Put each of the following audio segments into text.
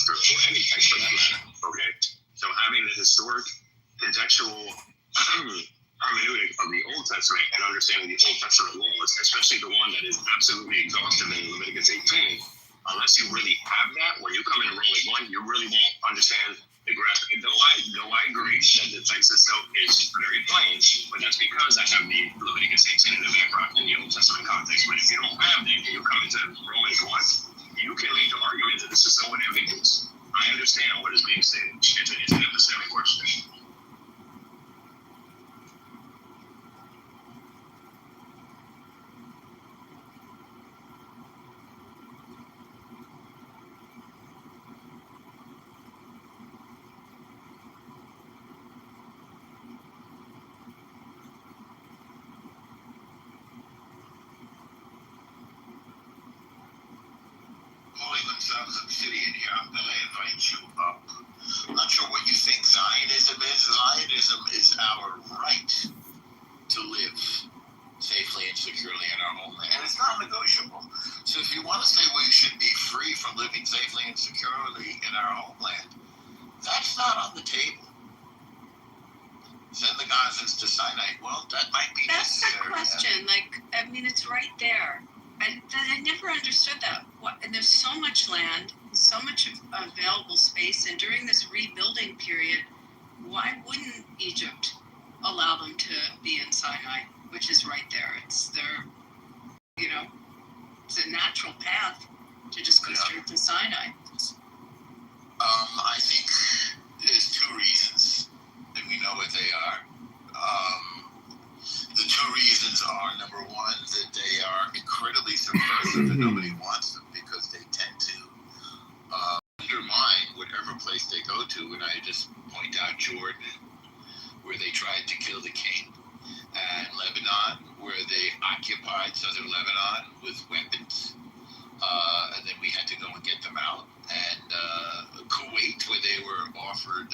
or any text for that matter. Okay, so having the historic, contextual hermeneutic of the Old Testament and understanding the Old Testament laws, especially the one that is absolutely exhaustive in Leviticus 18, unless you really have that, when you come in Romans 1, you really won't understand the grasp. Though I agree that the text itself is very plain, but that's because I have the Leviticus 18 in the background in the Old Testament context. But if you don't have that and you come into Romans 1, you can make the argument that this is somewhat ambiguous. I understand what is being stated. It's an epistemic question. Obsidian here. I'm going to invite you up. I'm not sure what you think Zionism is. Zionism is our right to live safely and securely in our homeland, and it's not negotiable. So if you want to say we should be free from living safely and securely in our homeland, that's not on the table. Send the Gazans to Sinai. Well, that might be necessary. That's the question. Yeah. It's right there. I never understood that. And there's so much land, so much available space, and during this rebuilding period, why wouldn't Egypt allow them to be in Sinai, which is right there? It's their, it's a natural path to just go straight to Sinai. I think there's two reasons, and we know what they are. The two reasons are, number one, that they are incredibly subversive and nobody wants them because they tend to undermine whatever place they go to. And I just point out Jordan, where they tried to kill the king, and Lebanon, where they occupied southern Lebanon with weapons. And then we had to go and get them out. And Kuwait, where they were offered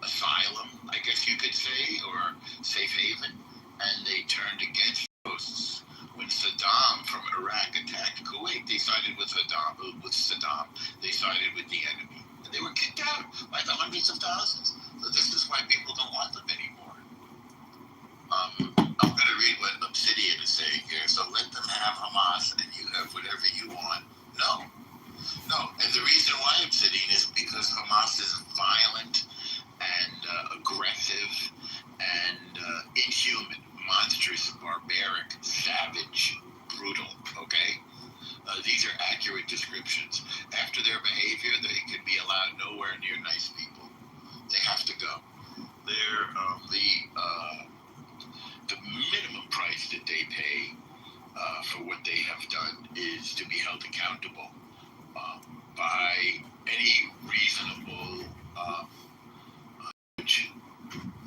asylum, I guess you could say, or safe haven, and they turned against hosts. When Saddam from Iraq attacked Kuwait, they sided with Saddam. They sided with the enemy, and they were kicked out by the hundreds of thousands. So this is why people don't want them anymore. I'm going to read what Obsidian is saying here. So let them have Hamas, and you have whatever you want. No. And the reason why Obsidian is because Hamas is violent and aggressive and inhuman, monstrous, barbaric, savage, brutal, okay? These are accurate descriptions. After their behavior, they can be allowed nowhere near nice people. They have to go. They're the minimum price that they pay for what they have done is to be held accountable by any reasonable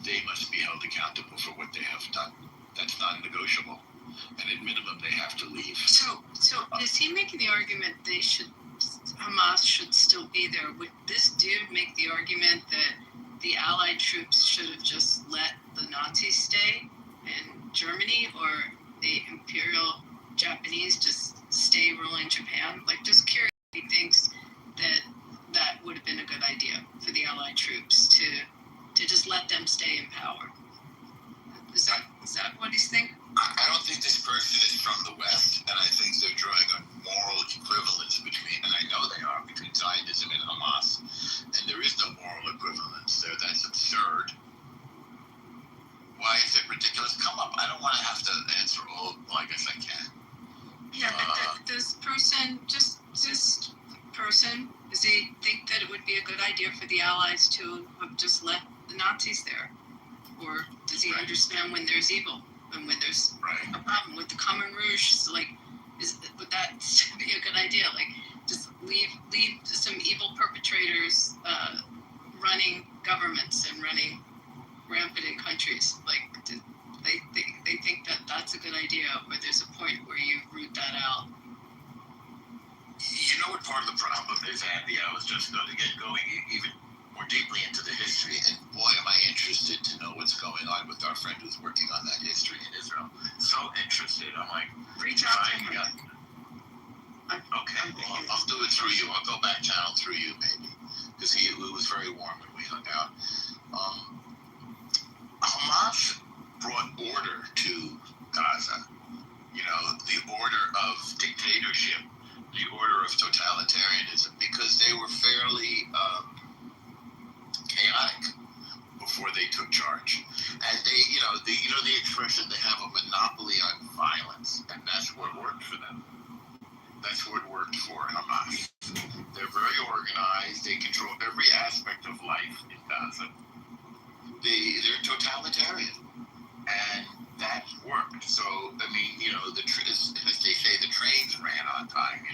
they must be held accountable for what they have done. That's non-negotiable. And at minimum, they have to leave. So is he making the argument Hamas should still be there? Would this dude make the argument that the Allied troops should have just let the Nazis stay in Germany, or the Imperial Japanese just stay ruling Japan? Just curious if he thinks that would have been a good idea for the Allied troops to just let them stay in power. Is that what he's thinking? I don't think this person is from the West, and I think they're drawing a moral equivalence between, and I know they are, between Zionism and Hamas. And there is no moral equivalence there. That's absurd. Why is it ridiculous? Come up. I don't want to have to answer all. Well, I guess I can. Yeah, but this person, does he think that it would be a good idea for the Allies to have just let the Nazis there? Or does he understand when there's evil and when there's a problem with the Khmer Rouge? So would that be a good idea? Just leave some evil perpetrators running governments and running rampant in countries. They think that that's a good idea, or there's a point where you root that out. You know what part of the problem is, Andy? I was just going to get going even more deeply into the history, and boy, am I interested to know what's going on with our friend who's working on that history in Israel. So interested. I'm like, reach out to him. Okay, well, I'll do it through you. I'll go back channel through you, maybe, because it was very warm when we hung out. Hamas brought order to Gaza. You know, the order of dictatorship, the order of totalitarianism, because they were fairly chaotic before they took charge. And they, the expression, they have a monopoly on violence, and that's what worked for them. That's what worked for Hamas. They're very organized. They control every aspect of life in Gaza. They're totalitarian, and that worked. So, I mean, as they say, the trains ran on time.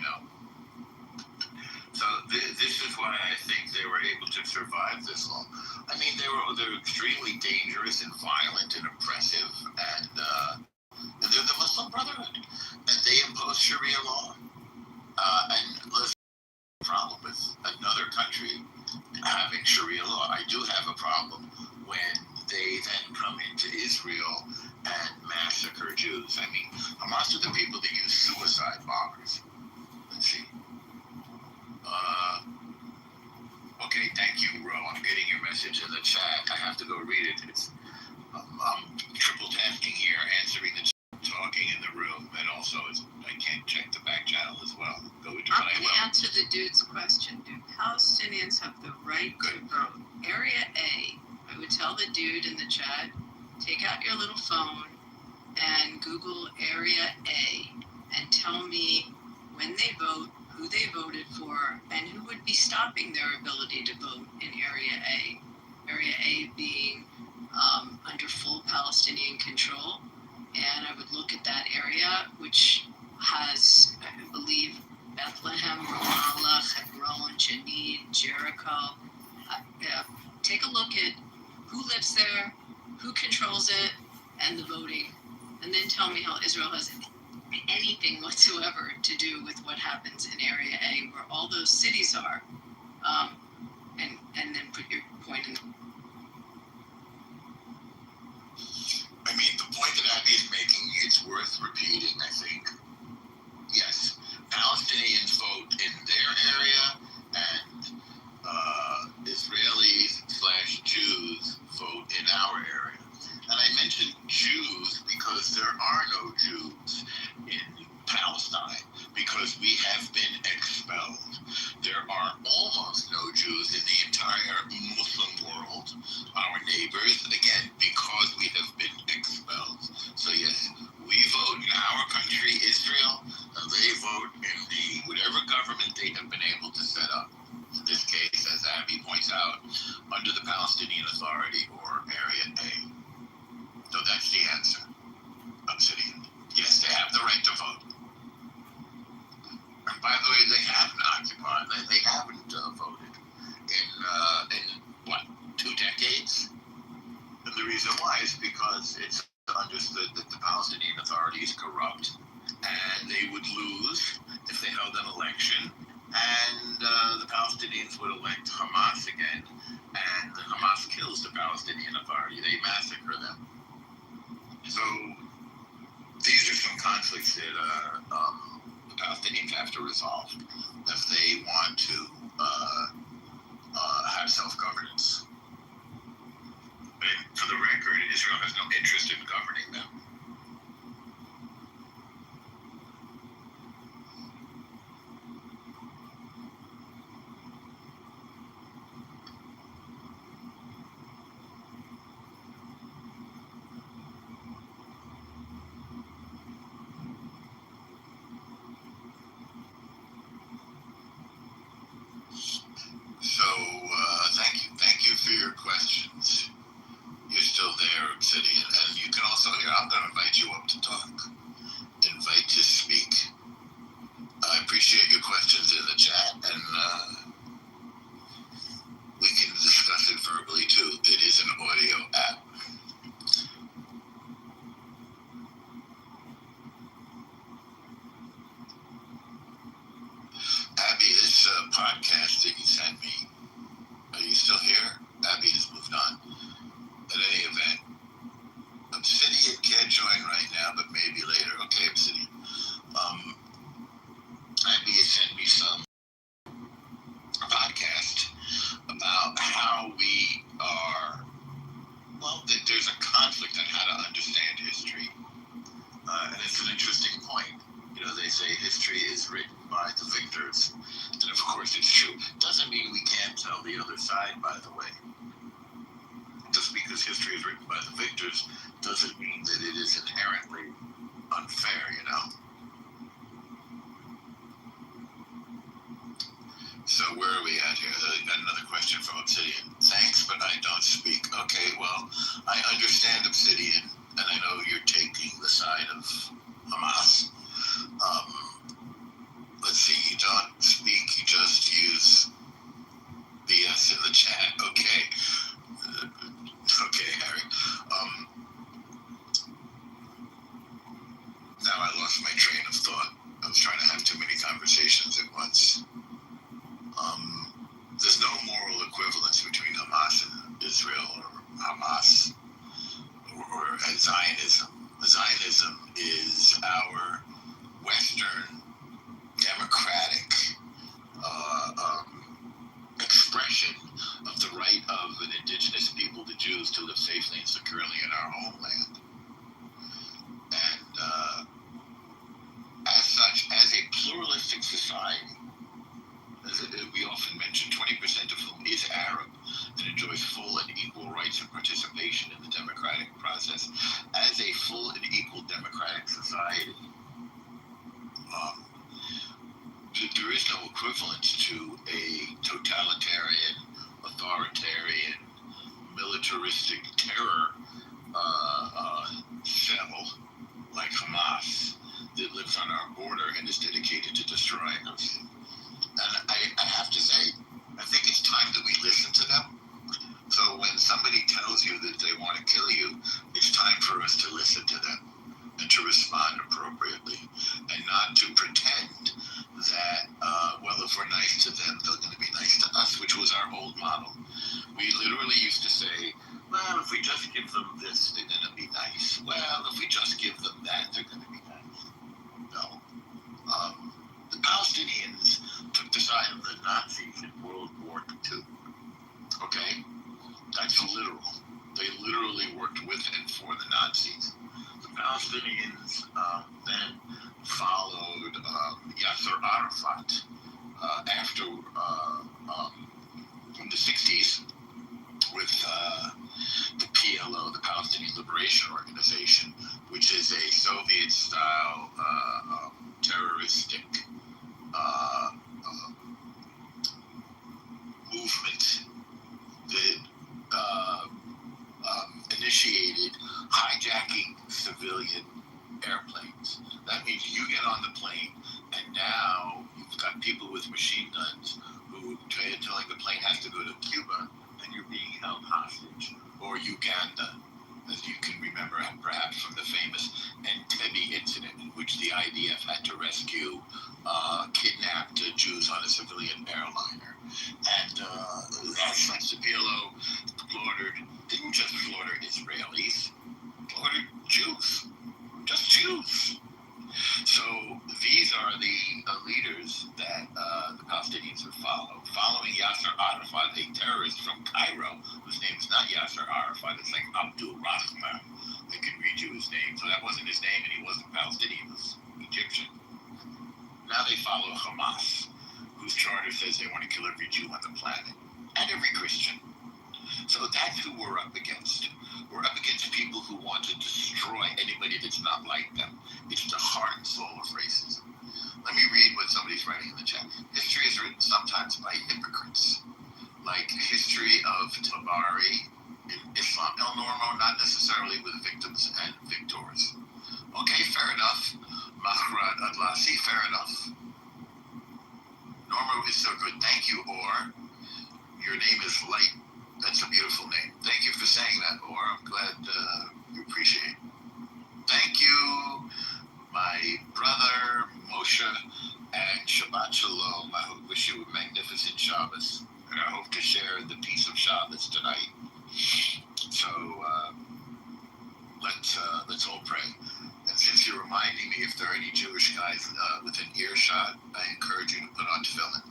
So this is why I think they were able to survive this long. I mean, they're extremely dangerous and violent and oppressive, and they're the Muslim Brotherhood, and they impose Sharia law. And let's have a problem with another country having Sharia law. I do have a problem when they then come into Israel and massacre Jews. I mean, Hamas are the people that use suicide bombers. Let's see. Okay, thank you, Ro. I'm getting your message in the chat. I have to go read it. I'm triple tasking here, answering the chat, talking in the room, and also I can't check the back channel as well. Go to I'm going to answer the dude's question. Do Palestinians have the right to vote? Area A, I would tell the dude in the chat, take out your little phone and Google Area A and tell me when they vote, who they voted for, and who would be stopping their ability to vote in Area A. Area A being under full Palestinian control. And I would look at that area, which has, I believe, Bethlehem, Ramallah, Hebron, Jenin, Jericho. Take a look at who lives there, who controls it, and the voting. And then tell me how Israel has anything whatsoever to do with what happens in Area A, where all those cities are, and then put your point in. I mean, the point that Abby is making, it's worth repeating, I think. Yes, Palestinians vote in their area, and Israelis/Jews vote in our area. And I mentioned Jews because there are no Jews in Palestine, because we have been expelled. the other side, by the way. Just because history is written by the victors doesn't mean that it is inherently unfair, you know? So where are we at here? Got another question from Obsidian. Thanks, but I don't speak. Okay, well, I understand Obsidian, and I know you're taking the side of Hamas. Let's see, you don't speak, you just use BS in the chat. Okay. Okay, Harry. Now I lost my train of thought. I was trying to have too many conversations at once. There's no moral equivalence between Hamas and Israel, or Hamas, or Zionism. Zionism is our Western democratic expression of the right of an indigenous people, the Jews, to live safely and securely in our homeland. And as such, as a pluralistic society, as we often mention, 20% of whom is Arab and enjoys full and equal rights and participation in the democratic process, as a full and equal democratic society, there is no equivalence to a totalitarian, authoritarian, militaristic terror cell like Hamas that lives on our border and is dedicated to destroying us. And I have to say, I think it's time that we listen to them. So when somebody tells you that they want to kill you, it's time for us to listen to them and to respond appropriately, and not to pretend that, well, if we're nice to them, they're going to be nice to us, which was our old model. We literally used to say, well, if we just give them this, they're going to be nice. Well, if we just give them that, they're going to be nice. No. The Palestinians took the side of the Nazis in World War II. Okay? That's literal. They literally worked with and for the Nazis. The Palestinians then followed Yasser Arafat after in the 60s with the PLO, the Palestinian Liberation Organization, which is a Soviet-style terroristic movement that initiated hijacking civilian airplanes. That means you get on the plane, and now you've got people with machine guns who telling the plane has to go to Cuba, and you're being held hostage, or Uganda, as you can remember perhaps from the famous Entebbe incident, in which the IDF had to rescue kidnapped Jews on a civilian airliner. And as such, the PLO didn't just slaughter Israelis, slaughtered Jews, just Jews. So these are the leaders that the Palestinians would follow. Following Yasser Arafat, a terrorist from Cairo, whose name is not Yasser Arafat, it's like Abdul Rahman. I can read you his name. So that wasn't his name, and he wasn't Palestinian, he was Egyptian. Now they follow Hamas, whose charter says they want to kill every Jew on the planet, and every Christian. So that's who we're up against. We're up against people who want to destroy anybody that's not like them. It's the heart and soul of racism. Let me read what somebody's writing in the chat. History is written sometimes by hypocrites, like history of Tabari in Islam. El Normo, not necessarily with victims and victors. Okay, fair enough. Mahrad Adlasi, fair enough. Normo is so good. Thank you, Or. Your name is Light. That's a beautiful name. Thank you for saying that, Or. I'm glad you appreciate it. Thank you, my brother Moshe, and Shabbat Shalom. I wish you a magnificent Shabbos, and I hope to share the peace of Shabbos tonight. So let's all pray. And since you're reminding me, if there are any Jewish guys within earshot, I encourage you to put on tefillin,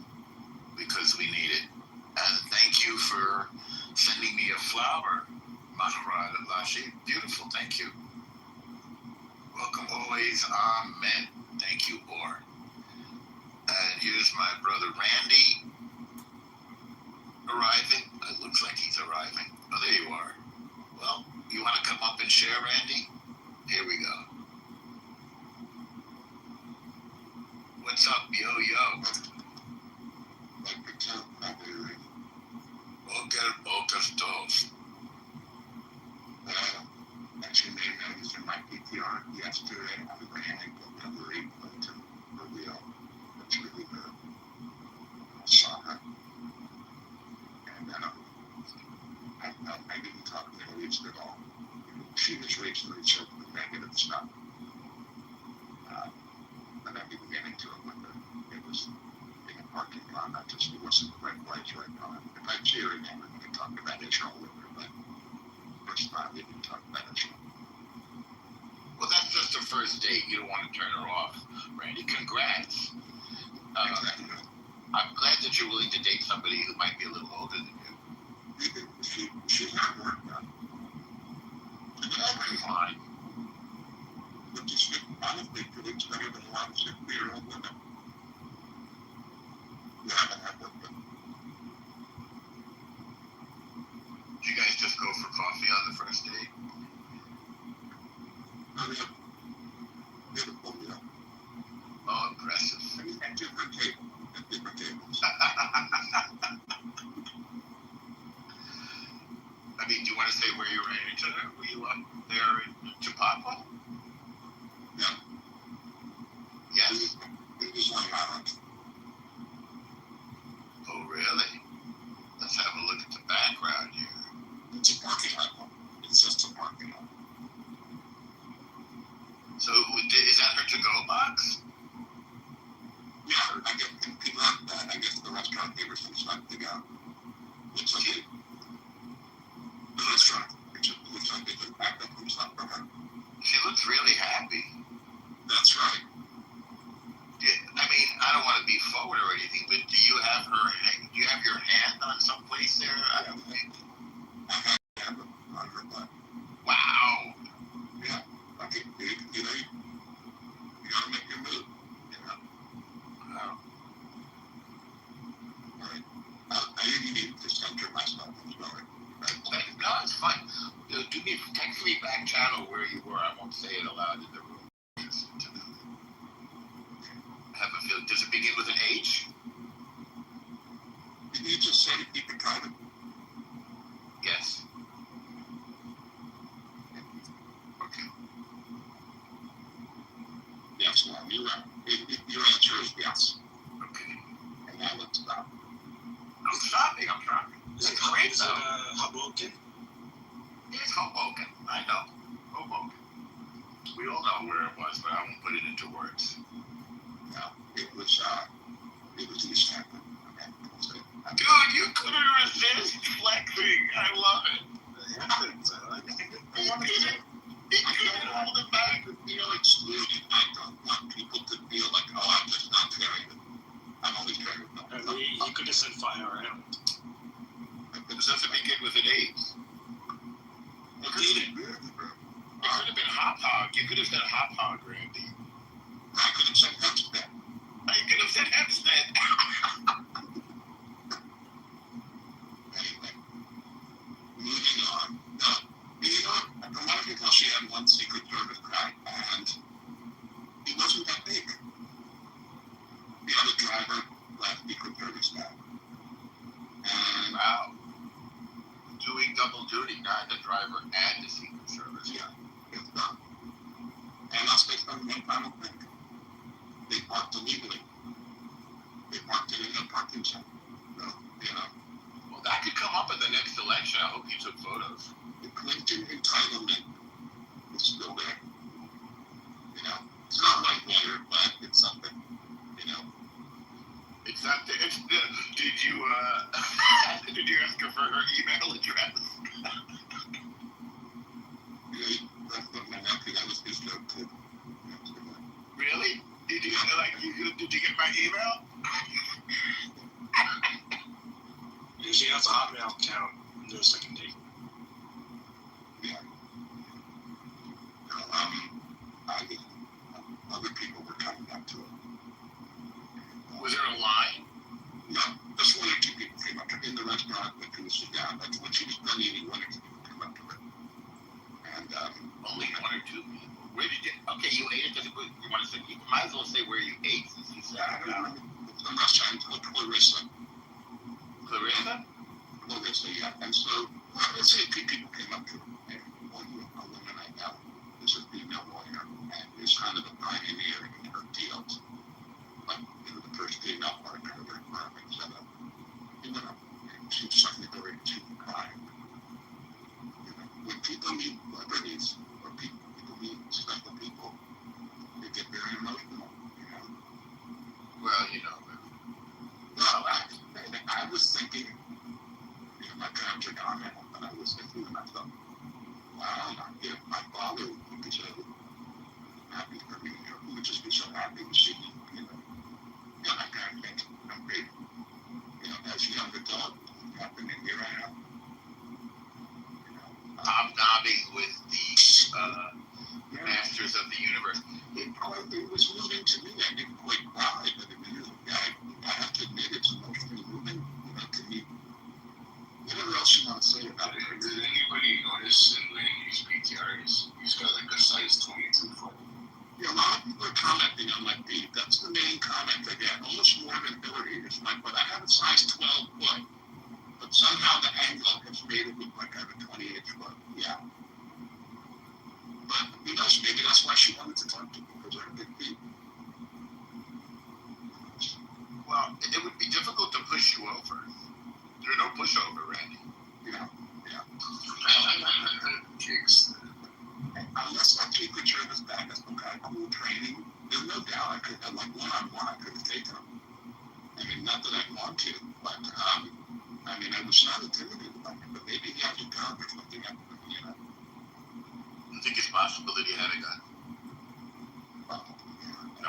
because we need it. And thank you for sending me a flower, Mahrad Lashi. Beautiful, thank you. Welcome always, amen. Thank you, Or. And here's my brother Randy. All right. Dust off. As you may notice in my PTR yesterday, I ran a delivery into the wheel. That's really good. I saw her. And I didn't talk Middle East at all. She was racially research with negative stuff. But I didn't get into it with her. It was in a parking lot. It wasn't the right place, right time. If I see her again, I'm going to talk about Israel with her. But first time, we didn't talk about Israel. Well, that's just the first date. You don't want to turn her off, Randy. Congrats. Exactly. I'm glad that you're willing to date somebody who might be a little older than you. She's not work done. That's fine. But you should honestly feel it's better than a lot of 60-year-old women. You haven't had work done. Did you guys just go for coffee on the first date? Beautiful, you know. Oh, impressive. I mean, at different tables. I mean, do you want to say where you ran into her? Were you up there in Chicago? No. Yes. It was on Island. Oh, really? Let's have a look at the background here. It's a parking lot. It's just a parking lot. So, is that her to-go box? Yeah, I guess people like that. I guess the restaurant gave her some stuff to go. Looks like it. The restaurant, which looks like they could pack up some stuff for her. She looks really happy. That's right. Yeah, I mean, I don't want to be forward or anything, but do you have your hand on someplace there? I have it on her butt. Wow. Yeah. Okay, you gotta make your move. You know? Wow. All right. I didn't need to center myself. I'm sorry. Right? No, it's fine. Text me back channel where you were. I won't say it aloud in the room. Have a feel. Does it begin with an H? Did you just say to keep it private? Yes. Okay. Yes, well, you're right. Your answer is yes. Okay. And now let's stop. I'm shopping. Is it great, is it Hoboken? It's Hoboken. I know. Hoboken. We all know where it was, but I won't put it into words. No, it was East Hampton. Okay, that's it. Dude, you couldn't resist flexing. I love it. He couldn't hold it back. Feel excluded. I don't want people to feel like, oh, I'm just not caring. I'm only caring about You could just said fire around. Does it begin with an H? It could have been Hop Hog. You could have said Hop Hog, Randy. I could have said Hempstead. You could have said Hempstead. Anyway, moving on. No, a lot of people, she had one Secret Service guy, and he wasn't that big. The other driver left Secret Service guy. And Wow. Doing double duty, not the driver and the Secret Service. yeah, it's done. And I'll say something one final thing. They parked illegally. They parked it in a parking zone. So, Well, that could come up in the next election. I hope you took photos. the Clinton entitlement is still there. It's not like water, but it's something. It's not. Did you did you ask her for her email address? That's not my nephew. That was his joke too. Really? Did you get my email? Usually that's a Hotmail account. No second date. Yeah. Other people were coming up to it. Was there a line? No, just one or two people came up to her in the restaurant when she was sitting down. Like when she was done eating, one or two people came up to her. And Only one or two people. Where did you? Okay, you ate it. You want to say? You might as well say where you ate since you said it. I'm not trying to Clarissa. Clarissa? Clarissa, yeah. And so to secondary to the crime. When people meet celebrities or people meet special people, they get very emotional. Well, Well, I was thinking, my parents are gone now, but I was thinking to myself, wow, if my father would be so happy for me, he would just be so happy to see me, my parents think I'm great. As a young adult, happened, and here I am. hobnobbing with the masters of the universe. It was moving to me. I didn't quite cry, but it was, I have to admit, it's emotionally moving, to me. Whatever else you want to say about it? Did anybody notice in Laney's PTR, he's got like a size 22 foot? Yeah, a lot of people are commenting on my feed. That's the main comment I get. Almost more than Hillary. It's like, but I have a size 12 foot. But somehow the angle has made it look like I have a 28 foot. Yeah. But who knows? Maybe that's why she wanted to talk to me, because I have big feet. Well, it would be difficult to push you over. There's no pushover, Randy. Yeah. Kicks. Unless I take the service back as some kind of cool training, there's no doubt I could have, like, one-on-one, I could have taken them. I mean, not that I want to, but, I was not intimidated by him, but maybe he had a gun or something. I think it's possible that he had a gun.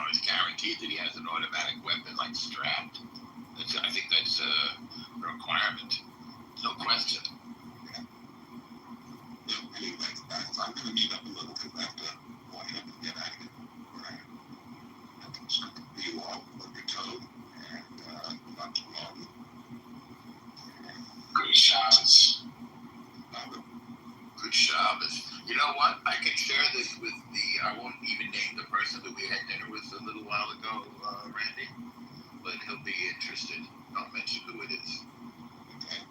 It's guaranteed that he has an automatic weapon, like strapped. I think that's a requirement. No question. Anyway, guys, I'm going to meet up a little because I have to wind up and get out of here. Right? So, you all love your toad, and not too long. Good shots. Good Shabbos. You know what? I can share this with I won't even name the person that we had dinner with a little while ago, Randy, but he'll be interested. I'll mention who it is. Okay.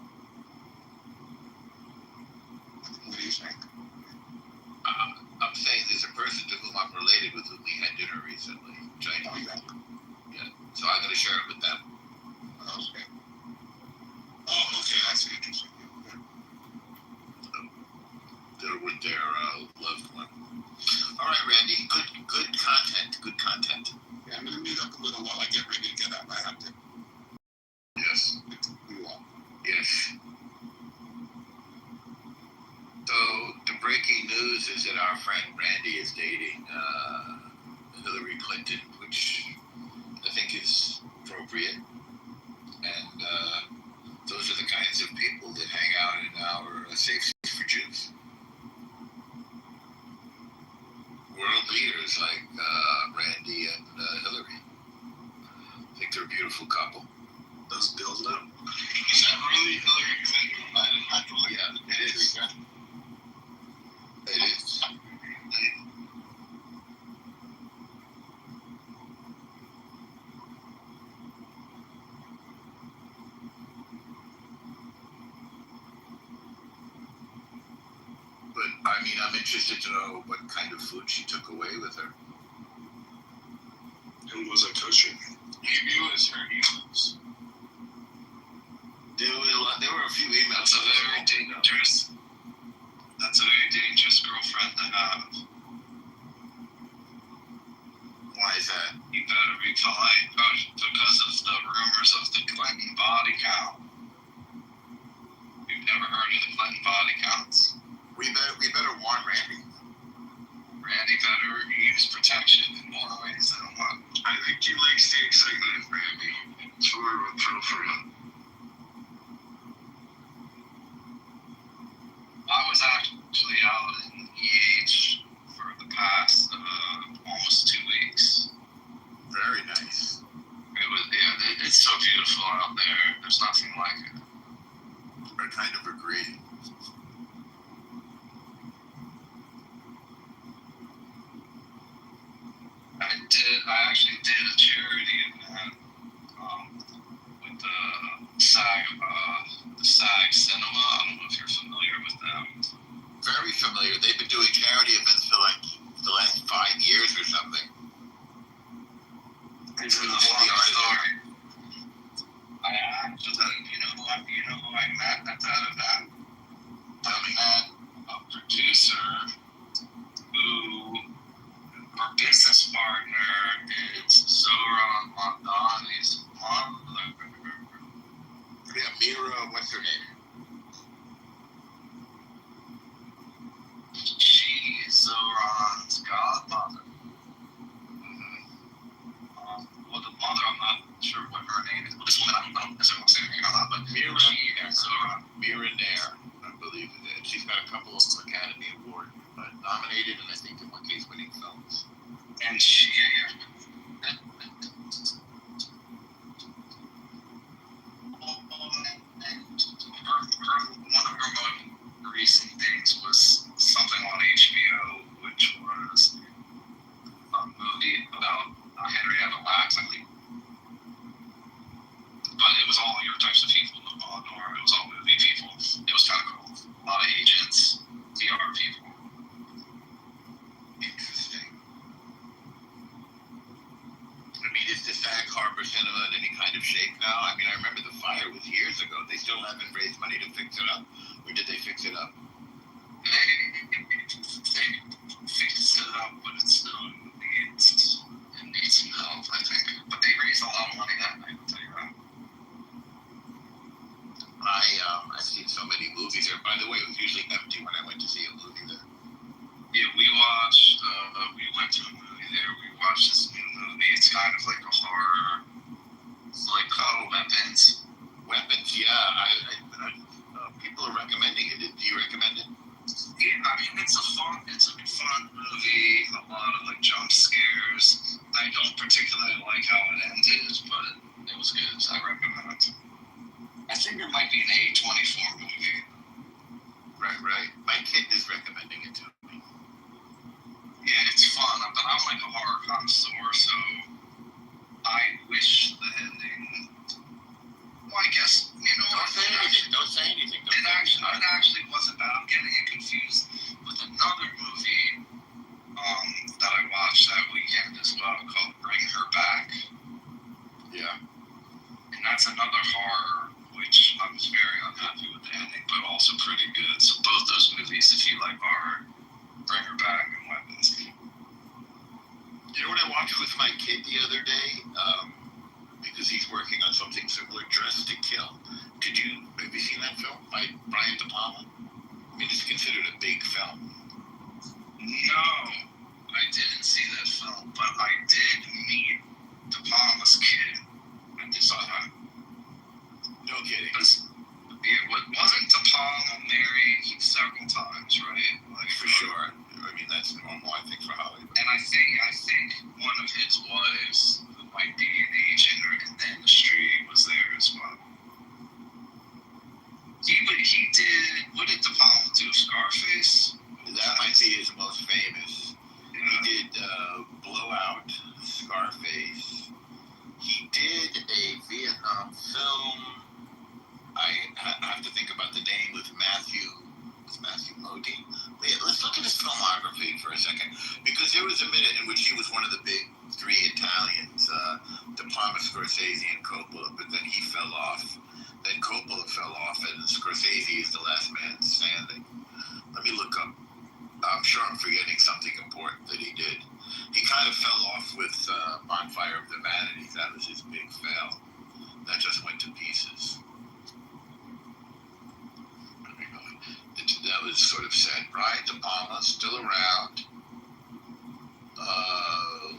What do you think? I'm saying there's a person to whom I'm related with whom we had dinner recently. Yeah. So I'm going to share it with them. Okay. Oh, okay. I see what you're saying. They're with their loved one. All right, Randy. Good content. Good content. Yeah, I'm going to meet up a little while I get ready to get up. I have to. Yes. You all. Yes. So the breaking news is that our friend Randy is dating Hillary Clinton, which I think is appropriate. And those are the kinds of people that hang out in our safe space for Jews. World leaders like Randy and Hillary. I think they're a beautiful couple. Those bills up. Is that really Hillary Clinton? I didn't have to look at it. It is. It is. But I'm interested to know what kind of food she took away with her. And was it kosher? It was her emails. There were a few emails. That's a very dangerous. That's a very dangerous girlfriend to have. Why is that? You better be polite, because of the rumors of the Clinton body count. You've never heard of the Clinton body counts? We better warn Randy. Randy better use protection in more ways than one. I think he likes the excitement of Randy. It's more of a pro for him. I was actually out in EH for the past almost 2 weeks. Very nice. It was, it's so beautiful out there. There's nothing like it. I kind of agree. I actually did a charity event with the SAG Cinema. I don't know if you're familiar with them. Very familiar. They've been doing charity events for like the last 5 years or something. It's a funny story. I actually, you know who I Mira, what's her name? She's Zoran's godmother. Well, the mother, I'm not sure what her name is. Well, this woman, I don't necessarily want to say her name out loud, but Mira, she is Zoran. Mira Nair, I believe it is. She's got a couple of Academy Award nominated, and I think in one case winning films. And she, one of her most recent things was something on HBO, which was a movie about Henrietta Lacks, I believe. But it was all your types of people, or it was all movie people. It was kind of cool. A lot of agents, PR people. Interesting. I mean, is the Sag Harbor Cinema in any kind of shape now? I mean, I remember the fire was years ago. They still haven't raised money to fix it up, or did they fix it up? They fixed it up, but it still needs some help, I think. But they raised a lot of money that night, I'll tell you that. I've seen so many movies there. By the way, it was usually empty when I went to see a movie there. Yeah, we went to a movie there. We watched this new movie. It's kind of like a horror. It's like Weapons. Weapons, yeah. People are recommending it. Do you recommend it? Yeah, I mean, it's a fun movie. A lot of like jump scares. I don't particularly like how it ended, but it was good. So I recommend it. I think it might be an A24 movie. Right. My kid is recommending it to me. Yeah, it's fun, but I'm like a horror connoisseur, so I wish the ending. Well, I guess Don't say anything. It actually wasn't bad. I'm getting it confused with another movie that I watched that weekend as well called Bring Her Back. Yeah. And that's another horror, which I was very unhappy with the ending, but also pretty good. So both those movies, if you like horror, Bring Her Back and Weapons. You know what I watched with my kid the other day? Because he's working on something similar, Dressed to Kill. Have you seen that film by Brian De Palma? I mean, it's considered a big film. No, I didn't see that film, but I did meet De Palma's kid. I just saw that. No kidding. Wasn't De Palma married several times, right? Like For sure. I mean, that's normal, I think, for Hollywood. And I think one of his wives, who might be an agent or in the industry, was there as well. He did. What did De Palma do? Scarface? That might be his most famous. Yeah. He did Blowout, Scarface. He did a Vietnam film. I have to think about the name with Matthew Modine. Wait, let's look at his filmography for a second, because there was a minute in which he was one of the big three Italians, De Palma, Scorsese, and Coppola, but then he fell off. Then Coppola fell off, and Scorsese is the last man standing. Let me look up. I'm sure I'm forgetting something important that he did. He kind of fell off with Bonfire of the Vanities. That was his big fail. That just went to pieces. That was sort of sad. Brian De Palma, still around.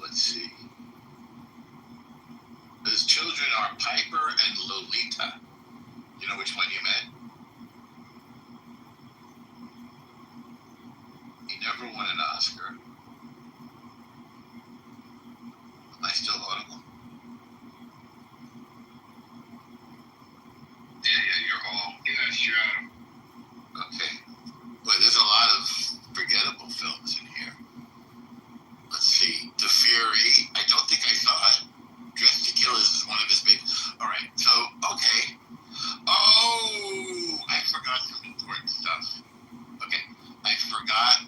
Let's see. His children are Piper and Lolita. You know which one you meant? He never won an Oscar. Am I still audible? Yeah, you're all. Yeah, sure. Okay. Boy, there's a lot of forgettable films in here. Let's see. The Fury. I don't think I saw it. Dressed to Kill is one of his big. All right. So, okay. Oh, I forgot some important stuff. Okay. I forgot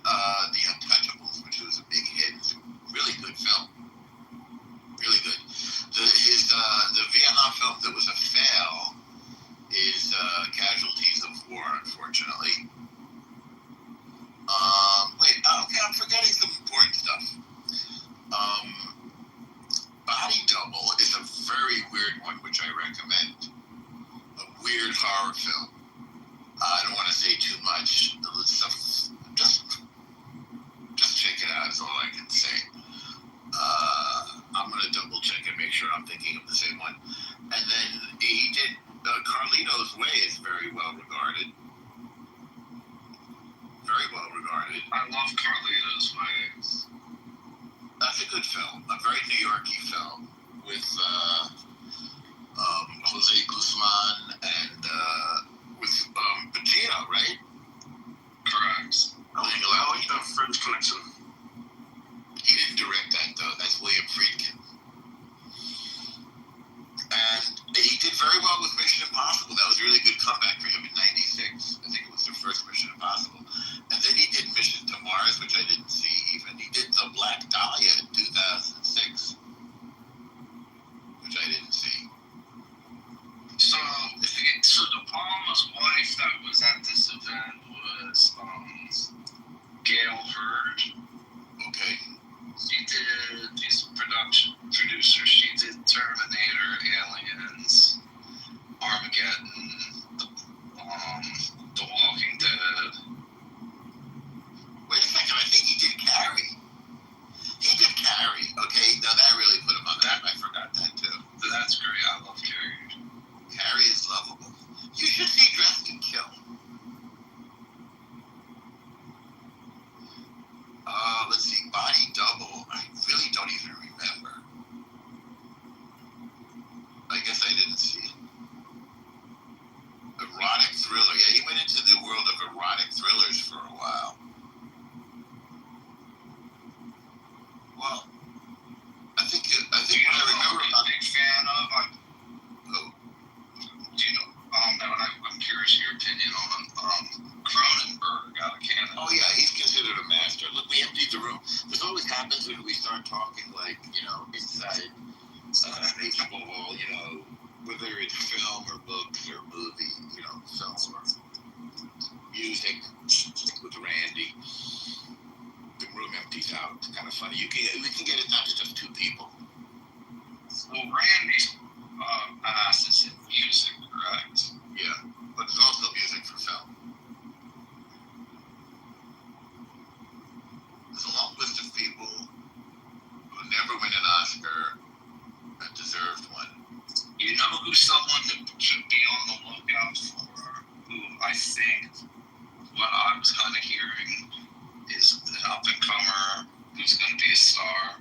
The Untouchables, which was a big hit. It's a really good film. Really good. The Vietnam film that was a fail is Casualties of War, unfortunately. Okay, I'm forgetting some important stuff. Body Double is a very weird one, which I recommend. A weird horror film. I don't want to say too much. Just check it out. Is all I can say. I'm gonna double check and make sure I'm thinking of the same one. And then he did Carlito's Way is very well regarded. Very well regarded. I love Carlito's Way. That's a good film. A very New Yorkie film with Jose Guzman and with Pacino, right? Correct. I like the French Connection. He didn't direct that though. That's William Friedkin. And he did very well with Mission Impossible. That was a really good comeback for him in '96. I think it was the first Mission Impossible. And then he did Mission to Mars, which I didn't see even. He did The Black Dahlia in 2006, which I didn't see. So De Palma's wife that was at this event was Gail Hurd. Okay. She's a producer. She did Terminator, Aliens, Armageddon, The Walking Dead. Wait a second, I think he did Carrie. He did Carrie. Okay, now that really put him on that. I forgot that too. That's great. I love Carrie. Carrie is lovable. You should see Dressed to Kill. Let's see, Body Double. I really don't even remember. I guess I didn't see it. Erotic thriller. Yeah, he went into the world of erotic thrillers for a while. Well, I think what I remember about big fan of. who? Do you know? I'm curious your opinion on Cronenberg out of Canada. Oh yeah, he's considered a master. Look, we emptied the room. This always happens when we start talking, like, inside baseball, whether it's film or books or movie, film or music with Randy. The room empties out. It's kind of funny. We can get it down to just two people. Well, Randy's is in music, correct? Yeah, but there's also music for film. There's a long list of people who never win an Oscar and deserved one. You know who's someone that should be on the lookout for? Who I think what I was kind of hearing is an up-and-comer who's going to be a star.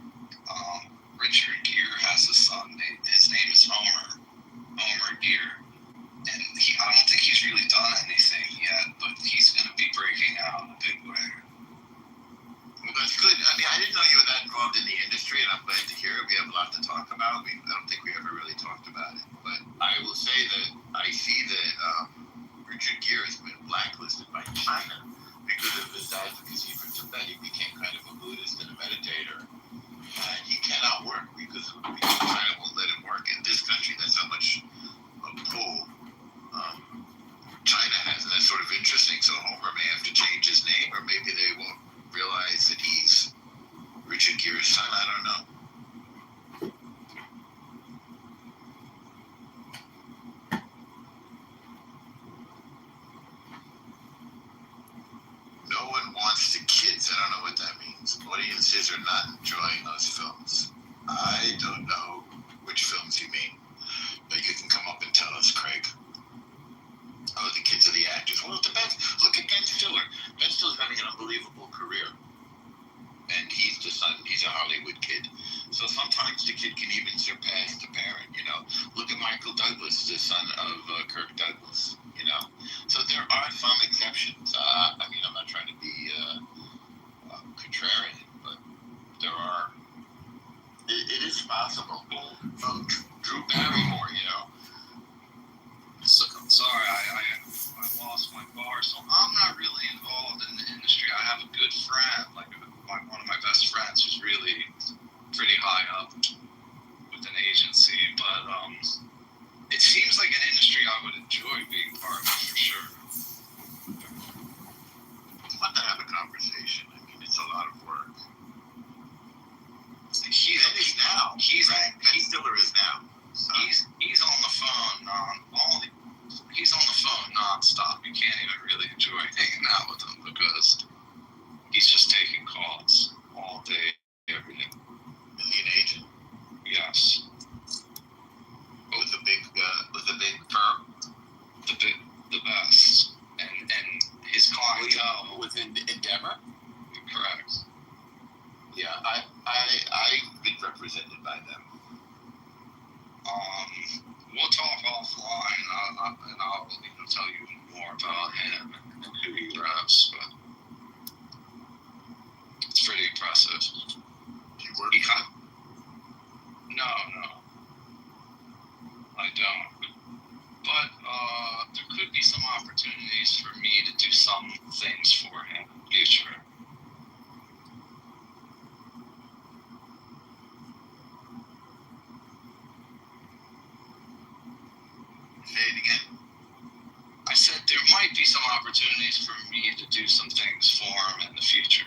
Richard Gere has a son. His name is Homer Gere. And I don't think he's really done anything yet, but he's going to be breaking out in a big way. Well, that's good. I mean, I didn't know you were that involved in the industry, and I'm glad to hear it. We have a lot to talk about. I don't think we ever really talked about it. But I will say that I see that Richard Gere has been blacklisted by China because of his advocacy for Tibet. He became kind of a Buddhist and a meditator. And he cannot work because China won't let him work in this country. That's how much a pull China has. And that's sort of interesting. So Homer may have to change his name, or maybe they won't realize that he's Richard Gere's son. I don't know. No one wants the kids. I don't know what that means. Audiences are not enjoying those films. I don't know which films you mean, but you can come up and tell us, Craig. Oh, the kids are the actors. Well, it depends. Look at Ben Stiller. Ben Stiller's having an unbelievable career. And he's the son. He's a Hollywood kid. So sometimes the kid can even surpass the parent, Look at Michael Douglas, the son of Kirk Douglas, So there are some exceptions. I'm not trying to be contrarian, but there are. It is possible. Drew Barrymore, So, I'm sorry, I lost my bar, so I'm not really involved in the industry. I have a good friend, one of my best friends, who's really pretty high up with an agency, but it seems like an industry I would enjoy being part of for sure. It's fun to have a conversation. I mean, it's a lot of work. Ben Stiller is now. He's on the phone. He's on the might be some opportunities for me to do some things for him in the future.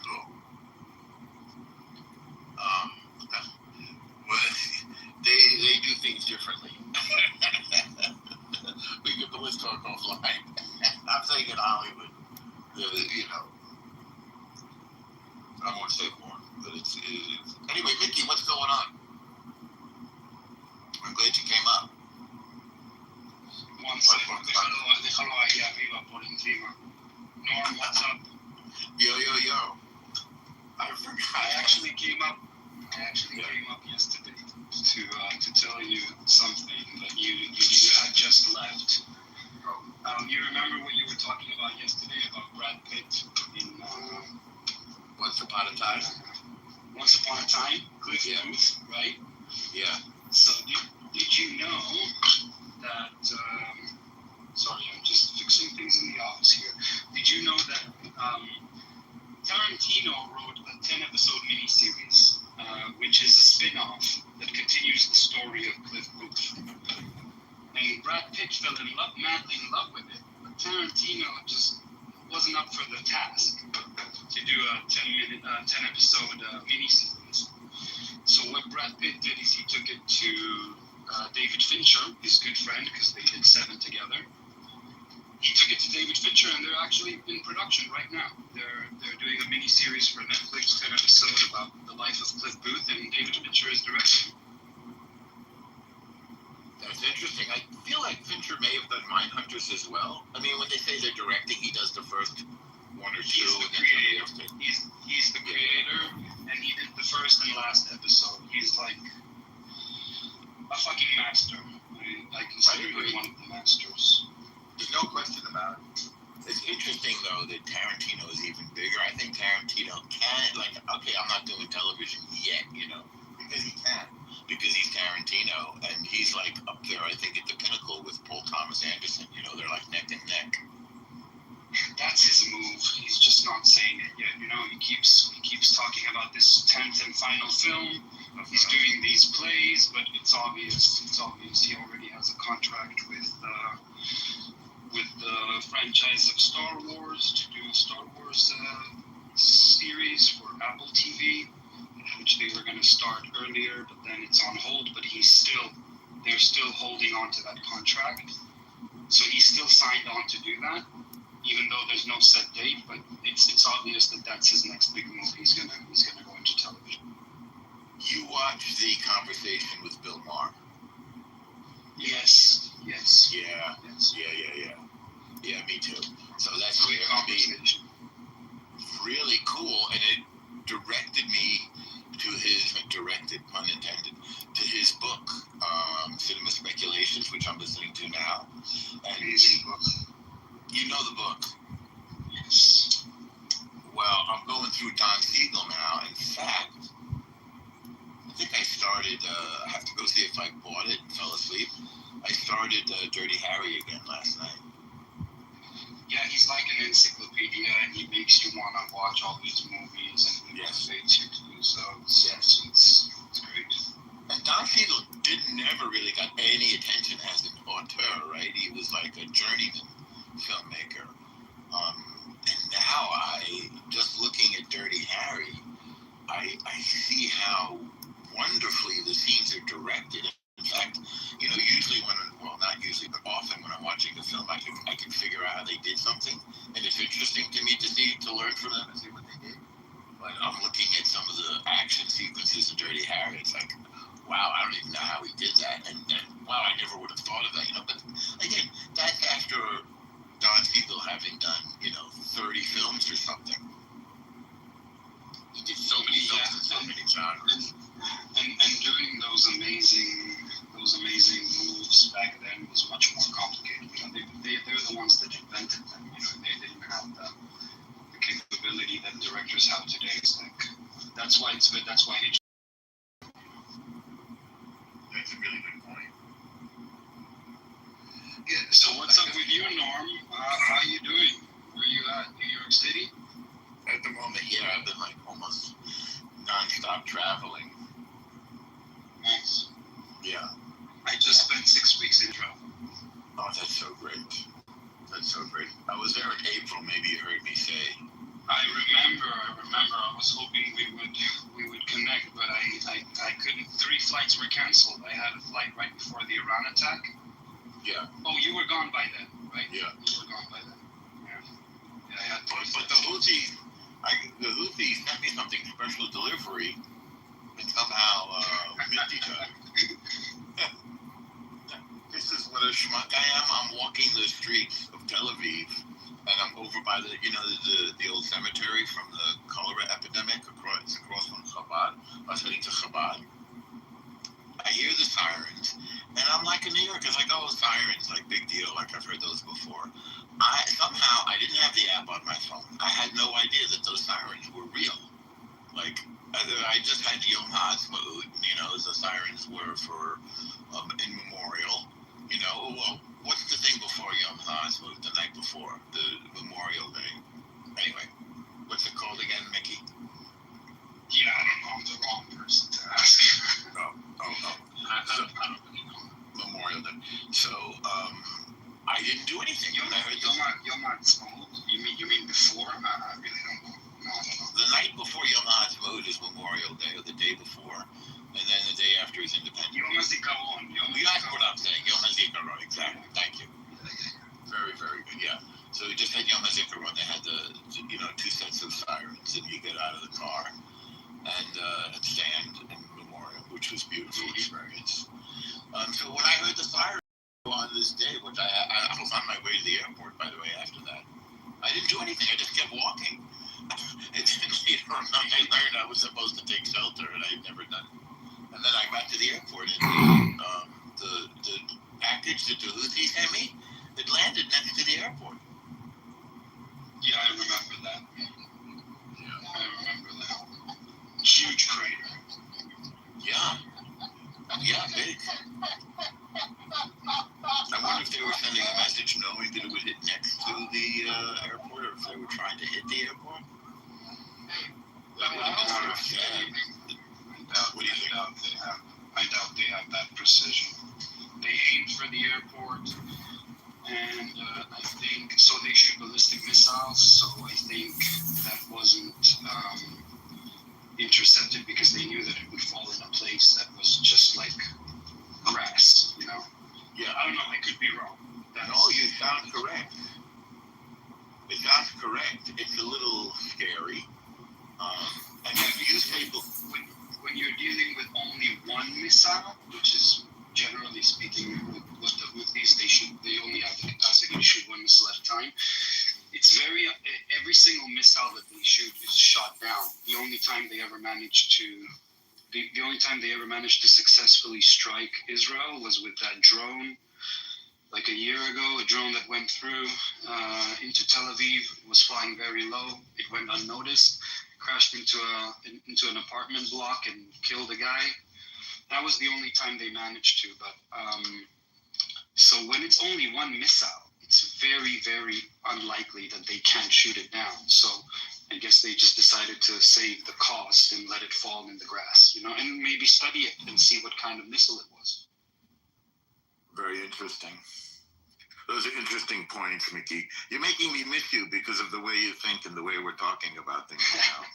Cool. Well, they do things differently. Let's talk offline. I'm saying in Hollywood, you know, I won't say more, but it's anyway. Mickey, what's going on? I'm glad you came up. One second, déjalo ahí arriba por encima. Norm, what's up? Yo. I forgot. I actually came up yesterday to tell you something that you had just left. You remember what you were talking about yesterday about Brad Pitt in Once Upon a Time? Once Upon a Time, Cliff Booth, right? Yeah. So did you know that? Sorry, I'm just fixing things in the office here. Did you know that Tarantino wrote a 10-episode miniseries, which is a spin-off that continues the story of Cliff Booth? And Brad Pitt fell madly in love with it, but Tarantino just wasn't up for the task to do a 10-episode miniseries. So what Brad Pitt did is he took it to David Fincher, his good friend, because they did 7 together. He took it to David Fincher, and they're actually in production right now. They're doing a miniseries for Netflix, 10 episodes about the life of Cliff Booth, and David Fincher is directing. That's interesting. I feel like Fincher may have done Mindhunters as well. I mean, when they say they're directing, he does the first 1 or 2. He's the creator. He's the creator, and he did the first and last episode. He's like a fucking master. I consider him one of the masters. There's no question about it. It's interesting, though, that Tarantino is even bigger. I think Tarantino can, okay, I'm not doing television yet, because he can. Because he's Tarantino, and he's, up there, I think, at the pinnacle with Paul Thomas Anderson. They're, neck and neck. That's his move. He's just not saying it yet, He keeps talking about this 10th and final film. He's doing these plays, but it's obvious. He already has a contract with the franchise of Star Wars to do a Star Wars series for Apple TV, which they were going to start earlier, but then it's on hold. But they're still holding on to that contract, so he's still signed on to do that, even though there's no set date. But it's obvious that that's his next big move. He's gonna go into television. You watched the conversation with Bill Maher. Yes. Yeah, me too. So that's Great conversation. Really cool, and it directed me to pun intended, to his book, Cinema Speculations, which I'm listening to now. And Amazing book. You know the book? Yes. Well, I'm going through Don Siegel now. In fact, I think I started, I have to go see if I bought it and fell asleep. I started Dirty Harry again last night. Yeah, he's like an encyclopedia, and he makes you want to watch all these movies, and he motivates you to do so. It's great. And Don Siegel never really got any attention as an auteur, right? He was like a journeyman filmmaker. And now just looking at Dirty Harry, I see how wonderfully the scenes are directed. In fact, usually not usually, but often when I'm watching a film, I can figure out how they did something, and it's interesting to me to learn from them and see what they did. But I'm looking at some of the action sequences in Dirty Harry. It's like, wow, I don't even know how he did that, and wow, I never would have thought of that. But again, that's after Don Siegel having done 30 films or something. He did so many films in so many genres. And doing those amazing moves back then was much more complicated. They're the ones that invented them. They didn't have the capability that directors have today. It's that's why it's good. That's why That's a really good point. Yeah. So what's up with you, Norm? How are you doing? Where are you at? New York City? At the moment, yeah, I've been almost non-stop traveling. Nice. Yeah. I just spent 6 weeks in travel. Oh, that's so great. That's so great. I was there in April. Maybe you heard me say. I remember. I was hoping we would connect, but I couldn't. 3 flights were canceled. I had a flight right before the Iran attack. Yeah. Oh, you were gone by then, right? Yeah. You were gone by then. Yeah. I had. But the Houthis sent me something special delivery, and somehow missed each other. This is what a schmuck I am. I'm walking the streets of Tel Aviv, and I'm over by the old cemetery from the cholera epidemic across from Chabad. I was heading to Chabad. I hear the sirens, and I'm like in New York. It's like, oh, sirens, like big deal, like I've heard those before. Somehow I didn't have the app on my phone. I had no idea that those sirens were real. Like I just had Yom HaAtzmaut, the sirens were for in memorial. Well, what's the thing before Yom HaAtzmaut, the night before, the Memorial Day? Anyway, what's it called again, Mickey? Yeah, I don't know. I'm the wrong person to ask. Oh. I don't really know. Memorial Day. So, I didn't do anything. Yom HaAtzmaut. You mean before? I really don't know. No, I don't know. The night before Yom HaAtzmaut is Memorial Day, or the day before, and then the day after is Independence Day. Yom HaZikaron. That's what I'm saying. Yom HaZikaron, exactly. Thank you. Very, very good. Yeah. So we just had Yom HaZikaron. They had the 2 sets of sirens, and you get out of the car and stand in memorial, which was a beautiful experience. So when I heard the sirens on this day, which I was on my way to the airport, by the way, after that, I didn't do anything. I just kept walking. And then later on, I learned I was supposed to take shelter, and I had never done it. And then I got to the airport, and the package that the Houthis sent me, it landed next to the airport. Yeah, I remember that. Yeah. I remember that. Huge crater. Yeah. Yeah, big. I wonder if they were sending a message knowing that it would hit next to the airport, or if they were trying to hit the airport. That would have been sort of sad. I doubt they have that precision. They aimed for the airport, and I think so. They shoot ballistic missiles, so I think that wasn't intercepted because they knew that it would fall in a place that was just like grass, Yeah, I don't know. I could be wrong. No, you sound correct. It sounds correct. It's a little scary. And you say when you're dealing with only one missile, which is generally speaking what the Houthis, they only have the capacity to shoot one missile at a time. It's every single missile that they shoot is shot down. The only time they ever managed to successfully strike Israel was with that drone, like a year ago, a drone that went through into Tel Aviv. It was flying very low. It went unnoticed, crashed into an apartment block and killed a guy. That was the only time they managed to. But so when it's only one missile, it's very, very unlikely that they can't shoot it down. So I guess they just decided to save the cost and let it fall in the grass, and maybe study it and see what kind of missile it was. Very interesting. Those are interesting points, Mickey. You're making me miss you because of the way you think and the way we're talking about things now.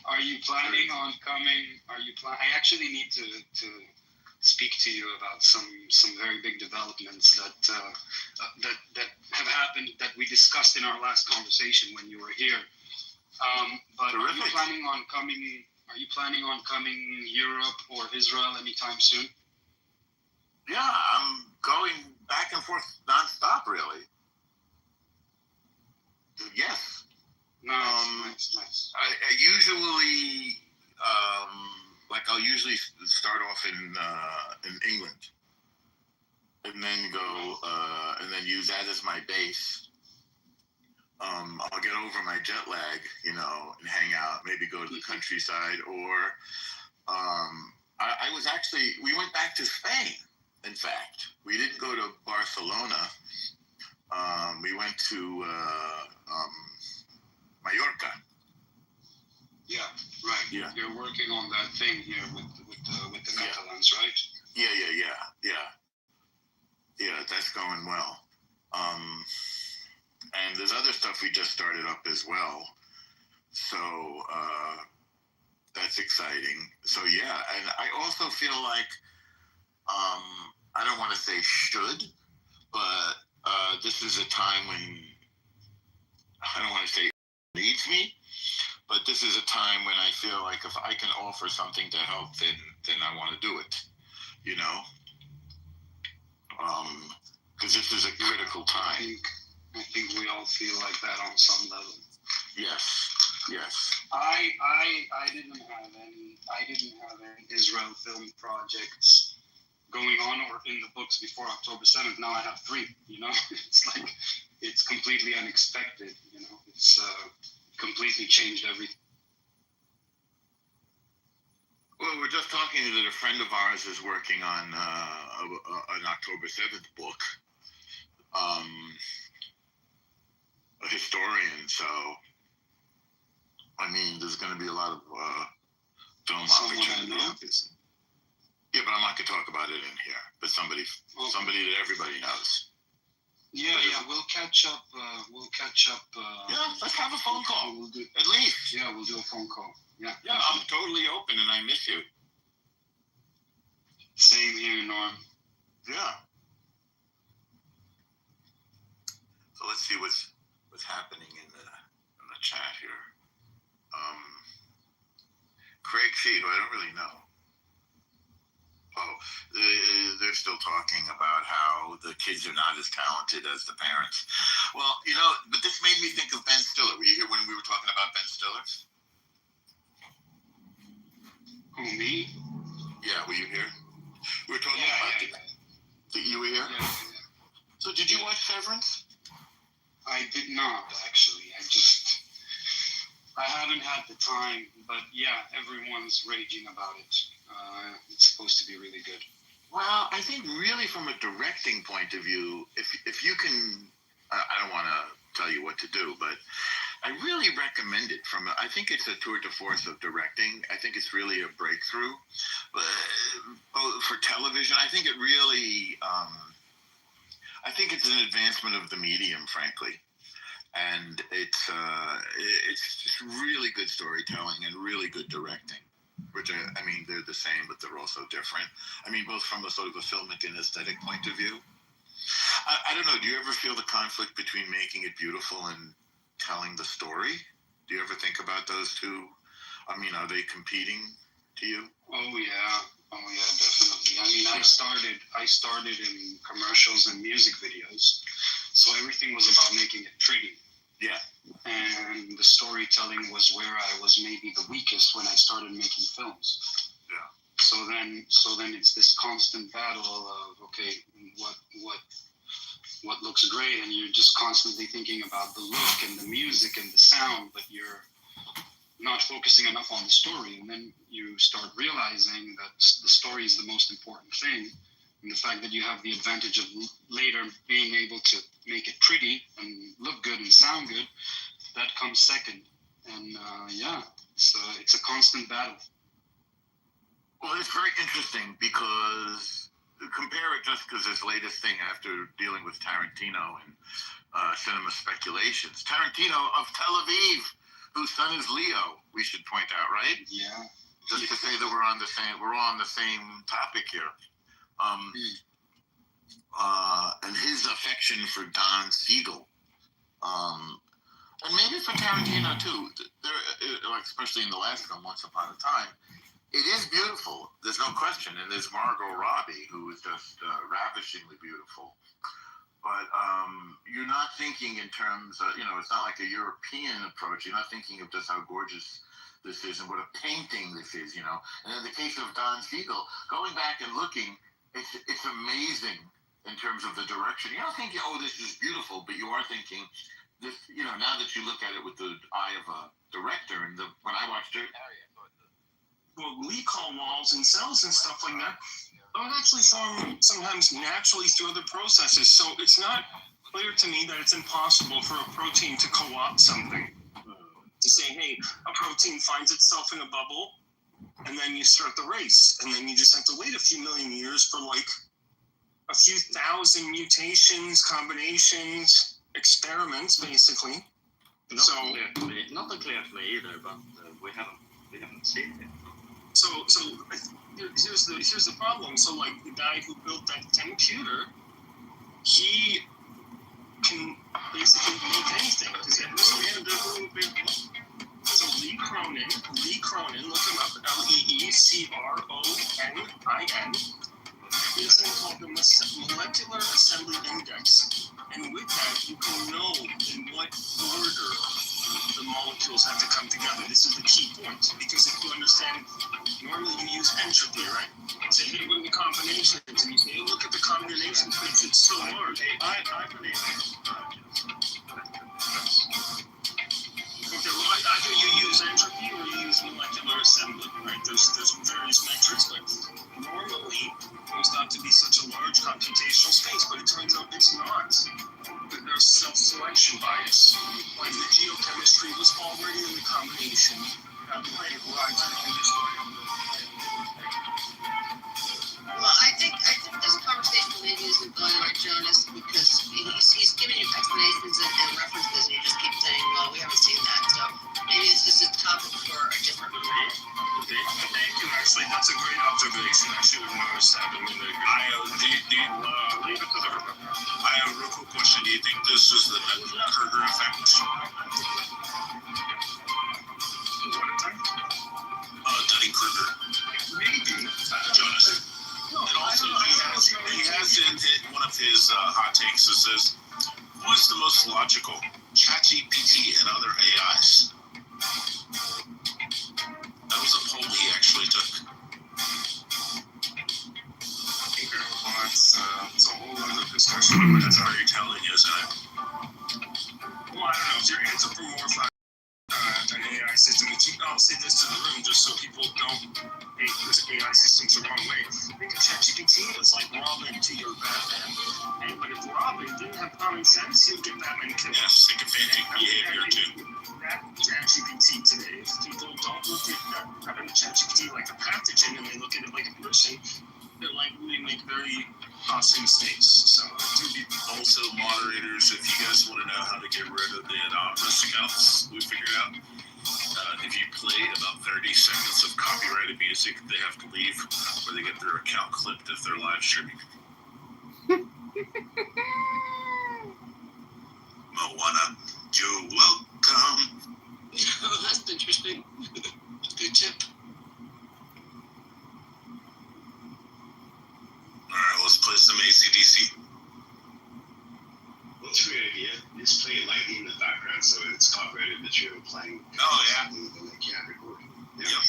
Are you planning on coming? I actually need to speak to you about some very big developments that have happened that we discussed in our last conversation when you were here. But Terrific. Are you planning on coming Europe or Israel anytime soon? Yeah, I'm going back and forth nonstop, really. Yes. Nice. I usually, I'll usually start off in England, and then go, and then use that as my base. I'll get over my jet lag, and hang out, maybe go to the countryside, or we went back to Spain. In fact, we didn't go to Barcelona. We went to Mallorca. Yeah, right. Yeah. You're working on that thing here with the Catalans, right? Yeah. Yeah, that's going well. stuff we just started up as well. So that's exciting. So yeah, and I also feel like I don't want to say should, but this is a time when I don't want to say needs me, but this is a time when I feel like if I can offer something to help, then I want to do it. You know, because this is a critical time. I think we all feel like that on some level. Yes. I didn't have any Israel film projects going on or in the books before October 7th. Now I have 3, you know. It's like, it's completely unexpected, you know. It's completely changed everything. Well, we're just talking that a friend of ours is working on an October 7th book. A historian, so I mean, there's going to be a lot of film opportunities. Yeah, but I'm not going to talk about it in here. But somebody that everybody knows. Yeah, we'll catch up. Yeah, let's have a phone call. We'll do, at least. Yeah, we'll do a phone call. Yeah, I'm totally open, and I miss you. Same here, Norm. Yeah. So let's see what's happening in the chat here. Craig C, who I don't really know. Oh, they're still talking about how the kids are not as talented as the parents. Well, you know, but this made me think of Ben Stiller. Were you here when we were talking about Ben Stiller? Who, me? Yeah, were you here? We were talking about you were here? Yeah. So did you watch Severance? I did not, actually. I haven't had the time, but yeah, everyone's raging about it. It's supposed to be really good. Well, I think really from a directing point of view, if you can, I don't want to tell you what to do, but I really recommend it. I think it's a tour de force of directing. I think it's really a breakthrough for television. I think it really, I think it's an advancement of the medium, frankly. And it's just really good storytelling and really good directing, which I mean, they're the same, but they're also different. I mean, both from a sort of a filmic and aesthetic point of view. I don't know. Do you ever feel the conflict between making it beautiful and telling the story? Do you ever think about those two? I mean, are they competing to you? Oh yeah, definitely. I mean, I started in commercials and music videos, so everything was about making it pretty. Yeah. And the storytelling was where I was maybe the weakest when I started making films. Yeah. So then it's this constant battle of, okay, what looks great, and you're just constantly thinking about the look and the music and the sound, but you're not focusing enough on the story. And then you start realizing that the story is the most important thing. And the fact that you have the advantage of later being able to make it pretty and look good and sound good, that comes second. And it's a constant battle. Well, it's very interesting because compare it just because this latest thing after dealing with Tarantino and cinema speculations. Tarantino of Tel Aviv, whose son is Leo, we should point out, right? Yeah. Just to say that we're all on the same topic here. And his affection for Don Siegel, and maybe for Tarantino too. Especially in the last film, Once Upon a Time, it is beautiful. There's no question. And there's Margot Robbie, who is just ravishingly beautiful. But you're not thinking in terms of, it's not like a European approach. You're not thinking of just how gorgeous this is and what a painting this is, And in the case of Don Siegel, going back and looking, it's amazing in terms of the direction. You're not thinking, oh, this is beautiful, but you are thinking, this, now that you look at it with the eye of a director, and when I watched it, glycol walls and cells and stuff like that don't actually form sometimes naturally through other processes. So it's not clear to me that it's impossible for a protein to co-opt something. To say, hey, a protein finds itself in a bubble, and then you start the race, and then you just have to wait a few million years for like a few thousand mutations, combinations, experiments, basically. Not clear to me either, but we haven't seen it. So here's the problem. So like the guy who built that computer, he can basically make anything because he understands it. So Lee Cronin, look him up, Leecronin. There's something called the Molecular Assembly Index, and with that you can know in what order the molecules have to come together. This is the key point, because if you understand, normally you use entropy, right? So you bring the combinations, and you say, hey, look at the combinations, because it's so large. I've been Okay, well, either you use entropy or you use molecular assembly, right? There's various metrics, but normally there's not to be such a large computational space, but it turns out it's not. There's self-selection bias. Like the geochemistry was already in the combination. Well, I think this conversation maybe isn't going right, Jonas, because he's giving you explanations and references, and you just keep saying, well, we haven't seen that. So maybe it's just a topic for a different room. Okay. Thank you, actually. That's a great observation. I should have noticed that. I have a real quick question. Do you think this is the Kruger effect? Dunning-Kruger. Maybe. Jonas. And also, he has in one of his hot takes that says, who is the most logical, ChatGPT and other AIs? That was a poll he actually took. Well, that's a whole other discussion. But That's already telling you, isn't it? well, I don't know. If you're anthropomorphizing an AI system, I'll say this to the room just so people don't take this AI system's the wrong way. Think of ChatGPT as like Robin to your Batman. Okay? But if Robin didn't have common sense, he would get Batman killed. Yeah, sycophantic behavior too. That ChatGPT today, if people don't look at having a ChatGPT like a pathogen and they look at it like a person, they're likely to make very costly mistakes. So it would be Also, moderators, if you guys want to know how to get rid of the anonymous accounts, we figured out if you play about 30 seconds of copyrighted music, they have to leave, or they get their account clipped if they're live streaming. Moana, you're welcome. Oh, that's interesting. Good tip. Alright, let's play some AC/DC. Well, that's a great idea. Just play it lightly in the background so it's copyrighted that you're playing. Oh, yeah. And they can't record. Yeah. Yep.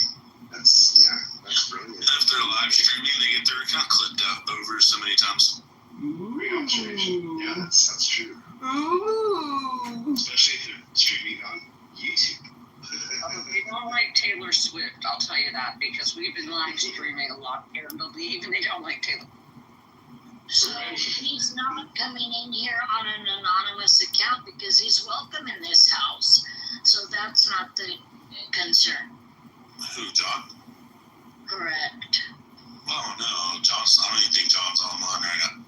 That's brilliant. And if they're live streaming, they get their account clipped out over so many times. Great observation. Yeah, that's true. Ooh. Especially if they're streaming on YouTube. They don't like Taylor Swift, I'll tell you that, because we've been live streaming a lot here, and believe me, they don't like Taylor. So he's not coming in here on an anonymous account because he's welcome in this house. So that's not the concern. Who, John? Correct. Oh, no, I don't even think John's online right now.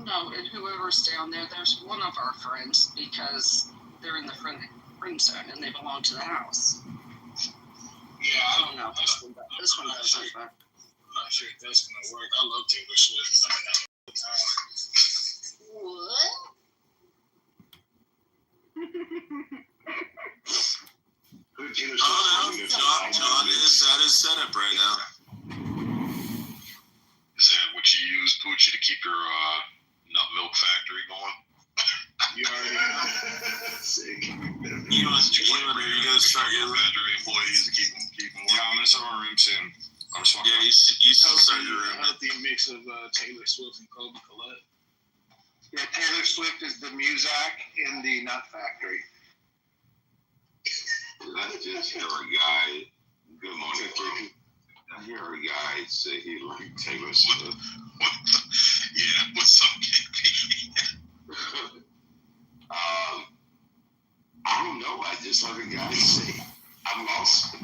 No, and whoever's down there, there's one of our friends, because they're in the friend zone and they belong to the house. yeah. I don't know. This one doesn't, but I'm not sure if that's gonna work. I love Taylor Swift. What? Taylor Swift. Oh, no, John is at his setup right now. Is that what you use, Poochie, to keep your nut milk factory going? You already sick. You gonna start your factory employees to keep them Yeah, I'm gonna start my room soon. I'm just Yeah, you should start your room. healthy mix of Taylor Swift and Kobe Collette. Yeah, Taylor Swift is the Muzak in the Nut Factory. I just hear a guy, good morning, Katie. I hear a guy say he liked Taylor Swift. Yeah, what's up, KP? I don't know. I just heard a guy say, I'm lost.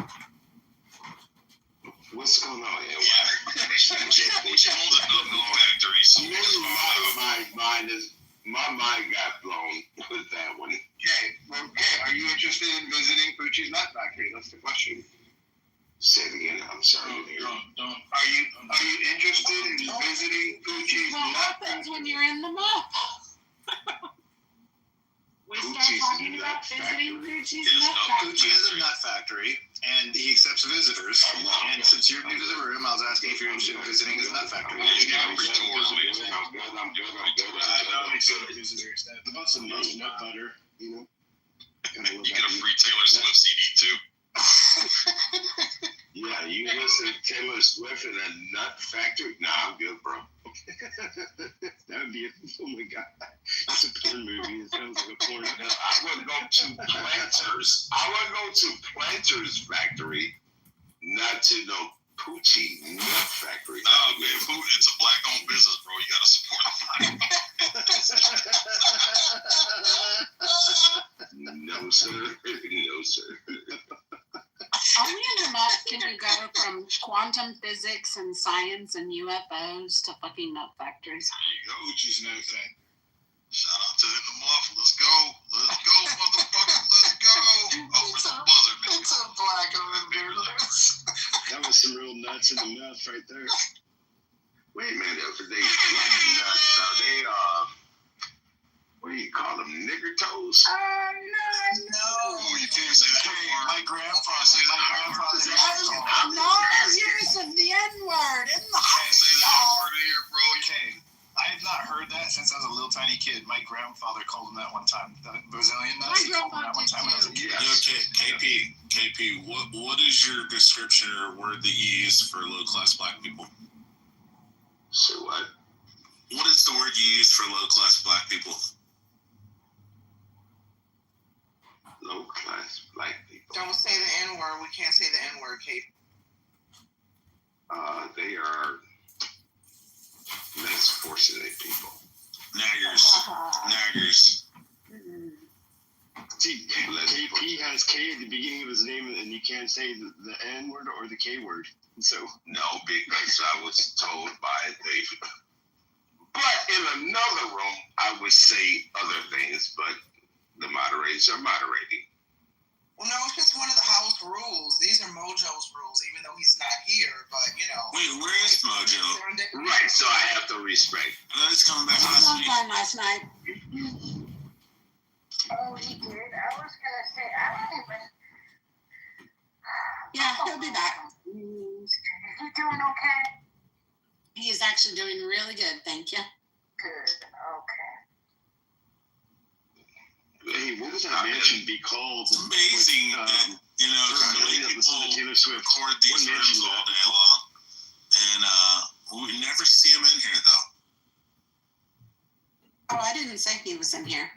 What's going on? They should hold a nut milk factory. So Maybe my mind is My mind got blown with that one. Okay, well, okay. Are you interested in visiting Poochie's Nut Factory? That's the question. Say it again. I'm sorry. Don't. Are you interested in visiting Poochie's What Nut happens when Factory? you're in the muff? We start Poochie's talking Nut about visiting Factory. Poochie's Yes, Nut no, Factory. Poochie has a nut factory, and he accepts visitors. And since you're new to the room, I was asking if you're interested in visiting his nut factory. I'm good. I'm good. I know he said visitors. That about some nut butter, you know. You get a free Taylor Swift CD too. Yeah, you listen to Taylor Swift in a nut factory? Nah, I'm good, bro. That would be oh my god. That's a porn movie. It sounds like a porn. I would go to Planters. I would go to Planters factory, not to no Poochie Nut Factory. Nah, man, food, it's a black-owned business, bro. You gotta support the No, sir. No, sir. Only in a month can you go from quantum physics and science and UFOs to fucking nut factories. There you go. Poochie's Nut Factory. Shout out to In the Muff. Let's go. Let's go, motherfucker. Let's go. Open the buzzer, man. It's a black-owned business. That was some real nuts in the mouth right there. Wait a minute. If they nuts, are they, what do you call them? Nigger toes? No, you can't say that. My grandfather. Years of the N-word in the Can't say that word here, bro. Okay, I have not heard that since I was a little tiny kid. My grandfather called him that one time. The Brazilian nuts. My He called him grandpa that one did time when I was a kid. KP, what is your description or word that you use for low-class black people? Say what? What is the word you use for low-class black people? Low-class black people. Don't say the N-word. We can't say the N-word, Kate. They are less fortunate people. Naggers. See, KP has K at the beginning of his name, and you can't say the N word or the K word. So No, because I was told by David. But in another room, I would say other things, but the moderators are moderating. Well, no, it's just one of the house rules. These are Mojo's rules, even though he's not here. But you know. Wait, where is Mojo? Right, so I have to respect. He's coming back last week. sometime last night. Oh, he did? I was gonna say, I don't even. Yeah, he'll be back. You doing okay? He is actually doing really good, thank you. Good, okay. hey, what would that mansion be called? It's amazing that, you know, so many that people listen to Taylor Swift. record these rooms all day long. And we never see him in here, though. Oh, I didn't say he was in here.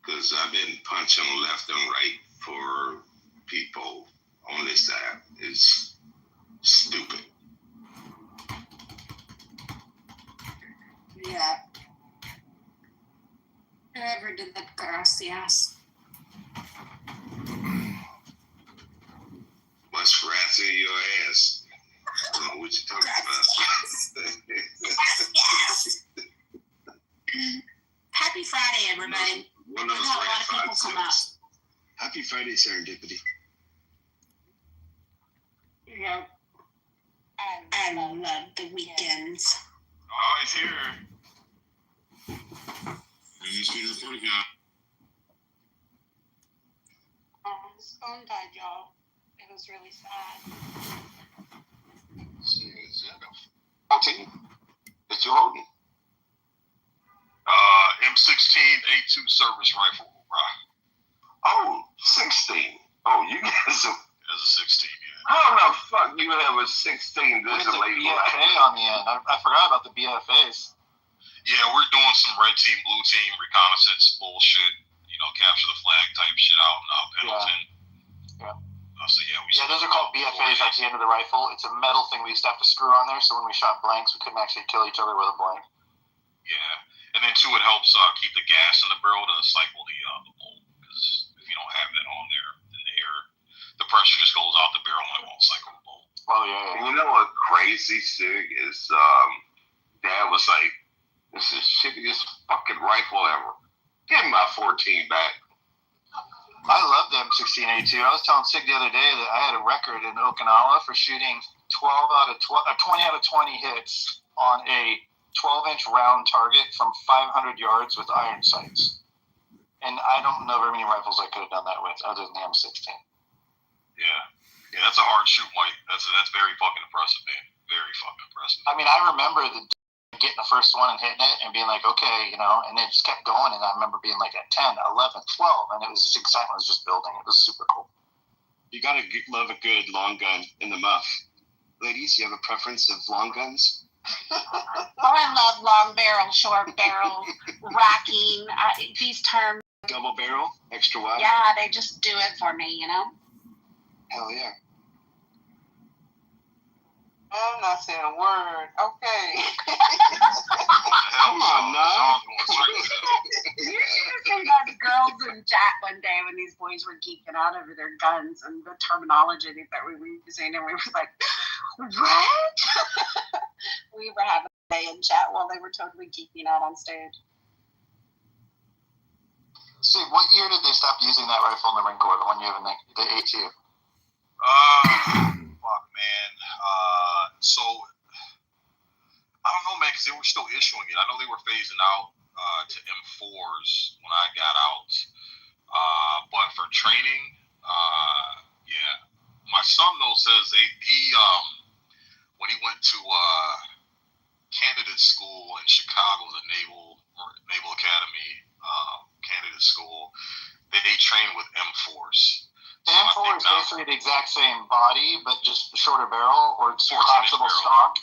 Because I've been punching left and right for people on this app. It's stupid. Yeah. Whoever did the gracias. What's rats in your ass? I don't know what you're talking about. Yes. Happy Friday, everybody. One We of those got a lot red of people foxes. come up. Happy Friday, Serendipity. Yeah. I love the weekends. Oh, he's here. He's being reported now. His phone died, y'all. It was really sad. 14? That you holding? M16A2 service rifle. Oh, 16. Oh, you guys are... As a 16, yeah. How the fuck you have a 16 this There's a late? BFA on the end. I forgot about the BFAs. Yeah, we're doing some red team, blue team reconnaissance bullshit. You know, capture the flag type shit out in Pendleton. Yeah. So yeah, Those are called BFAs at the end of the rifle. It's a metal thing we used to have to screw on there, so when we shot blanks, we couldn't actually kill each other with a blank. Yeah, and then too, it helps keep the gas in the barrel to cycle the bolt. Because if you don't have that on there in the air, the pressure just goes out the barrel and it won't cycle the bolt. Oh yeah. You know what crazy shit is? Dad was like, This is the shittiest fucking rifle ever. Give me my 14 back. I love the M16A2. I was telling Sig the other day that I had a record in Okinawa for shooting 20 out of 20 hits on a 12-inch round target from 500 yards with iron sights. And I don't know very many rifles I could have done that with other than the M16. Yeah, that's a hard shoot, Mike. That's very fucking impressive, man. Very fucking impressive. I mean, I remember getting the first one and hitting it and being like, okay, and it just kept going. And I remember being like at 10, 11, 12, and it was just excitement was just building. It was super cool. You gotta love a good long gun in the muff. Ladies, you have a preference of long guns? I love long barrel, short barrel, racking, these terms. Double barrel, extra wide? Yeah, they just do it for me, Hell yeah. I'm not saying a word. Okay. Come on, now. You should have seen those girls in chat one day when these boys were geeking out over their guns and the terminology that we were using, and we were like, what? We were having a day in chat while they were totally geeking out on stage. See, what year did they stop using that rifle in the Marine Corps, the one you have in the A2? Fuck, man. So, I don't know, man, because they were still issuing it. I know they were phasing out to M4s when I got out. But for training, yeah. My son, though, says he when he went to candidate school in Chicago, the Naval Academy candidate school, they train with M4s. The M4 is basically the exact same body, but just shorter barrel, or it's collapsible stock.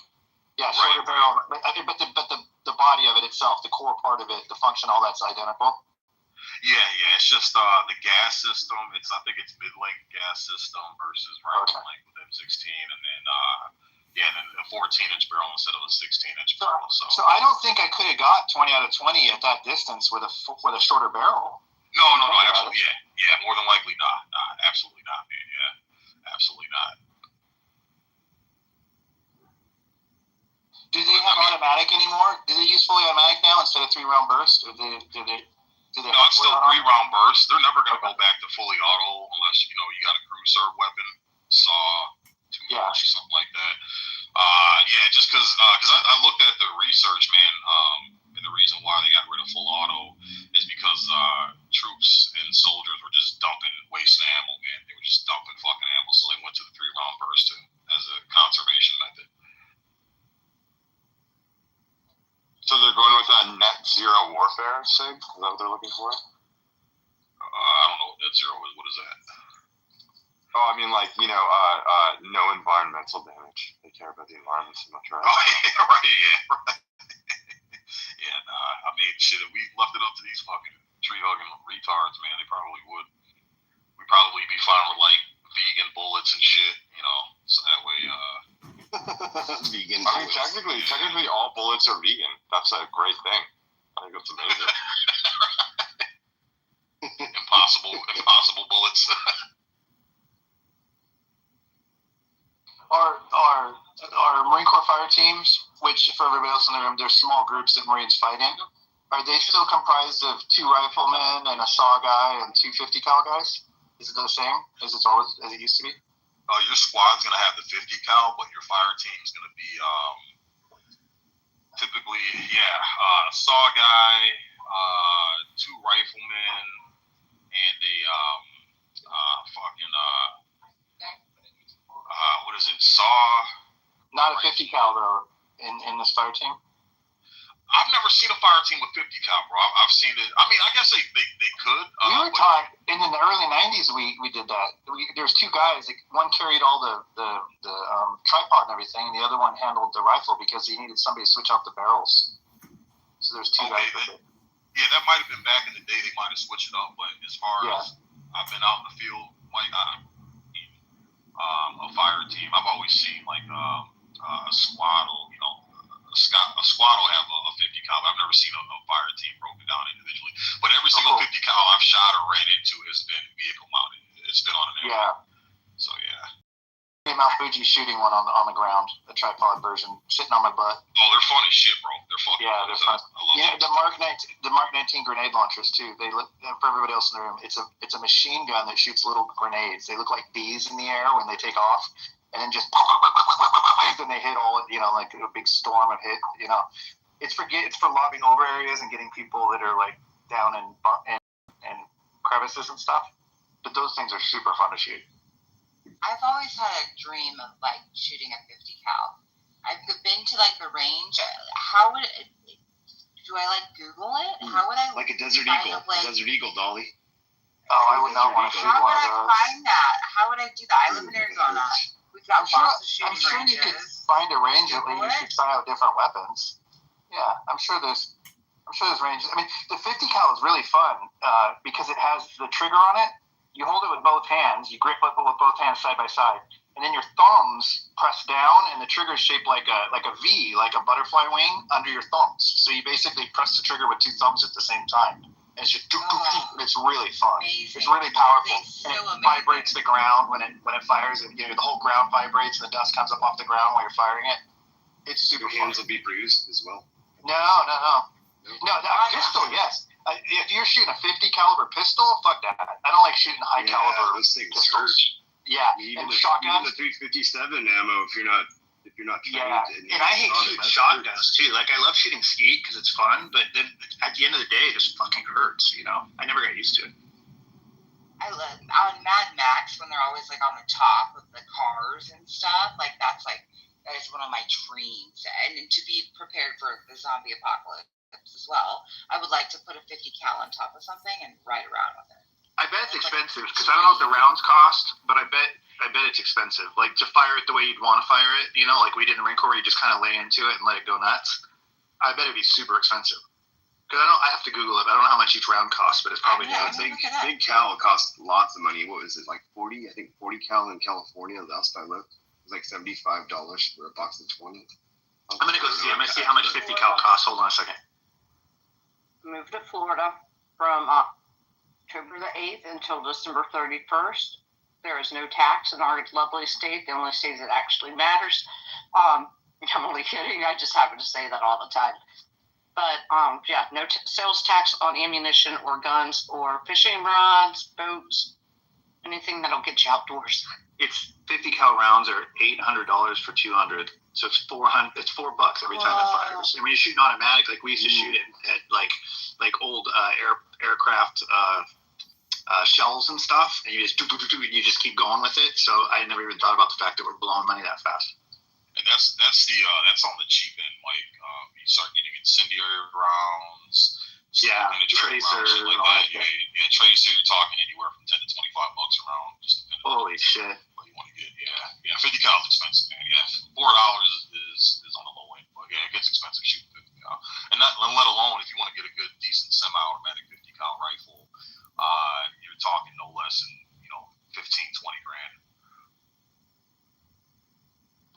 Yeah, shorter barrel, but the body of it itself, the core part of it, the function, all that's identical. Yeah, it's just the gas system. I think it's mid-length gas system versus rifle length with M16, and then then a 14-inch barrel instead of a 16-inch barrel. So I don't think I could have got 20 out of 20 at that distance with a shorter barrel. No, absolutely, yeah, more than likely not. Absolutely not, man. Yeah, absolutely not. Do they have automatic anymore? Do they use fully automatic now instead of 3-round burst? Or do they? No, it's still 3-round burst. They're never going to go back to fully auto unless you got a crew serve weapon, saw, 2 something like that. Just because I looked at the research, man, and the reason why they got rid of full auto is because troops and soldiers were just dumping waste ammo, man. They were just dumping fucking ammo, so they went to the 3-round burst as a conservation method. So they're going with that net zero warfare, Sig? Is that what they're looking for? I don't know what net zero is. What is that? Oh, I mean, no environmental damage. They care about the environment so much, right? Oh, yeah, right. Yeah, nah. I mean, shit, if we left it up to these fucking tree-hugging retards, man, they probably would. We'd probably be fine with, vegan bullets and shit, so that way, vegan bullets. I mean, technically all bullets are vegan. That's a great thing. I think that's amazing. Impossible bullets. Are Marine Corps fire teams, which for everybody else in the room, there's small groups that Marines fight in, are they still comprised of 2 riflemen and a saw guy and 2 50 cal guys? Is it the same as it used to be? Your squad's gonna have the 50 cal, but your fire team's gonna be typically saw guy, 2 riflemen, and a what is it? Saw. Not a 50 cal though in this fire team. I've never seen a fire team with 50 cal, bro. I've seen it. I mean, I guess they could. We were taught in the early 90s. We did that. There was 2 guys. One carried all the tripod and everything, and the other one handled the rifle because he needed somebody to switch out the barrels. So there's 2 guys with it. Yeah, that might have been back in the day. They might have switched it up, but as far as I've been out in the field, a fire team, I've always seen a squad will, a squad will have a 50 cal. I've never seen a fire team broken down individually. But every single 50 cal I've shot or ran into has been vehicle mounted. It's been on an air. Yeah. So yeah. Mount Fuji cringy shooting one on the ground, the tripod version, sitting on my butt. Oh, they're fun as shit, bro. They're fucking they're fun. Yeah, the Mark 19 grenade launchers too. They look, for everybody else in the room, it's a machine gun that shoots little grenades. They look like bees in the air when they take off, and then just then they hit all, like a big storm of hit. It's for lobbing over areas and getting people that are like down in crevices and stuff. But those things are super fun to shoot. I've always had a dream of like shooting a 50 cal. I've been to like the range. How would it? Do I like Google it? How would I like a Desert Eagle? Desert Eagle, Dolly. Oh, I would not want to shoot How one would of I those. find that? How would I do that? I live in Arizona. We've got lots of shooting I'm sure ranges. you could find a range at least. You could try out different weapons. Yeah, I'm sure there's ranges. I mean, the 50 cal is really fun because it has the trigger on it. You hold it with both hands. You grip it with both hands side by side, and then your thumbs press down, and the trigger is shaped like a V, like a butterfly wing under your thumbs. So you basically press the trigger with two thumbs at the same time. And it's just it's really fun. Amazing. It's really powerful. So and it vibrates the ground when it fires. And, the whole ground vibrates, and the dust comes up off the ground while you're firing it. It's super fun. Your hands will be bruised as well. No, pistol, yes. If you're shooting a 50 caliber pistol, fuck that. I don't like shooting high caliber those things pistols. hurt. Yeah, Even and the shotguns. 357 ammo, if you're not trained. Yeah, and I hate shooting shotguns too. Like I love shooting skeet because it's fun, but then at the end of the day, it just fucking hurts. I never got used to it. I love on Mad Max when they're always like on the top of the cars and stuff. Like that is one of my dreams, and to be prepared for the zombie apocalypse as well. I would like to put a 50 cal on top of something and ride around with it. I bet it's expensive because I don't know what the rounds cost, but I bet it's expensive. Like to fire it the way you'd want to fire it, like we did in the Marine Corps, where you just kind of lay into it and let it go nuts. I bet it'd be super expensive. Because I have to Google it. I don't know how much each round costs, but it's probably big cal costs lots of money. What was it, like 40? I think 40 cal in California. Last I looked, it was like $75 for a box of 20. I'm gonna go see. I'm gonna see how much 50 cal costs. Hold on a second. Moved to Florida from October the 8th until December 31st. There is no tax in our lovely state, the only state that actually matters. I'm only kidding. I just happen to say that all the time. But, no sales tax on ammunition or guns or fishing rods, boats, anything that'll get you outdoors. It's 50 cal rounds are $800 for 200. So it's $400. It's $4 every time it fires. And when you're shooting automatic, like we used to shoot it at like old aircraft shells and stuff, and you just keep going with it. So I never even thought about the fact that we're blowing money that fast. And that's on the cheap end, Mike. You start getting incendiary rounds. Tracers, like that. Yeah, tracer. You're talking anywhere from $10 to $25 a round, just depending. Holy shit! What you want to get? Yeah. 50 cal is expensive, man. Yeah, $4 is on the low end, but yeah, it gets expensive shooting 50 cal. And let alone if you want to get a good, decent semi-automatic 50 cal rifle, you're talking no less than 15, 20 grand.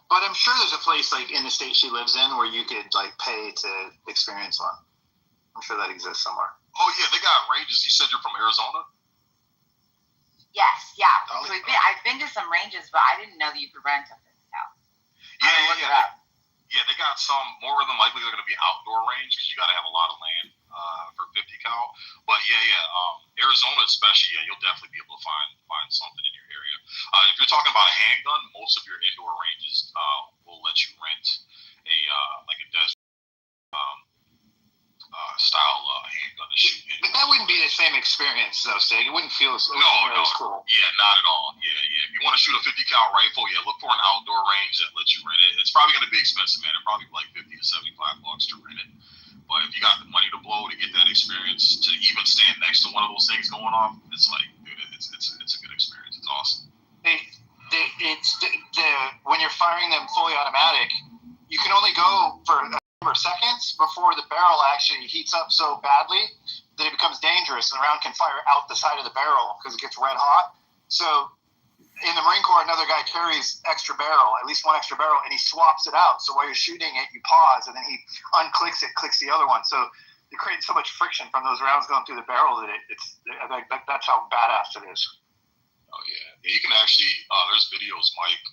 But I'm sure there's a place like in the state she lives in where you could like pay to experience one. I'm sure that exists somewhere. Oh yeah, they got ranges. You said you're from Arizona? Yes, yeah. I've been to some ranges, but I didn't know that you could rent a 50 cal. Yeah, they got some. More than likely, they're going to be outdoor range because you got to have a lot of land for 50 cal. But Arizona especially, you'll definitely be able to find something in your area. If you're talking about a handgun, most of your indoor ranges will let you rent a desert style handgun to shoot in. But that wouldn't be the same experience, though, Stig. It wouldn't feel as cool. Yeah, not at all. Yeah. If you want to shoot a 50 cal rifle, look for an outdoor range that lets you rent it. It's probably going to be expensive, man. It's probably like $50 to $75 to rent it. But if you got the money to blow to get that experience, to even stand next to one of those things going off, it's like, dude, it's a good experience. It's awesome. When you're firing them fully automatic, you can only go for seconds before the barrel actually heats up so badly that it becomes dangerous and the round can fire out the side of the barrel because it gets red hot. So in the Marine Corps, another guy carries extra barrel, at least one extra barrel, and he swaps it out. So while you're shooting it, you pause, and then he unclicks it, clicks the other one. So it creates so much friction from those rounds going through the barrel that that's how badass it is. Oh yeah, you can actually. There's videos, Mike,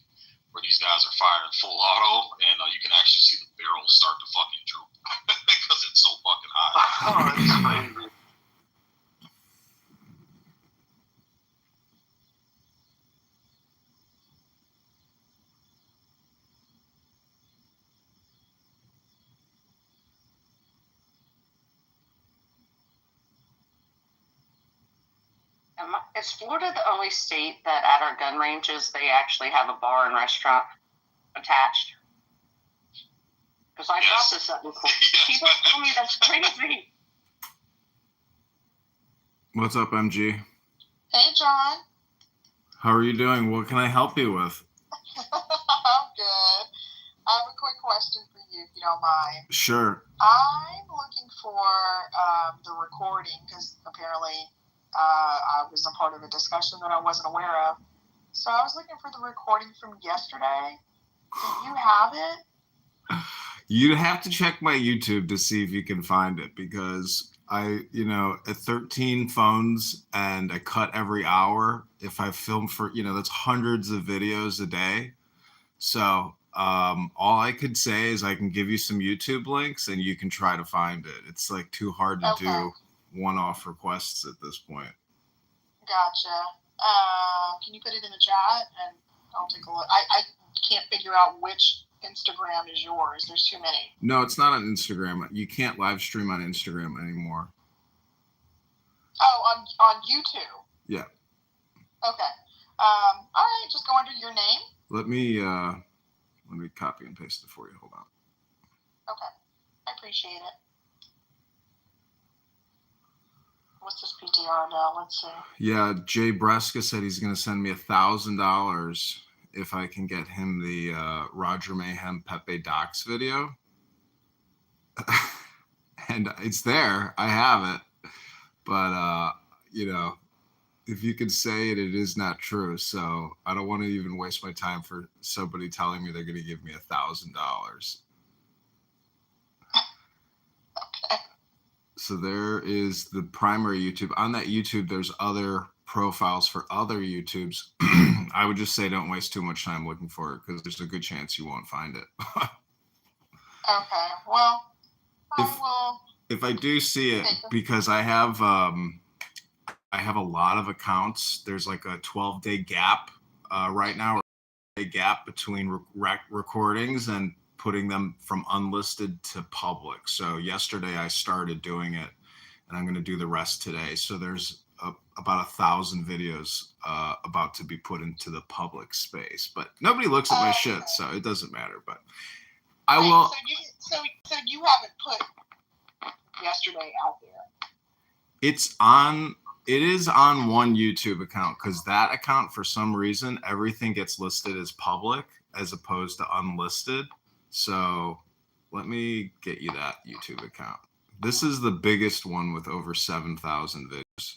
where these guys are firing full auto, and you can actually see the barrel start to fucking droop because it's so fucking hot. Oh, that's crazy. Is Florida the only state that at our gun ranges they actually have a bar and restaurant attached? Because I thought this up before. People told me that's crazy. What's up, MG? Hey, John. How are you doing? What can I help you with? I'm good. I have a quick question for you, if you don't mind. Sure. I'm looking for the recording because apparently I was a part of a discussion that I wasn't aware of. So I was looking for the recording from yesterday. Do you have it? You'd have to check my YouTube to see if you can find it because at 13 phones and I cut every hour. If I film for, that's hundreds of videos a day. So all I could say is I can give you some YouTube links and you can try to find it. It's like too hard to do one-off requests at this point. Gotcha. Can you put it in the chat and I'll take a look. I can't figure out which Instagram is yours. There's too many. No, it's not on Instagram. You can't live stream on Instagram anymore. Oh, on YouTube. Yeah. Okay. All right. Just go under your name. Let me copy and paste it for you. Hold on. Okay. I appreciate it. What's this PTR now? Let's see. Yeah, Jay Breska said he's going to send me $1,000 if I can get him the Roger Mayhem Pepe Docs video. And it's there. I have it. But, if you could say it, it is not true. So I don't want to even waste my time for somebody telling me they're going to give me $1,000. So there is the primary YouTube. On that YouTube, there's other profiles for other YouTubes. I would just say don't waste too much time looking for it because there's a good chance you won't find it. Okay. Well, if I do see it, because I have a lot of accounts. There's like a 12-day gap right now, a gap between recordings and putting them from unlisted to public. So yesterday I started doing it and I'm going to do the rest today. So there's about 1,000 videos about to be put into the public space, but nobody looks at my shit, so it doesn't matter. But I will. So you haven't put yesterday out there. It is on one YouTube account because that account, for some reason, everything gets listed as public as opposed to unlisted. So let me get you that YouTube account. This is the biggest one with over 7,000 videos.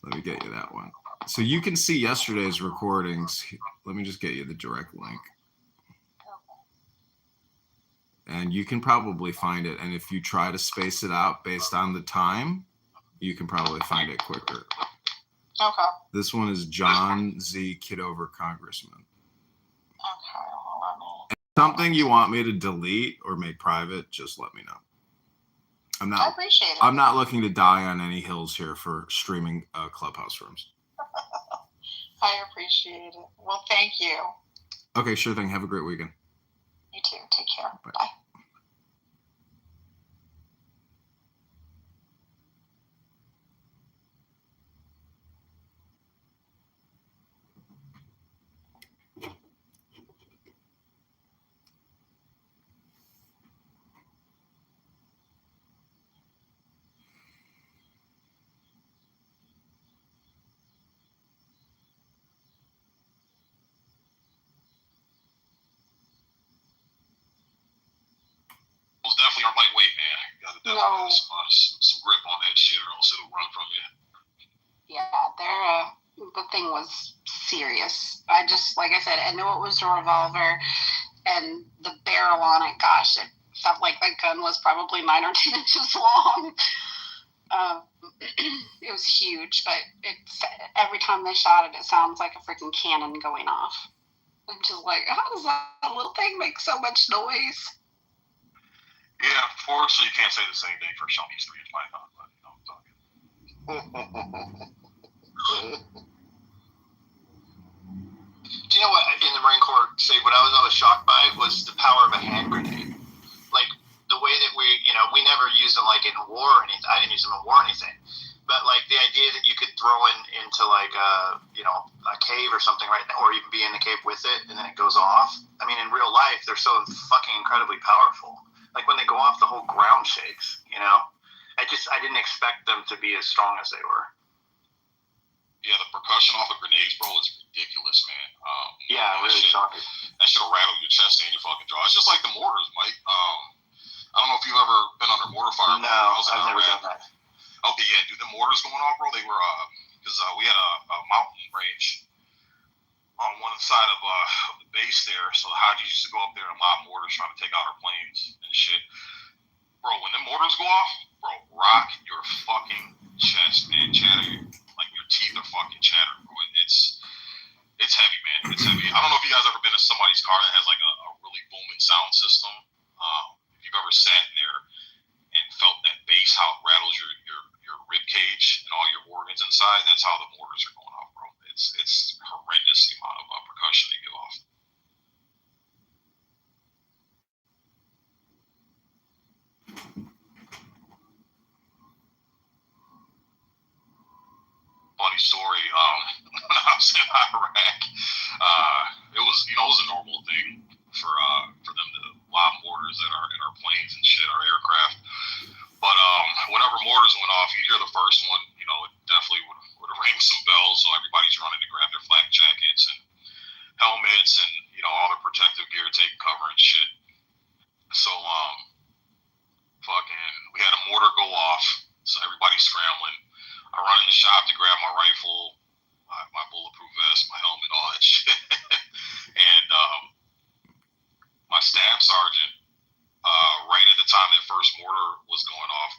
Let me get you that one. So you can see yesterday's recordings. Let me just get you the direct link. And you can probably find it. And if you try to space it out based on the time, you can probably find it quicker. Okay. This one is John Z. Kitover, Congressman. Okay. If something you want me to delete or make private, just let me know. I appreciate it. I'm not looking to die on any hills here for streaming Clubhouse rooms. I appreciate it. Well, thank you. Okay, sure thing. Have a great weekend. You too. Take care. Bye. Most definitely are lightweight, man. You gotta definitely have some grip on that shit, or else it'll run from you. Yeah, the thing was serious. I just, like I said, I knew it was a revolver, and the barrel on it, gosh, it felt like the gun was probably 9 or 10 inches long. It was huge, but every time they shot it, it sounds like a freaking cannon going off. I'm just like, how does that little thing make so much noise? Yeah, fortunately, you can't say the same thing for Shoney's 3-inch python, but I'm talking. Do you know what in the Marine Corps say? What I was always shocked by was the power of a hand grenade. Like the way that we never used them like in war or anything. I didn't use them in war or anything. But like the idea that you could throw into like a cave or something, right? Or even be in the cave with it and then it goes off. I mean, in real life, they're so fucking incredibly powerful. Like when they go off, the whole ground shakes. I didn't expect them to be as strong as they were. Yeah, the percussion off of grenades, bro, is ridiculous, man. Really shocking. That shit'll rattle your chest and your fucking jaw. It's just like the mortars, Mike. I don't know if you've ever been under mortar fire. No, I've never done that. Okay, yeah, dude, the mortars going off, bro. They were because we had a mountain range on one side of the base there. So the Hodges used to go up there and lob mortars trying to take out our planes and shit. Bro, when the mortars go off, bro, rock your fucking chest, man. Chatter, like your teeth are fucking chattering, bro. It's heavy, man. It's heavy. I don't know if you guys ever been in somebody's car that has like a really booming sound system. If you've ever sat in there and felt that bass, how it rattles your rib cage and all your organs inside, that's how the mortars are going off, bro. It's horrendous the amount of percussion they give off. Funny story. When I was in Iraq, it was a normal thing for them to lob mortars in our planes and shit, our aircraft. But whenever mortars went off, you'd hear the first one. It definitely would ring some bells. So everybody's running to grab their flak jackets and helmets and all their protective gear, take cover and shit. So we had a mortar go off. So everybody's scrambling. I run in the shop to grab my rifle, my bulletproof vest, my helmet, all that shit. And my staff sergeant, right at the time that first mortar was going off,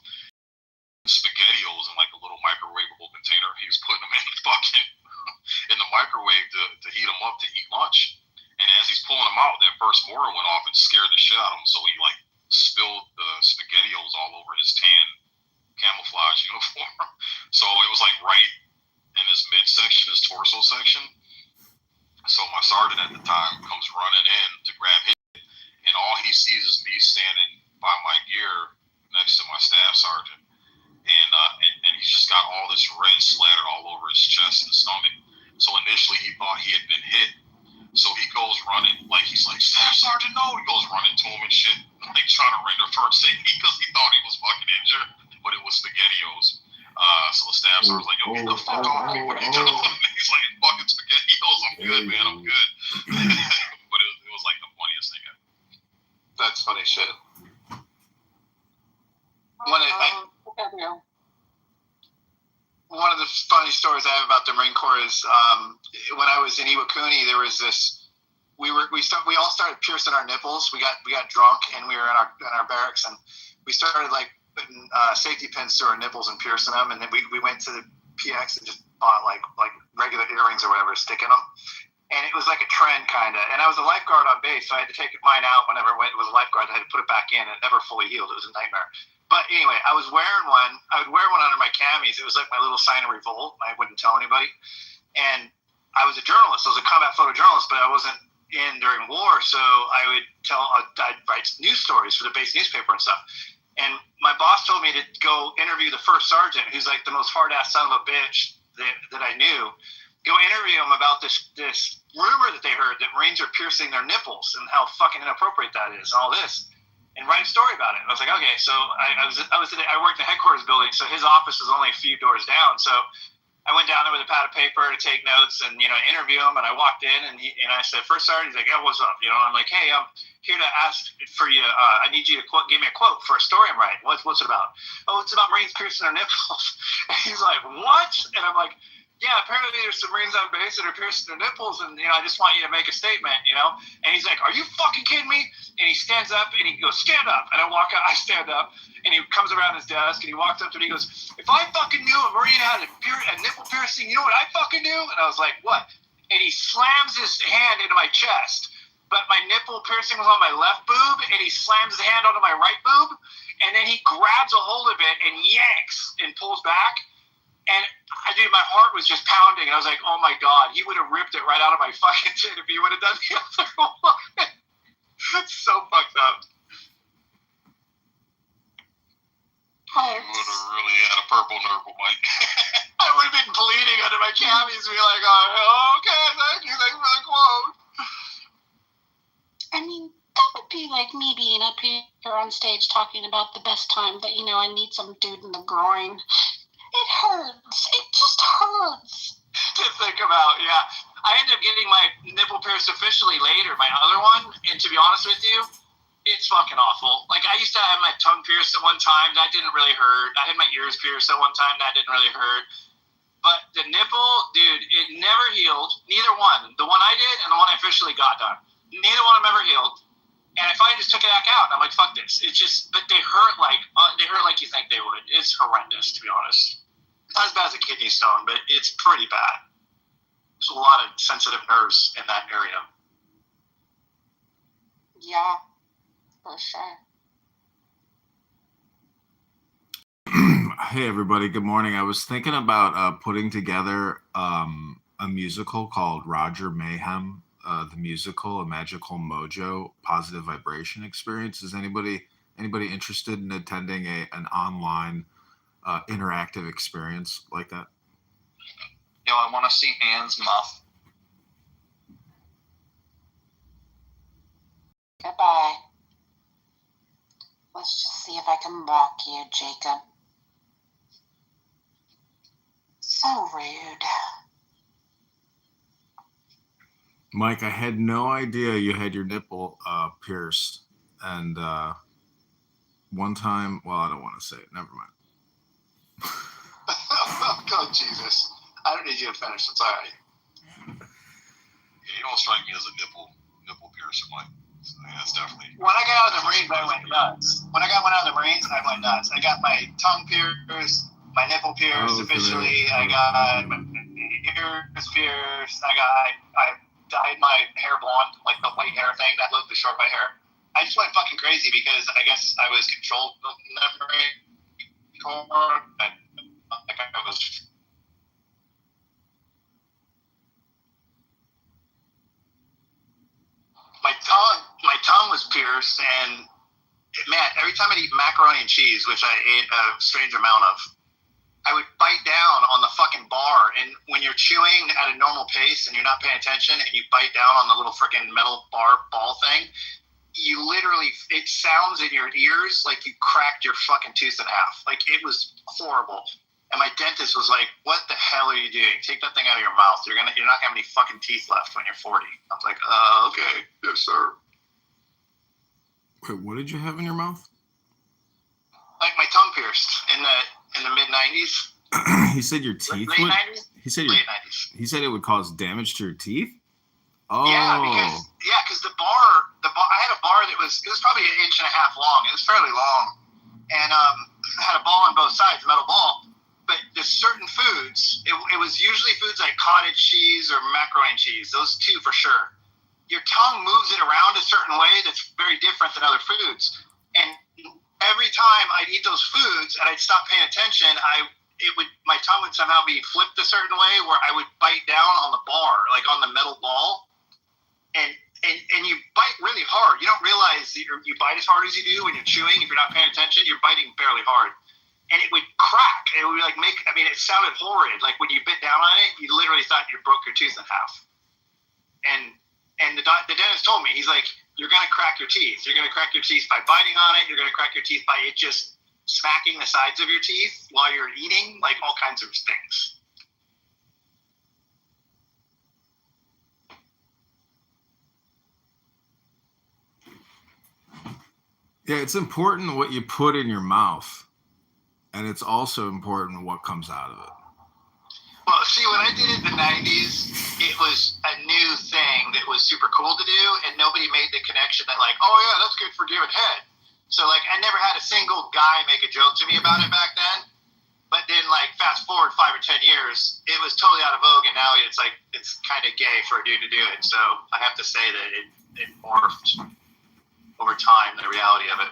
SpaghettiOs in like a little microwavable container. He was putting them in the microwave to heat them up to eat lunch. And as he's pulling them out, that first mortar went off and scared the shit out of him. So he like spilled the SpaghettiOs all over his tan camouflage uniform. So it was like right in his midsection, his torso section. So my sergeant at the time comes running in to grab him, and all he sees is me standing by my gear next to my staff sergeant, and he's just got all this red splattered all over his chest and stomach. So initially he thought he had been hit. So he goes running, like he's like, Staff Sergeant, no! He goes running to him and shit, like trying to render first aid because he thought he was fucking injured, but it was SpaghettiOs. So the staff sergeant's like, yo, get the fuck off me, what are you doing? He's like, fucking SpaghettiOs, I'm good, man, I'm good. But it was like the funniest thing ever. That's funny shit. One of the funny stories I have about the Marine Corps is when I was in Iwakuni, there was this. We all started piercing our nipples. We got drunk and we were in our barracks and we started like putting safety pins through our nipples and piercing them. And then we went to the PX and just bought like regular earrings or whatever, sticking them. And it was like a trend kind of. And I was a lifeguard on base, so I had to take mine out whenever it was a lifeguard. I had to put it back in. It never fully healed. It was a nightmare. But anyway, I was wearing one. I would wear one under my camis. It was like my little sign of revolt. I wouldn't tell anybody. And I was a journalist. I was a combat photojournalist, but I wasn't in during war. So I'd write news stories for the base newspaper and stuff. And my boss told me to go interview the first sergeant, who's like the most hard-ass son of a bitch that I knew. Go interview him about this rumor that they heard that Marines are piercing their nipples and how fucking inappropriate that is and all this. And write a story about it. And I was like, okay. So I worked in the headquarters building, so his office was only a few doors down. So I went down there with a pad of paper to take notes and interview him. And I walked in and I said, First Sergeant. He's like, yeah, what's up? I'm like, hey, I'm here to ask for you. I need you to give me a quote for a story I'm writing. What's it about? Oh, it's about Marines piercing their nipples. And he's like, what? And I'm like, yeah, apparently there's some Marines on base that are piercing their nipples, and, I just want you to make a statement, And he's like, are you fucking kidding me? And he stands up, and he goes, stand up. And I walk out, I stand up, and he comes around his desk, and he walks up to me, and he goes, if I fucking knew a Marine had a nipple piercing, you know what I fucking knew? And I was like, what? And he slams his hand into my chest, but my nipple piercing was on my left boob, and he slams his hand onto my right boob, and then he grabs a hold of it and yanks and pulls back. And my heart was just pounding, and I was like, oh my God, he would have ripped it right out of my fucking chin if he would have done the other one. That's so fucked up. You would have really had a purple nurple, Mike. I would have been bleeding under my camis and be like, oh, okay, thank you for the quote. I mean, that would be like me being up here on stage talking about the best time, but I need some dude in the groin. It hurts. It just hurts. To think about, yeah. I ended up getting my nipple pierced officially later, my other one, and to be honest with you, it's fucking awful. Like, I used to have my tongue pierced at one time. That didn't really hurt. I had my ears pierced at one time. That didn't really hurt. But the nipple, dude, it never healed. Neither one. The one I did and the one I officially got done. Neither one of them ever healed. And I finally just took it back out. And I'm like, fuck this. It's just, but they hurt like you think they would. It's horrendous, to be honest. Not as bad as a kidney stone, but it's pretty bad. There's a lot of sensitive nerves in that area. Yeah, for sure. Hey everybody, good morning. I was thinking about putting together a musical called Roger Mayhem, the musical, a magical mojo positive vibration experience. Is anybody interested in attending an online interactive experience like that? I want to see Anne's muff. Goodbye. Let's just see if I can block you, Jacob. So rude. Mike, I had no idea you had your nipple pierced. And one time, well, I don't want to say it. Never mind. Oh, Jesus. I don't need you to finish. It's all right. Yeah, you don't strike me as a nipple piercer, Mike. So, yeah, that's definitely. When I got out of the Marines, I went nuts. I went nuts. I got my tongue pierced, my nipple pierced officially. I got my ears pierced. I dyed my hair blonde, like the white hair thing, that look, the short white hair. I just went fucking crazy because I guess I was controlled memory. Like I was. My tongue was pierced, and man, every time I'd eat macaroni and cheese, which I ate a strange amount of, I would bite down on the fucking bar, and when you're chewing at a normal pace and you're not paying attention and you bite down on the little freaking metal ball thing, you literally, it sounds in your ears like you cracked your fucking tooth in half. Like, it was horrible. And my dentist was like, what the hell are you doing? Take that thing out of your mouth. You're not gonna have any fucking teeth left when you're 40. I was like, okay, yes, sir. Wait, what did you have in your mouth? Like my tongue pierced in the mid 90s. He said your teeth late would. 90s? He said late 90s. He said it would cause damage to your teeth. Oh. Yeah, because the bar, I had a bar that was probably 1.5 inches long. It was fairly long, and it had a ball on both sides, a metal ball. But there's certain foods. It was usually foods like cottage cheese or macaroni and cheese. Those two for sure. Your tongue moves it around a certain way that's very different than other foods. And every time I'd eat those foods and I'd stop paying attention, my tongue would somehow be flipped a certain way where I would bite down on the bar, like on the metal ball. And you bite really hard. You don't realize that you bite as hard as you do when you're chewing. If you're not paying attention, you're biting fairly hard. And it would crack. It would it sounded horrid. Like when you bit down on it, you literally thought you broke your tooth in half. And the dentist told me, he's like, you're going to crack your teeth. You're going to crack your teeth by biting on it. You're going to crack your teeth by it just smacking the sides of your teeth while you're eating, like all kinds of things. Yeah, it's important what you put in your mouth, and it's also important what comes out of it. Well, see, when I did it in the 90s, it was a new thing that was super cool to do, and nobody made the connection that, like, oh, yeah, that's good for giving head. So, like, I never had a single guy make a joke to me about it back then. But then, like, fast forward 5 or 10 years, it was totally out of vogue, and now it's, like, it's kind of gay for a dude to do it. So I have to say that it morphed over time, the reality of it.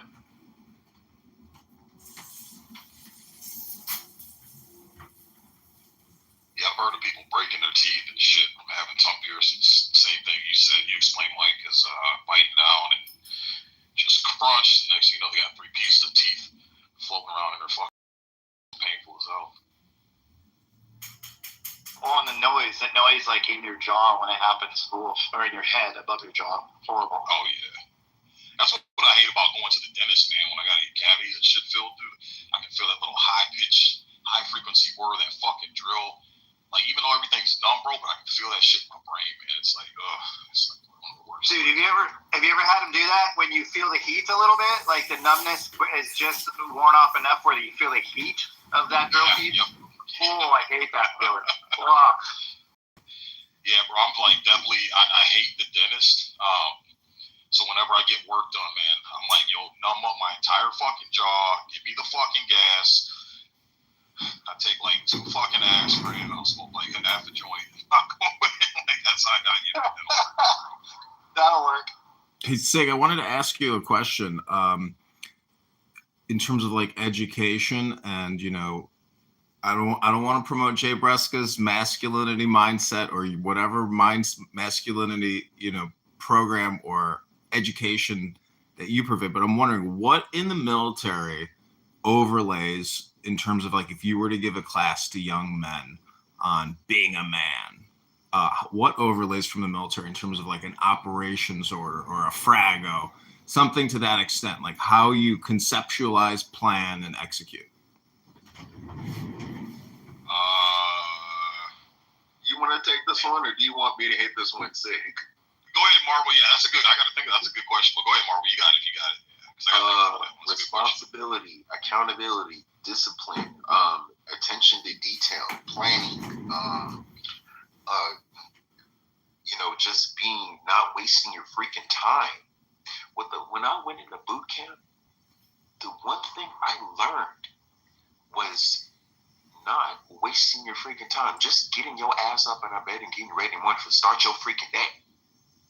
Yeah, I've heard of people breaking their teeth and shit from having tongue piercings. Same thing you said. You explained Mike is biting down and just crunch. The next thing you know, they got 3 pieces of teeth floating around in their fucking painful as hell. Oh, and the noise, that noise like in your jaw when it happens, or in your head above your jaw. Horrible. Oh, yeah. That's what I hate about going to the dentist, man. When I got to get cavities and shit filled, dude, I can feel that little high frequency whir, that fucking drill. Like, even though everything's numb, bro, but I can feel that shit in my brain, man. It's like, it's like one of the worst. Dude, have you ever had them do that when you feel the heat a little bit? Like the numbness is just worn off enough where you feel the heat of that drill heat? Yep. Oh, I hate that feeling. Wow. Yeah, bro, I'm like definitely, I hate the dentist. So whenever I get work done, man, I'm like, yo, numb up my entire fucking jaw, give me the fucking gas. I take like 2 fucking aspirin and I'll smoke like a half a joint. Like, that's how I gotta get it. That'll work. Hey, Sig, I wanted to ask you a question. In terms of like education, and you know, I don't want to promote Jay Breska's masculinity mindset or whatever masculinity, you know, program or education that you provide, but I'm wondering what in the military overlays in terms of like if you were to give a class to young men on being a man, what overlays from the military in terms of like an operations order or a frago, something to that extent, like how you conceptualize, plan, and execute? You want to take this one, or do you want me to hit this one, Sig? Go ahead, Marvel. Yeah, that's a good. I gotta think that's a good question. But go ahead, Marvel. You got it. If you got it. Responsibility, accountability, discipline, attention to detail, planning, you know, just being, not wasting your freaking time. When I went into boot camp, the one thing I learned was not wasting your freaking time. Just getting your ass up in our bed and getting ready to start your freaking day.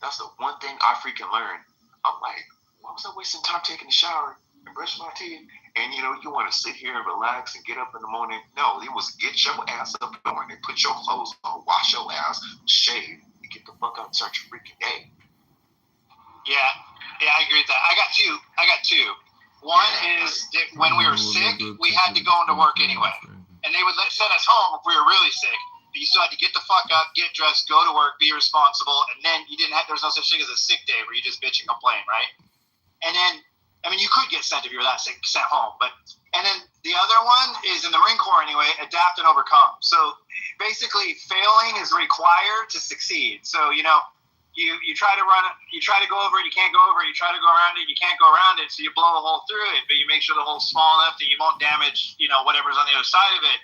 That's the one thing I freaking learned. I'm like, why was I wasting time taking a shower and brushing my teeth? And you know, you want to sit here and relax and get up in the morning. No, it was get your ass up in the morning, put your clothes on, wash your ass, shave, and get the fuck out and start your freaking day. Yeah, I agree with that. I got two. One is that when we were sick, we had to go into work anyway. And they would send us home if we were really sick. But you still had to get the fuck up, get dressed, go to work, be responsible, and then there was no such thing as a sick day where you just bitch and complain, right? And then, I mean, you could get sent if you were that sick, sent home. And then the other one is in the Marine Corps anyway, adapt and overcome. So basically, failing is required to succeed. So, you know, you try to run it, you try to go over it, you can't go over it, you try to go around it, you can't go around it, so you blow a hole through it, but you make sure the hole's small enough that you won't damage, you know, whatever's on the other side of it.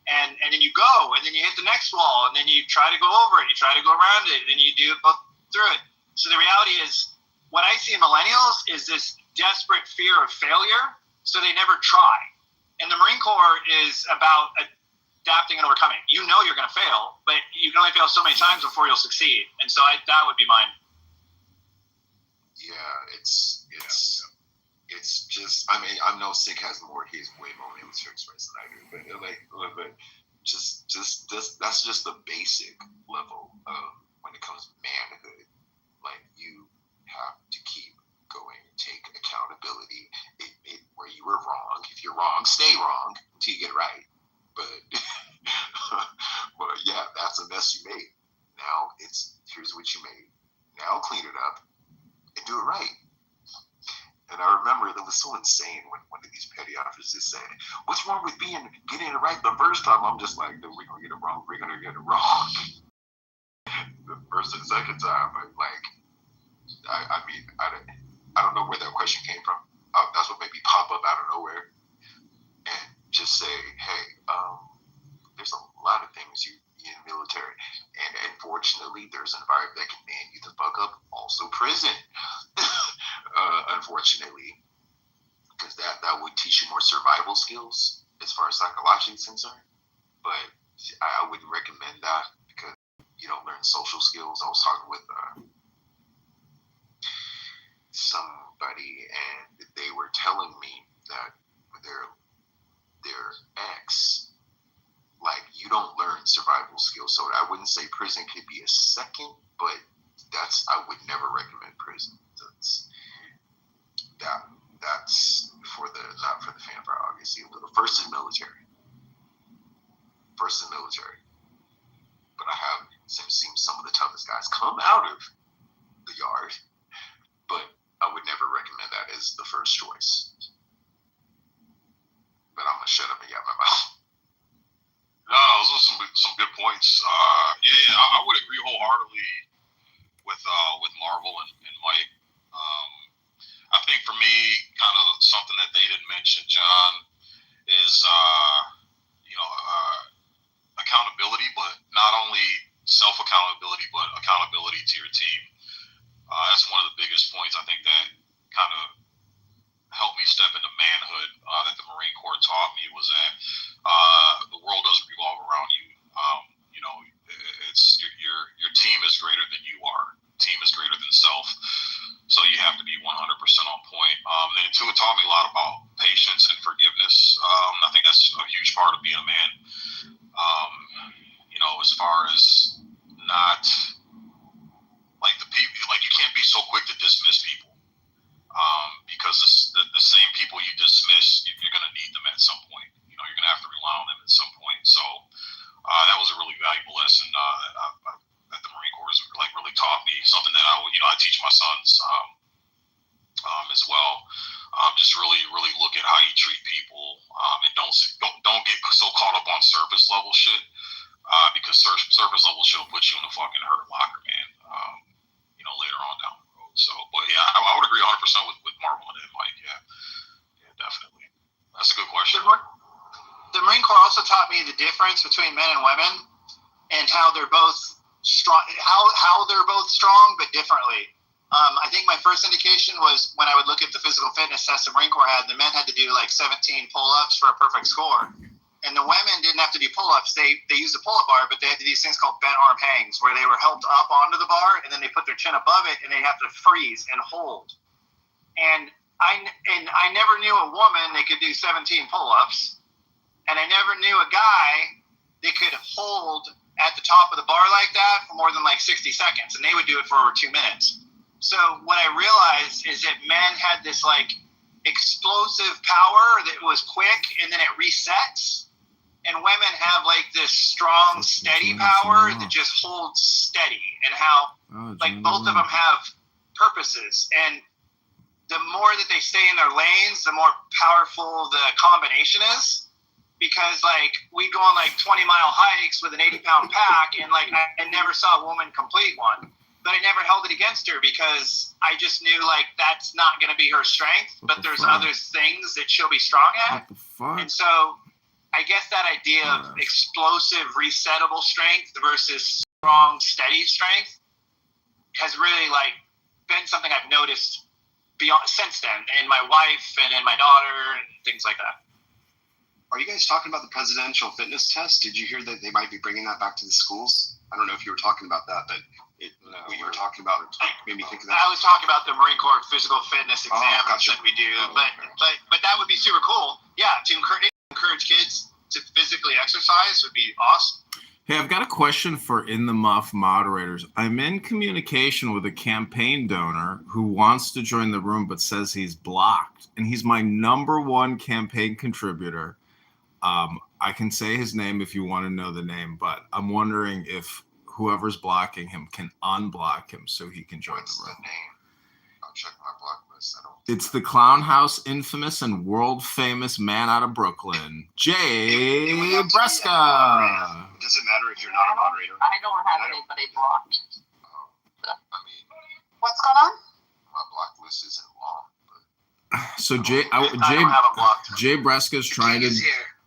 And then you go, and then you hit the next wall, and then you try to go over it, you try to go around it, and then you do it both through it. So the reality is, what I see in millennials is this desperate fear of failure, so they never try. And the Marine Corps is about adapting and overcoming. You know you're going to fail, but you can only fail so many times before you'll succeed. And so that would be mine. Yeah, it's just, I mean, I know Sig has more, he's way more military experience than I do, but just that's just the basic level of when it comes to manhood. Like, you have to keep going and take accountability. Admit where you were wrong. If you're wrong, stay wrong until you get it right. But yeah, that's a mess you made. Now here's what you made. Now clean it up and do it right. And I remember that was so insane when one of these petty officers said, "What's wrong with getting it right the first time?" I'm just like, "No, we're gonna get it wrong. We're gonna get it wrong." The first and second time, but like, I mean, I don't know where that question came from. That's what made me pop up out of nowhere and just say, "Hey, there's a lot of things as you in the military. And unfortunately, there's an environment that can man you the fuck up. Also, prison. Unfortunately, because that would teach you more survival skills as far as psychologically concerned. But I wouldn't recommend that because you don't learn social skills. I was talking with somebody, and they were telling me that their ex, like, you don't learn survival skills. So I wouldn't say prison could be a second, but I would never recommend prison. That's not for the fan of obviously. First in military. But I have seen some of the toughest guys come out of the yard, but I would never recommend that as the first choice. But I'm gonna shut up and yap my mouth. No, those are some good points. I would agree wholeheartedly with Marvel and Mike. I think for me, kind of something that they didn't mention, John, is accountability, but not only self accountability, but accountability to your team. That's one of the biggest points I think that kind of helped me step into manhood that the Marine Corps taught me was that the world doesn't revolve around you. It's your team is greater than you are. Team is greater than self. So you have to be 100% on point. And two, it taught me a lot about patience and forgiveness. I think that's a huge part of being a man. As far as not like the people, like you can't be so quick to dismiss people because the same people you dismiss, you're going to need them at some point. You're going to have to rely on them at some point. So that was a really valuable lesson that the Marine Corps has really taught me. Something that I teach my sons as well. Just really look at how you treat people and don't get so caught up on surface level shit because surface level shit will put you in a fucking hurt locker, man. Later on down the road. So, but yeah, I would agree 100% with Marvel and Mike. Yeah, definitely. That's a good question. The Marine Corps also taught me the difference between men and women and how they're both strong. How they're both strong, but differently. I think my first indication was when I would look at the physical fitness test the Marine Corps had. The men had to do like 17 pull-ups for a perfect score. And the women didn't have to do pull-ups. They used a pull-up bar, but they had to do these things called bent arm hangs, where they were held up onto the bar, and then they put their chin above it, and they have to freeze and hold. And I never knew a woman that could do 17 pull-ups, and I never knew a guy that could hold at the top of the bar like that for more than like 60 seconds, and they would do it for over 2 minutes. So what I realized is that men had this like explosive power that was quick, and then it resets. And women have like this strong, steady power that just holds steady, and how both of them have purposes. And the more that they stay in their lanes, the more powerful the combination is. Because like we go on like 20-mile hikes with an 80-pound pack, and like I never saw a woman complete one, but I never held it against her because I just knew like that's not going to be her strength. But there's other things that she'll be strong at. And so I guess that idea of explosive, resettable strength versus strong, steady strength has really like been something I've noticed since then in my wife and in my daughter and things like that. Are you guys talking about the presidential fitness test? Did you hear that they might be bringing that back to the schools? I don't know if you were talking about that, but what you were talking about made me think of that. I was talking about the Marine Corps physical fitness exams that we do, but that would be super cool. Yeah, to encourage kids to physically exercise would be awesome. Hey, I've got a question for In the Muff moderators. I'm in communication with a campaign donor who wants to join the room but says he's blocked, and he's my #1 campaign contributor. I can say his name if you want to know the name, but I'm wondering if whoever's blocking him can unblock him so he can join the room. I'll check my block list. It's the Clown House infamous and world famous man out of Brooklyn, Jay Bresca. Does it matter if you're not a moderator? I don't have anybody blocked. What's going on? My block list isn't long. So Jay Bresca's trying to.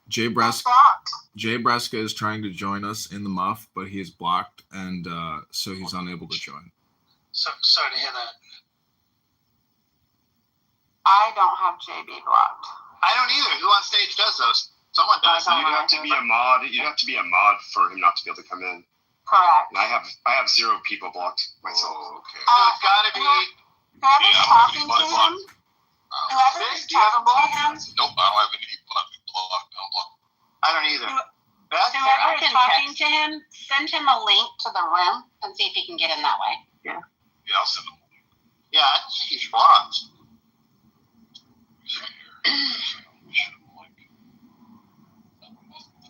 Jay Bresca. Jay Breska is trying to join us in the muff, but he is blocked, and so he's unable to join. So, sorry to hear that. I don't have JB blocked. I don't either. Who on stage does those? Someone does. You'd have to be a mod. You'd have to be a mod for him not to be able to come in. Correct. And I have 0 people blocked myself. Oh, okay. So it's got to be. Whoever's talking to him. Whoever's Do you have him talking to him. Nope, I don't have any blocked. I don't either. Beth? Whoever's talking to him, send him a link to the room and see if he can get in that way. Yeah. Yeah, I'll send them. Yeah, I think he's blocked.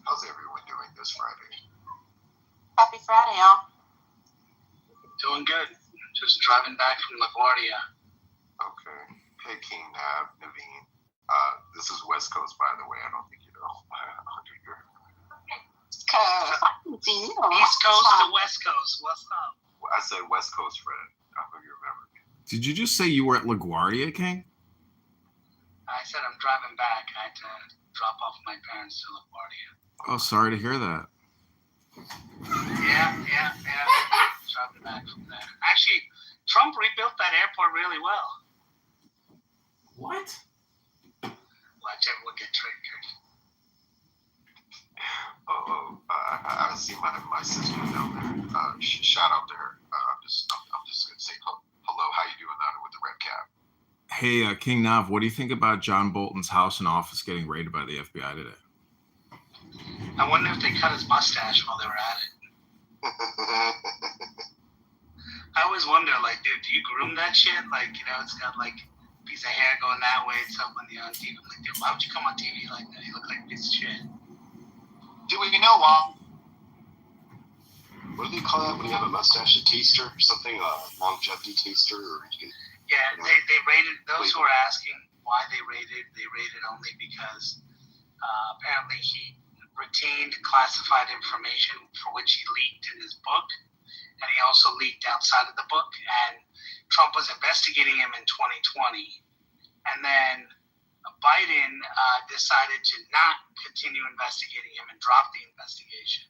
How's everyone doing this Friday? Happy Friday, y'all. Doing good. Just driving back from LaGuardia. Okay. Hey, King Nav, Naveen. This is West Coast, by the way. I don't think you know. East Coast. East Coast to West Coast. What's up? Well, I said West Coast, Fred. I hope you remember me. Did you just say you were at LaGuardia, King? I said I'm driving back. I had to drop off my parents to LaGuardia. Oh, sorry to hear that. Yeah. Driving back from there. Actually, Trump rebuilt that airport really well. What? Watch it, we'll get triggered. I see my sister down there. Shout out to her. I'm just gonna say hello. How you doing out with the red cap? Hey, King Nav, what do you think about John Bolton's house and office getting raided by the FBI today? I wonder if they cut his mustache while they were at it. I always wonder, like, dude, do you groom that shit? Like, it's got like a piece of hair going that way. It's up when you're on TV. I'm like, dude, why would you come on TV like that? You look like a piece of shit. Do we know why? What do they call that when you have a mustache? A taster or something? A longevity taster? Or you can, yeah, they raided, those who are asking why they raided only because apparently he retained classified information for which he leaked in his book. And he also leaked outside of the book. And Trump was investigating him in 2020. And then Biden decided to not continue investigating him and drop the investigation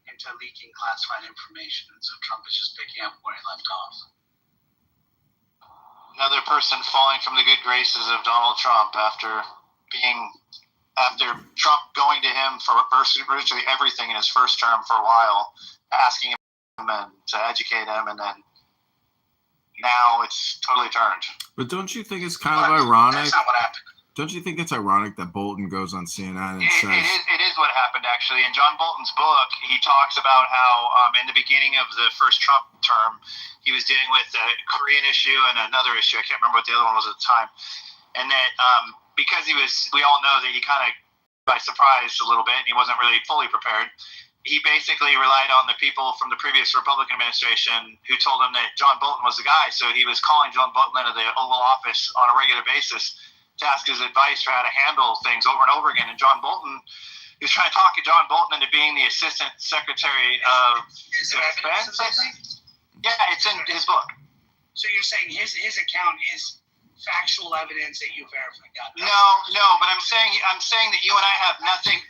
into leaking classified information. And so Trump is just picking up where he left off. Another person falling from the good graces of Donald Trump after Trump going to him for virtually everything in his first term for a while, asking him and to educate him, and then now it's totally turned. But don't you think it's kind of ironic? That's not what happened. Don't you think it's ironic that Bolton goes on CNN and says... It is what happened, actually. In John Bolton's book, he talks about how in the beginning of the first Trump term, he was dealing with the Korean issue and another issue. I can't remember what the other one was at the time. And that because we all know that he kind of by surprise a little bit, and he wasn't really fully prepared. He basically relied on the people from the previous Republican administration who told him that John Bolton was the guy. So he was calling John Bolton into the Oval Office on a regular basis to ask his advice for how to handle things over and over again. And John Bolton, he was trying to talk John Bolton into being the Assistant Secretary of Defense, I think. Yeah, it's in his book. So you're saying his account is factual evidence that you verified? No, but I'm saying that you and I have nothing.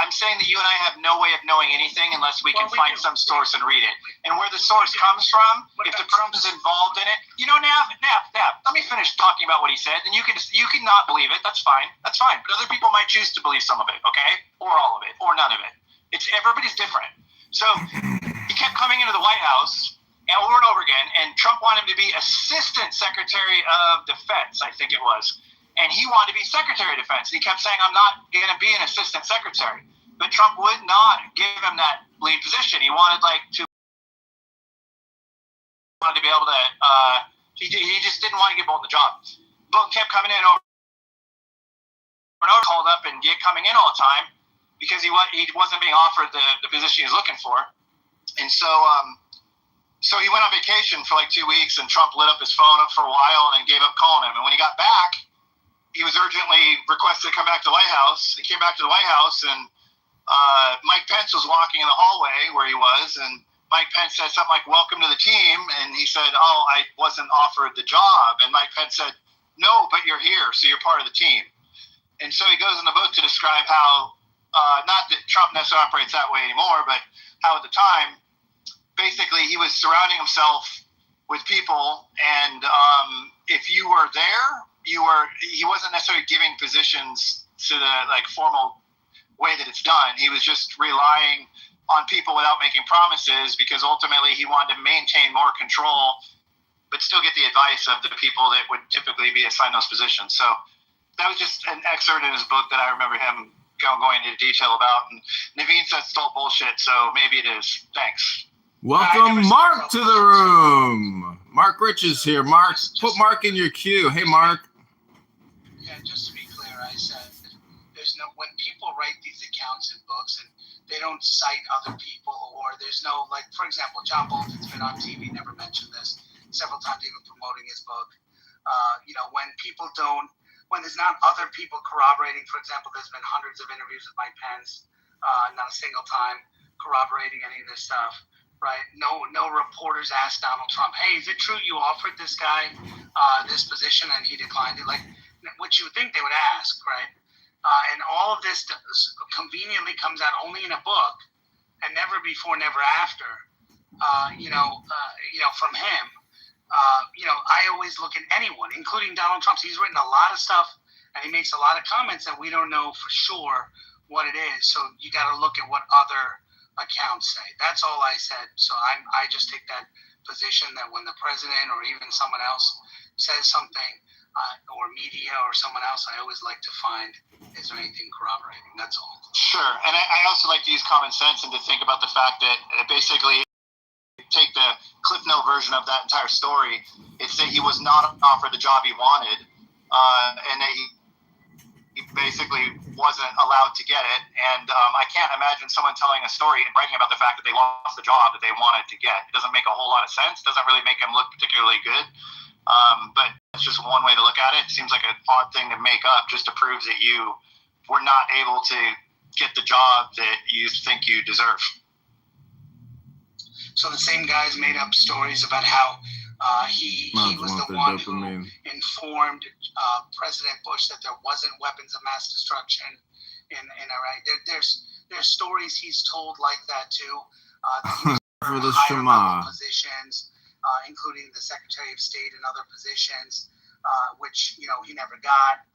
I'm saying that you and I have no way of knowing anything unless we can find some source and read it. And where the source comes from, if the Trump is involved in it, Nav, let me finish talking about what he said, and you can not believe it. That's fine. But other people might choose to believe some of it, okay, or all of it, or none of it. Everybody's different. So he kept coming into the White House. And over and over again, and Trump wanted him to be Assistant Secretary of Defense, I think it was. And he wanted to be Secretary of Defense. He kept saying, I'm not going to be an Assistant Secretary. But Trump would not give him that lead position. He wanted to be able to, he just didn't want to give Bolton the job. Bolton kept coming in over and over, called up and coming in all the time because he wasn't being offered the position he was looking for. And so he went on vacation for 2 weeks, and Trump lit up his phone up for a while and gave up calling him. And when he got back, he was urgently requested to come back to the White House. He came back to the White House, and Mike Pence was walking in the hallway where he was, and Mike Pence said something like, "Welcome to the team." And he said, "Oh, I wasn't offered the job." And Mike Pence said, "No, but you're here, so you're part of the team." And so he goes in the book to describe how not that Trump necessarily operates that way anymore, but how at the time, basically he was surrounding himself with people, and if you were there, he wasn't necessarily giving positions to the like formal way that it's done. He was just relying on people without making promises, because ultimately he wanted to maintain more control but still get the advice of the people that would typically be assigned those positions. So that was just an excerpt in his book that I remember him going into detail about. And Naveen said it's all bullshit, so maybe it is. Thanks. Welcome Mark to the room. Mark Rich is here. Mark, put Mark in your queue. Hey, Mark. Yeah, just to be clear, I said there's no, when people write these accounts and books and they don't cite other people, or there's no, like, for example, John Bolton's been on TV, never mentioned this, several times even promoting his book. When people don't, when there's not other people corroborating, for example, there's been hundreds of interviews with Mike Pence, not a single time corroborating any of this stuff, right? No reporters asked Donald Trump, hey, is it true you offered this guy this position and he declined it? Like, what you would think they would ask, right? And all of this conveniently comes out only in a book, and never before, never after. From him. I always look at anyone, including Donald Trump. He's written a lot of stuff, and he makes a lot of comments that we don't know for sure what it is. So you got to look at what other accounts say. That's all I said. So I just take that position that when the president or even someone else says something, or media or someone else, I always like to find, is there anything corroborating? That's all. Sure. And I also like to use common sense and to think about the fact that basically, take the Cliff Note version of that entire story, it's that he was not offered the job he wanted, and that he basically wasn't allowed to get it. And I can't imagine someone telling a story and writing about the fact that they lost the job that they wanted to get. It doesn't make a whole lot of sense. It doesn't really make him look particularly good. But it's just one way to look at it. It seems like an odd thing to make up just to prove that you were not able to get the job that you think you deserve. So the same guys made up stories about how he was the one who informed President Bush that there wasn't weapons of mass destruction in Iraq. There's stories he's told like that too. For the higher Shema. level positions, including the Secretary of State and other positions, which he never got.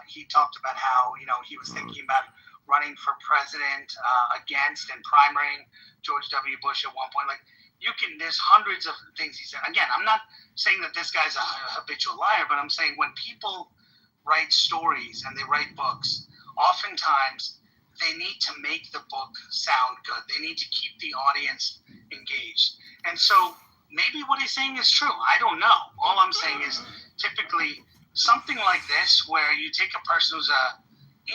He talked about how he was thinking about running for president against and primarying George W. Bush at one point. Like, there's hundreds of things he said. Again, I'm not saying that this guy's a habitual liar, but I'm saying when people write stories and they write books, oftentimes they need to make the book sound good. They need to keep the audience engaged. And so maybe what he's saying is true. I don't know. All I'm saying is typically something like this, where you take a person who's a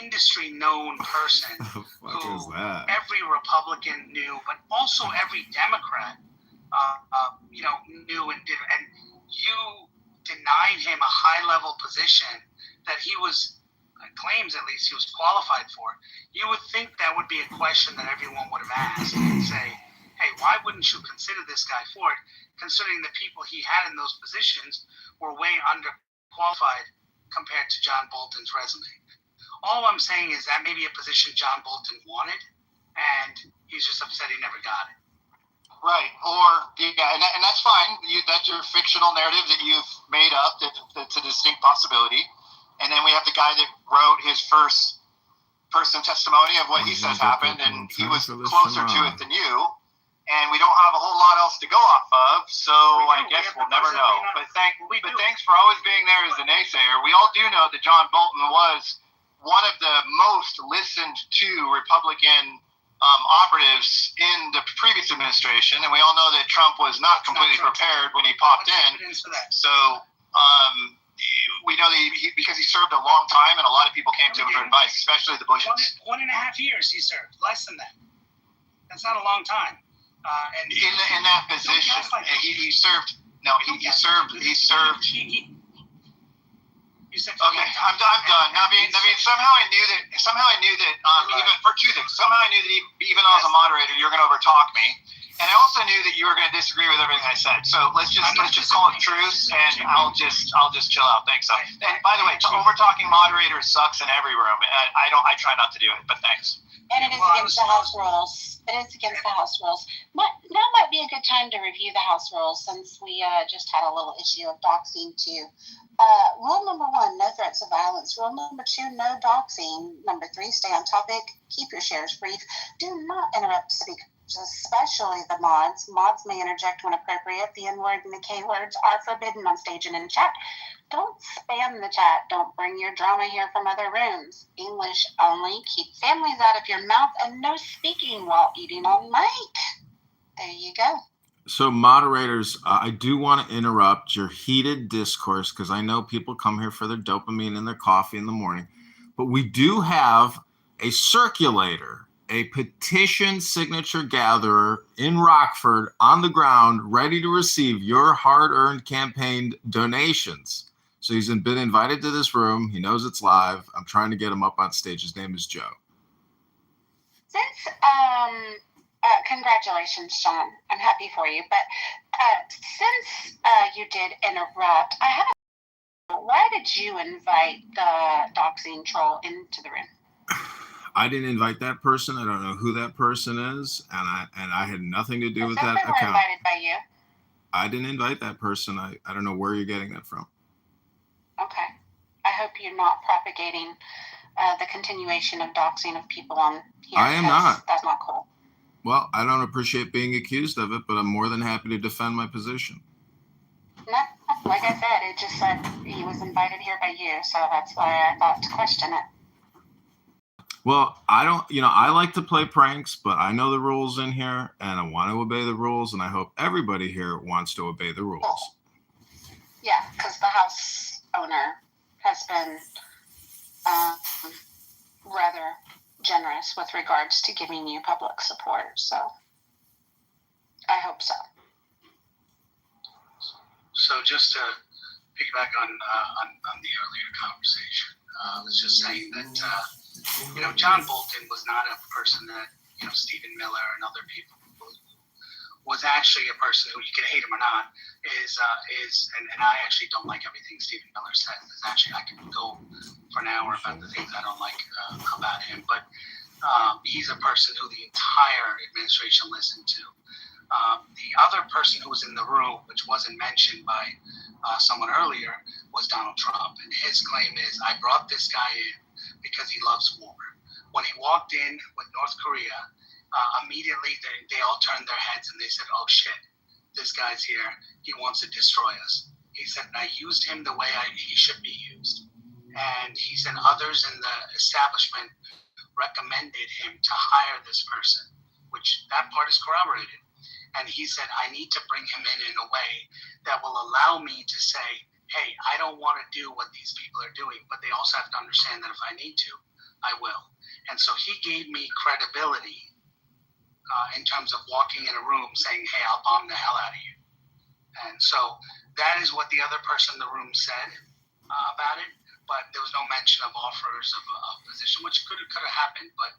industry known person who every Republican knew, but also every Democrat knew and did, and you denied him a high level position that he was, claims at least, he was qualified for. You would think that would be a question that everyone would have asked and say, hey, why wouldn't you consider this guy for it, considering the people he had in those positions were way underqualified compared to John Bolton's resume. All I'm saying is that may be a position John Bolton wanted, and he's just upset he never got it. Right. And that's fine. That's your fictional narrative that you've made up. That's a distinct possibility. And then we have the guy that wrote his first person testimony of what he says happened, and he was closer to it than you. And we don't have a whole lot else to go off of, so I guess we'll never know. But thanks for always being there as a naysayer. We all do know that John Bolton was one of the most listened to Republican operatives in the previous administration, and we all know that Trump was not completely prepared when he popped in. So we know that because he served a long time, and a lot of people came to him for advice, especially the Bushes. 1.5 years he served, less than that. That's not a long time. And in that position, he served. No, he served. You said okay, I'm done. Naveed, somehow I knew that. Even for two things, somehow I knew that even though I was a moderator, you're going to overtalk me. And I also knew that you were going to disagree with everything I said. So let's just call it truce, and I'll just chill out. Thanks. And by the way, over talking moderators sucks in every room. I try not to do it, but thanks. And it is against the House rules. It is against the House rules. Now might be a good time to review the House rules since we just had a little issue of doxing too. Rule number 1, no threats of violence. Rule number 2, no doxing. Number 3, stay on topic. Keep your shares brief. Do not interrupt speakers, especially the mods. Mods may interject when appropriate. The N-word and the K-words are forbidden on stage and in chat. Don't spam the chat. Don't bring your drama here from other rooms. English only. Keep families out of your mouth, and no speaking while eating on mic. There you go. So moderators, I do want to interrupt your heated discourse because I know people come here for their dopamine and their coffee in the morning. But we do have a circulator, a petition signature gatherer in Rockford on the ground, ready to receive your hard-earned campaign donations. So he's been invited to this room. He knows it's live. I'm trying to get him up on stage. His name is Joe. Since, congratulations, Sean. I'm happy for you. But since you did interrupt, I have why did you invite the doxing troll into the room? I didn't invite that person. I don't know who that person is, and I had nothing to do with that account. They were invited by you. I didn't invite that person. I don't know where you're getting that from. Okay. I hope you're not propagating the continuation of doxing of people on here. I am not. That's not cool. Well, I don't appreciate being accused of it, but I'm more than happy to defend my position. No, like I said, it just said he was invited here by you, so that's why I thought to question it. Well, I like to play pranks, but I know the rules in here, and I want to obey the rules, and I hope everybody here wants to obey the rules. Yeah, because the house owner has been rather generous with regards to giving you public support, so I hope so. So just to piggyback on the earlier conversation, I was just saying that John Bolton was not a person that Stephen Miller and other people was actually a person who, you can hate him or not, is and I actually don't like everything Stephen Miller says. Actually, I can go for an hour about the things I don't like about him, but he's a person who the entire administration listened to. The other person who was in the room, which wasn't mentioned by someone earlier, was Donald Trump. And his claim is, I brought this guy in because he loves war. When he walked in with North Korea, immediately they all turned their heads and they said, oh shit, this guy's here. He wants to destroy us. He said, and I used him the way he should be used. And he said others in the establishment recommended him to hire this person, which that part is corroborated. And he said, I need to bring him in a way that will allow me to say, hey, I don't want to do what these people are doing, but they also have to understand that if I need to, I will. And so he gave me credibility in terms of walking in a room saying, hey, I'll bomb the hell out of you. And so that is what the other person in the room said about it, but there was no mention of offers of position, which could have happened, but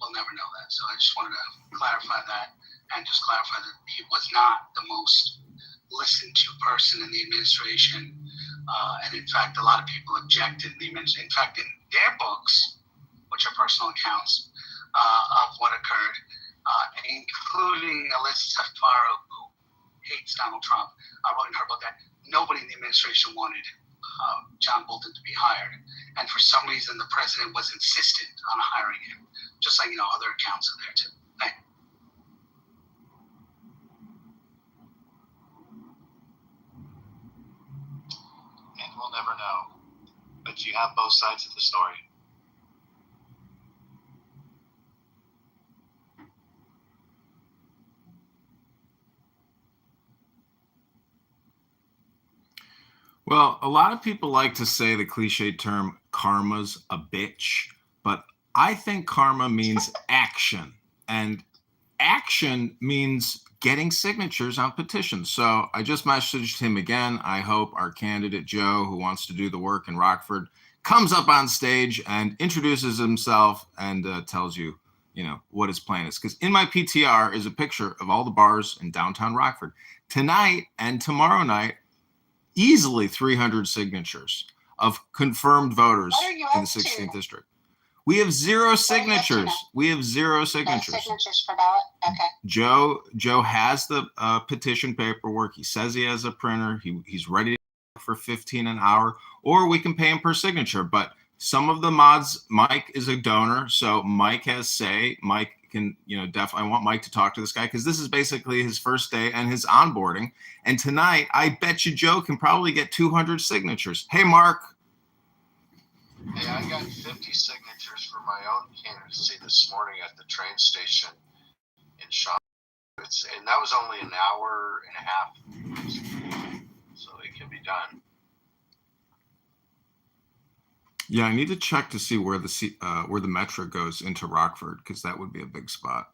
we'll never know that. So I just wanted to clarify that and just clarify that he was not the most listened to person in the administration. And in fact, a lot of people objected in the administration. In fact, in their books, which are personal accounts of what occurred, including Alyssa Farrow, who hates Donald Trump, wrote in her book that nobody in the administration wanted John Bolton to be hired. And for some reason, the president was insistent on hiring him, just like, other accounts are there too. Thank you. And we'll never know. But you have both sides of the story. Well, a lot of people like to say the cliche term karma's a bitch, but I think karma means action, and action means getting signatures on petitions. So I just messaged him again. I hope our candidate Joe, who wants to do the work in Rockford, comes up on stage and introduces himself and tells you what his plan is. Because in my PTR is a picture of all the bars in downtown Rockford. Tonight and tomorrow night, easily 300 signatures of confirmed voters in the 16th district. We have zero signatures. We have zero signatures. No signatures for ballot? Okay. Joe has the petition paperwork. He says he has a printer. He's ready for 15 an hour, or we can pay him per signature. But some of the mods, Mike is a donor, so Mike has say. Mike can, definitely, I want Mike to talk to this guy because this is basically his first day and his onboarding. And tonight, I bet you Joe can probably get 200 signatures. Hey, Mark. Hey, I got 50 signatures for my own candidacy this morning at the train station in Shaw. And that was only an hour and a half, so it can be done. Yeah, I need to check to see where the metro goes into Rockford, because that would be a big spot.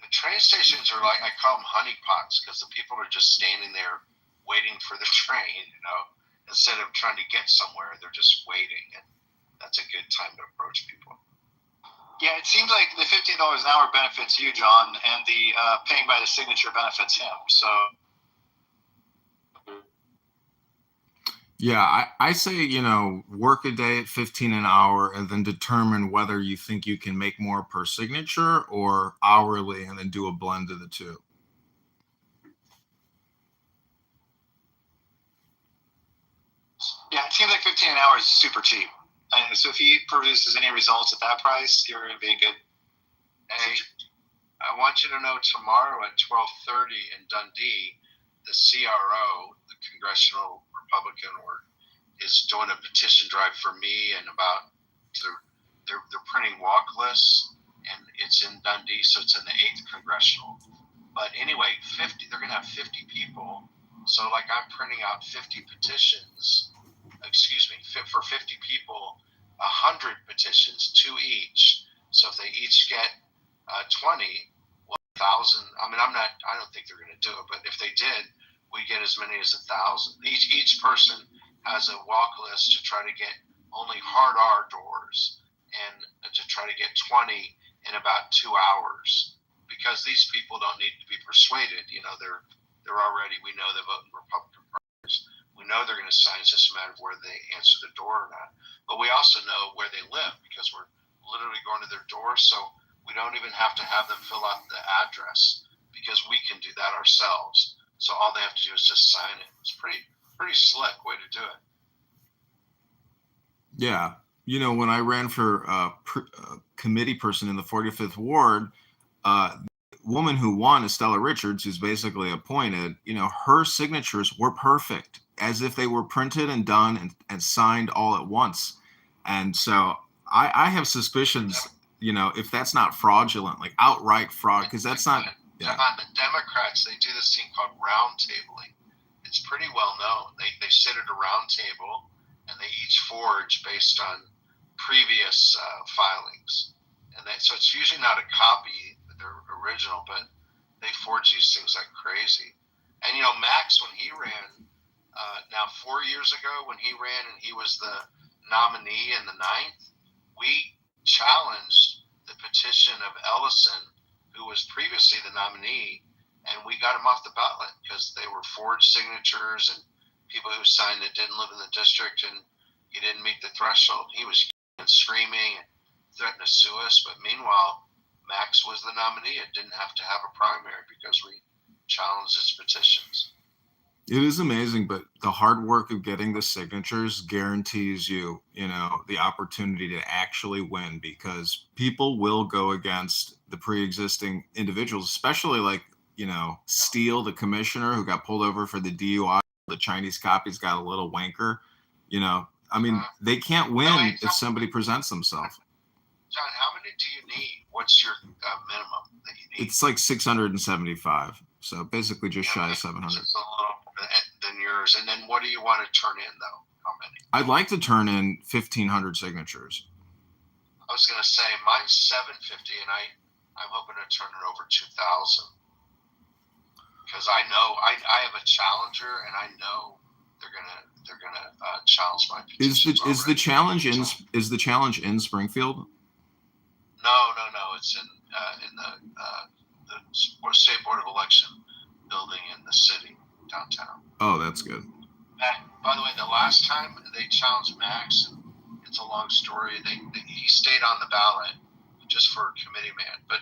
The train stations are like, I call them honeypots, because the people are just standing there waiting for the train, instead of trying to get somewhere, they're just waiting, and that's a good time to approach people. Yeah, it seems like the $15 an hour benefits you, John, and the paying by the signature benefits him. So. Yeah, I say, work a day at 15 an hour and then determine whether you think you can make more per signature or hourly, and then do a blend of the two. Yeah, it seems like 15 an hour is super cheap. And so if he produces any results at that price, you're going to be good. Hey, I want you to know tomorrow at 12:30 in Dundee, the CRO, the Congressional Republican is doing a petition drive for me, and they're printing walk lists, and it's in Dundee, so it's in the 8th Congressional. But anyway, they're going to have 50 people. So like I'm printing out 50 petitions, for 50 people, 100 petitions, 2 each. So if they each get 20, 1,000. I mean, I don't think they're going to do it, but if they did, we get as many as 1,000. Each person has a walk list to try to get only hard R doors, and to try to get 20 in about 2 hours, because these people don't need to be persuaded. They're already, we know they vote in Republican primaries. We know they're going to sign. It's just a matter of whether they answer the door or not. But we also know where they live, because we're literally going to their door. So we don't even have to have them fill out the address, because we can do that ourselves. So all they have to do is just sign it. It's pretty slick way to do it. Yeah. When I ran for committee person in the 45th Ward, the woman who won, Estella Richards, who's basically appointed, her signatures were perfect, as if they were printed and done and signed all at once. And so I have suspicions, if that's not fraudulent, like outright fraud, because that's not. Yeah. On the Democrats, they do this thing called round tabling. It's pretty well known. They sit at a round table, and they each forge based on previous filings. And so it's usually not a copy of their original, but they forge these things like crazy. And, Max, when he ran, now 4 years ago when he ran and he was the nominee in the 9th, we challenged the petition of Ellison, who was previously the nominee, and we got him off the ballot because they were forged signatures and people who signed that didn't live in the district, and he didn't meet the threshold. He was yelling and screaming and threatened to sue us, but meanwhile, Max was the nominee and didn't have to have a primary because we challenged his petitions. It is amazing, but the hard work of getting the signatures guarantees you, the opportunity to actually win, because people will go against the pre-existing individuals, especially like, Steele, the commissioner who got pulled over for the DUI. The Chinese copy's got a little wanker. They can't win if somebody presents themselves. John, how many do you need? What's your minimum that you need? It's like 675. So basically just shy of 700. It's a little more than yours. And then what do you want to turn in, though? How many? I'd like to turn in 1,500 signatures. I was going to say mine's 750, and I'm hoping to turn it over 2,000. Because I know I have a challenger, and I know they're gonna challenge my petitions. Is the challenge in Springfield? No. ballots in the State Board of Election building in the city downtown. Oh, that's good. By the way, the last time they challenged Max, it's a long story. He stayed on the ballot just for committee man, but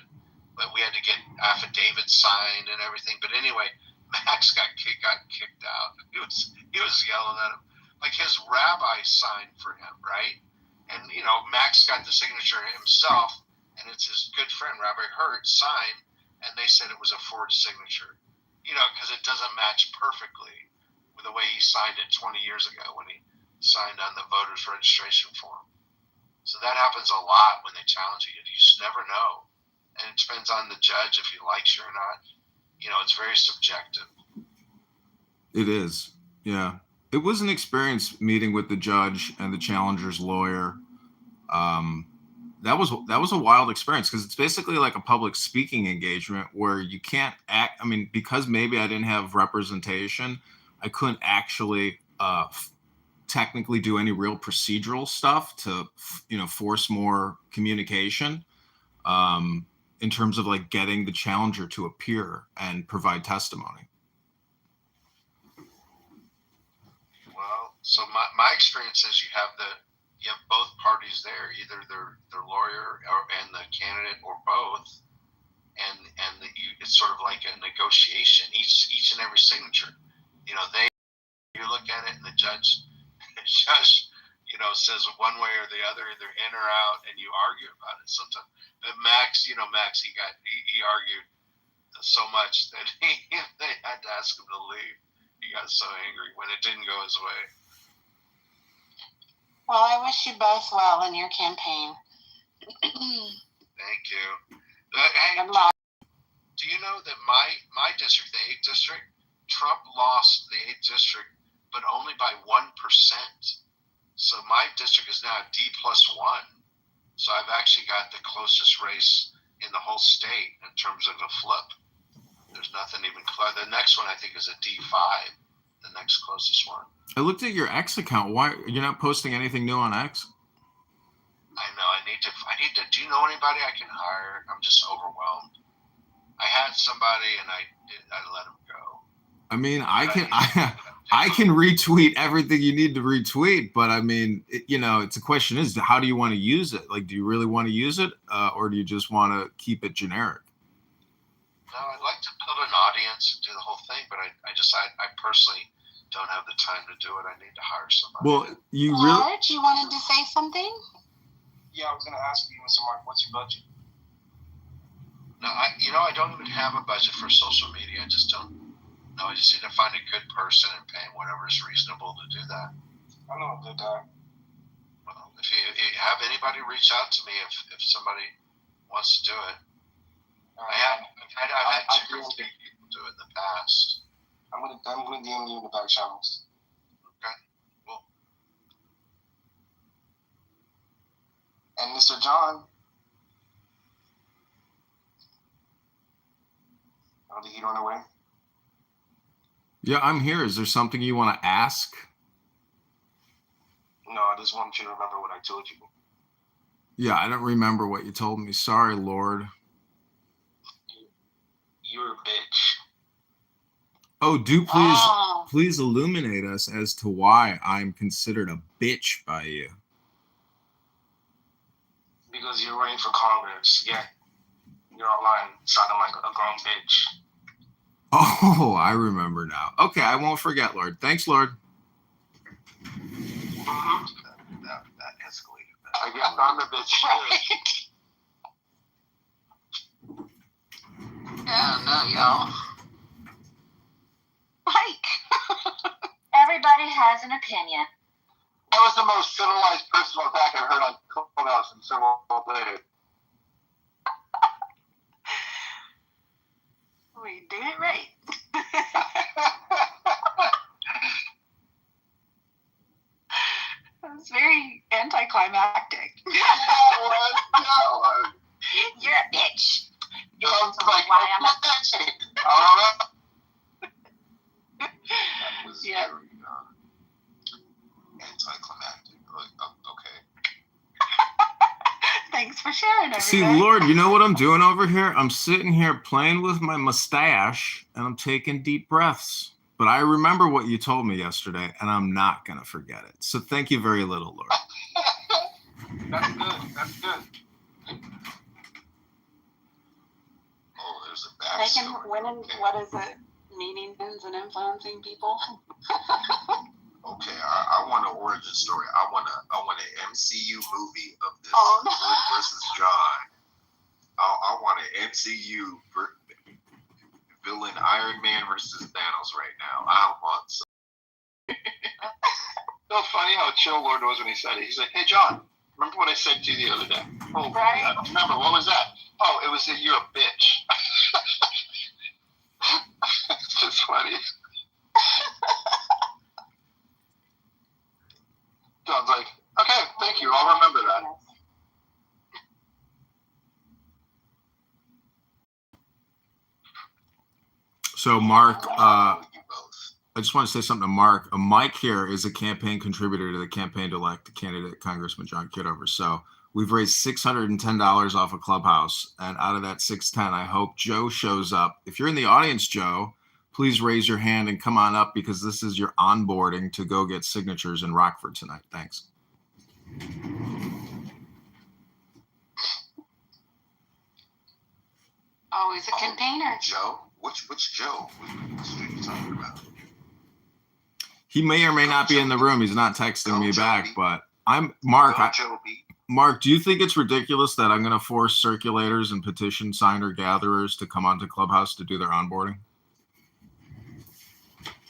we had to get affidavits signed and everything. But anyway, Max got kicked out. He was yelling at him, like his rabbi signed for him, right? And Max got the signature himself, and it's his good friend Rabbi Hurt signed, and they said it was a forged signature, because it doesn't match perfectly with the way he signed it 20 years ago when he signed on the voters registration form. So that happens a lot when they challenge you. You just never know. And it depends on the judge if he likes you or not. It's very subjective. It is. Yeah. It was an experience meeting with the judge and the challenger's lawyer. That was a wild experience because it's basically like a public speaking engagement where you can't act. I mean, because maybe I didn't have representation, I couldn't actually technically do any real procedural stuff to, force more communication in terms of like getting the challenger to appear and provide testimony. Well, so my experience is you have both parties there, either their lawyer and the candidate or both, and it's sort of like a negotiation. Each and every signature, you look at it, and the judge, says one way or the other, either in or out, and you argue about it sometimes. But Max, he argued so much that they had to ask him to leave. He got so angry when it didn't go his way. Well, I wish you both well in your campaign. Thank you. Hey, do you know that my district, the 8th district, Trump lost the 8th district, but only by 1%. So my district is now D+1. So I've actually got the closest race in the whole state in terms of a flip. There's nothing even close. The next one I think is a D5, the next closest one. I looked at your X account. Why you're not posting anything new on X? I know. I need to. Do you know anybody I can hire? I'm just overwhelmed. I had somebody and I let him go. I mean, I can retweet everything you need to retweet, but I mean, it's a question is how do you want to use it? Like, do you really want to use it, or do you just want to keep it generic? No, I'd like to build an audience and do the whole thing, but I personally don't have the time to do it. I need to hire somebody. Well, you George, you wanted to say something? Yeah, I was going to ask you, Mr. Mark, what's your budget? No, I don't even have a budget for social media. I just don't. No, I just need to find a good person and pay him whatever is reasonable to do that. I know a good guy. Well, if you have anybody reach out to me if somebody wants to do it. I've had two people do it in the past. I'm gonna DM you in the back channels. Okay, cool. And Mr. John, are you on the way? Yeah, I'm here. Is there something you want to ask? No, I just want you to remember what I told you. Yeah, I don't remember what you told me. Sorry, Lord. You're a bitch. Oh, please illuminate us as to why I'm considered a bitch by you. Because you're running for Congress. Yeah. You're online sounding like a grown bitch. Oh, I remember now. Okay, I won't forget, Lord. Thanks, Lord. Mm-hmm. That escalated. I guess I'm a bitch. Yeah, no, y'all. Everybody has an opinion. That was the most civilized personal attack I've heard on Clubhouse in several days. We did it right. It was very anticlimactic. No. You're a bitch. Sounds like why I'm a bitch. That was Yeah. very anticlimactic. Like, okay. Thanks Thanks for sharing everything. See, Lord, you know what I'm doing over here? I'm sitting here playing with my mustache and I'm taking deep breaths. But I remember what you told me yesterday, and I'm not going to forget it. So thank you very little, Lord. That's good. That's good. Oh, there's a backstory. What is it? Meaning and influencing people? Okay, I want an origin story. I want an MCU movie of this Wood versus John. I want an MCU villain Iron Man versus Thanos right now. I want some. So funny how chill Lord was when he said it. He's like, "Hey John, remember what I said to you the other day?" Oh, right. I don't remember. What was that? Oh, it was that you're a bitch. It's just funny. John's like, "Okay, thank you. I'll remember that." So, Mark, I just want to say something to Mark. Mike here is a campaign contributor to the campaign to elect candidate Congressman John Kitover. So we've raised $610 off of Clubhouse. And out of that $610, I hope Joe shows up. If you're in the audience, Joe, please raise your hand and come on up because this is your onboarding to go get signatures in Rockford tonight. Thanks. Oh, he's a container. Joe? Which Joe? What are you talking about? He may or may not be in the room. He's not texting me back, but I'm Mark. Mark, do you think it's ridiculous that I'm going to force circulators and petition signer gatherers to come onto Clubhouse to do their onboarding?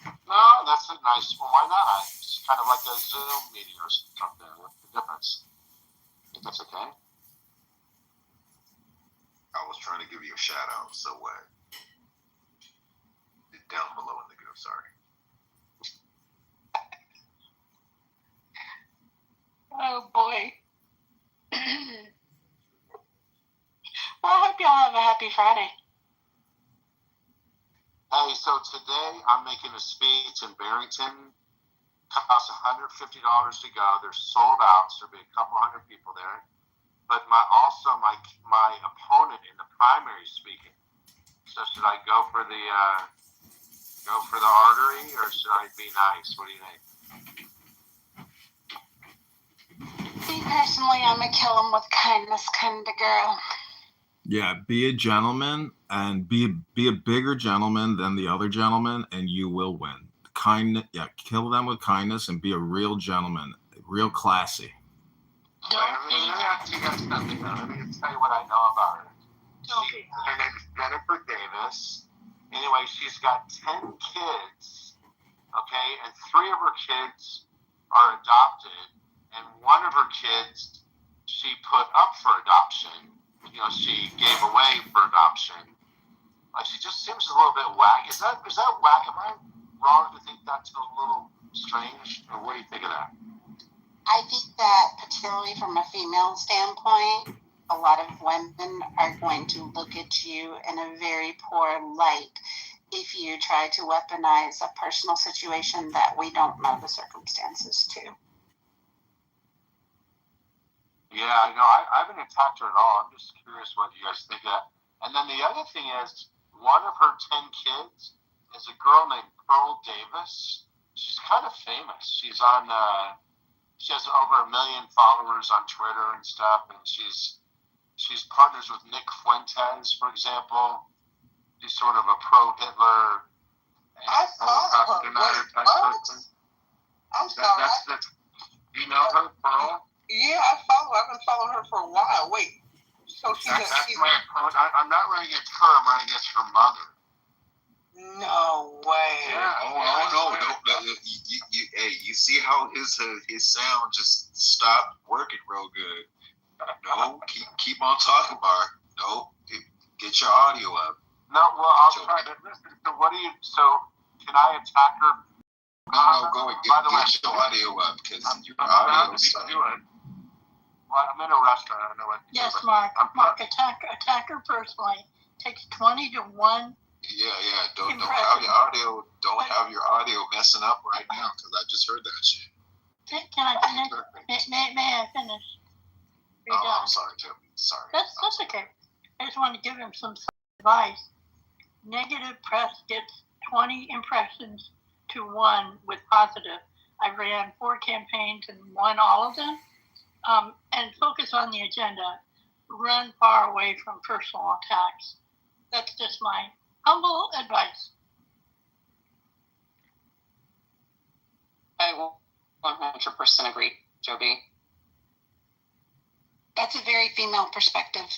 No, that's a nice. Well, why not? It's kind of like a Zoom meeting or something. What's the difference? I think that's okay. I was trying to give you a shout out, so down below in the group, sorry. Oh boy. Well, I hope y'all have a happy Friday. Hey, so today I'm making a speech in Barrington. Costs $150 to go. They're sold out, so there'll be a couple hundred people there. But my opponent in the primary speaking. So should I go for the artery or should I be nice? What do you think? Me personally, I'm a kill him with kindness kind of girl. Yeah, be a gentleman and be a bigger gentleman than the other gentleman, and you will win. Kill them with kindness and be a real gentleman, real classy. Let me ask you guys something. Let me tell you what I know about her. Her name is Jennifer Davis. Anyway, she's got 10 kids, okay, and 3 of her kids are adopted, and 1 of her kids she put up for adoption. You know, she gave away for adoption. Like, she just seems a little bit whack. Is that whack? Am I wrong to think that's a little strange? Or what do you think of that? I think that, particularly from a female standpoint, a lot of women are going to look at you in a very poor light if you try to weaponize a personal situation that we don't know the circumstances to. Yeah, I know. I haven't attacked her at all. I'm just curious what you guys think of that. And then the other thing is, one of her 10 kids is a girl named Pearl Davis. She's kind of famous. She's on, she has over 1 million followers on Twitter and stuff, and she's partners with Nick Fuentes, for example. He's sort of a pro-Hitler. I follow her. I'm sorry. You know her, Pearl? Yeah, I follow her. I've been following her for a while. Wait. So That's my opponent. I'm not running against her. I'm running against her mother. No way. Yeah. Oh no. You see how his sound just stopped working real good. No, keep on talking, Mark. No, get your audio up. No, well, I'll try to listen. So can I attack her? No, go and get your audio up because your audio is Well, I'm in a restaurant. I don't know what. Yes, Mark. Mark, attack her personally. Takes 20 to 1. Yeah. Don't have your audio messing up right now because I just heard that shit. Can I finish? May I finish? I'm sorry, Toby. Okay. I just want to give him some advice. Negative press gets 20 impressions to 1 with positive. I ran 4 campaigns and won all of them. And focus on the agenda. Run far away from personal attacks. That's just my humble advice. I will 100% agree, Jody. That's a very female perspective.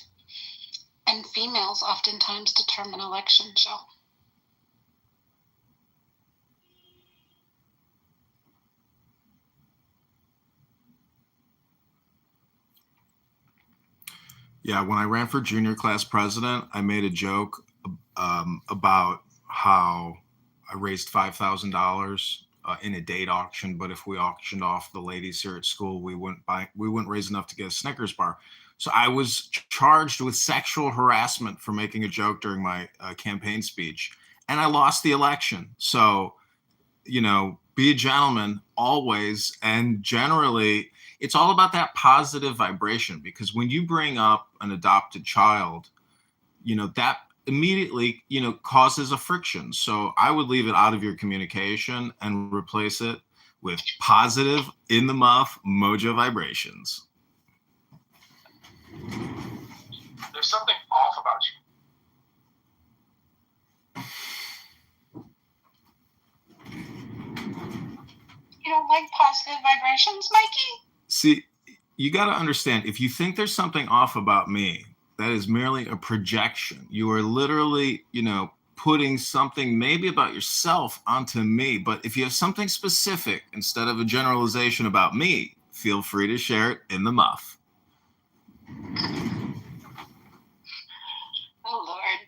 And females oftentimes determine elections, so. Yeah, when I ran for junior class president, I made a joke about how I raised $5,000 in a date auction, but if we auctioned off the ladies here at school, we wouldn't raise enough to get a Snickers bar. So I was charged with sexual harassment for making a joke during my campaign speech, and I lost the election. So, be a gentleman always, and generally, it's all about that positive vibration, because when you bring up an adopted child, that immediately, causes a friction. So I would leave it out of your communication and replace it with positive, in the muff, mojo vibrations. There's something off about you. You don't like positive vibrations, Mikey? See, you got to understand, if you think there's something off about me, that is merely a projection. You are literally, putting something maybe about yourself onto me. But if you have something specific instead of a generalization about me, feel free to share it in the muff. Oh, Lord.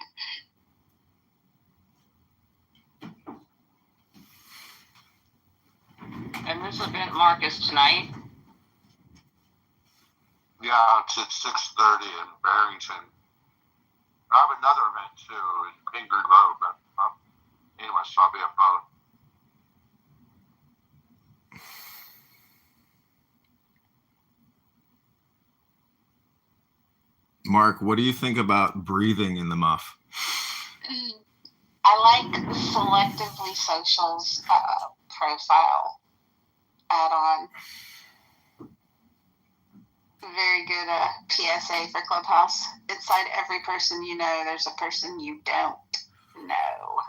And this event, Marcus, tonight? Yeah, it's at 6:30 in Barrington. I have another event too in Pingree Road, but anyway, so I'll be at both. Mark, what do you think about breathing in the muff? I like Selectively Social's profile add-on. Very good PSA for Clubhouse. Inside every person you know, there's a person you don't know.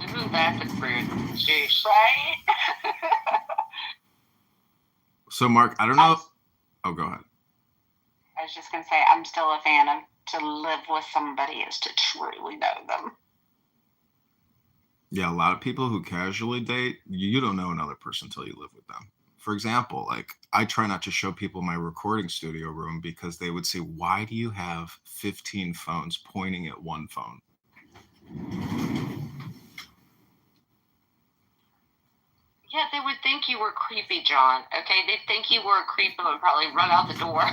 Isn't that the truth? Jeez. Right? So, Mark, I don't know. Oh, go ahead. I was just going to say, I'm still a fan of to live with somebody is to truly know them. Yeah, a lot of people who casually date, you don't know another person until you live with them. For example, I try not to show people my recording studio room because they would say, why do you have 15 phones pointing at one phone? Yeah, they would think you were creepy, John. Okay, they'd think you were a creep and would probably run out the door.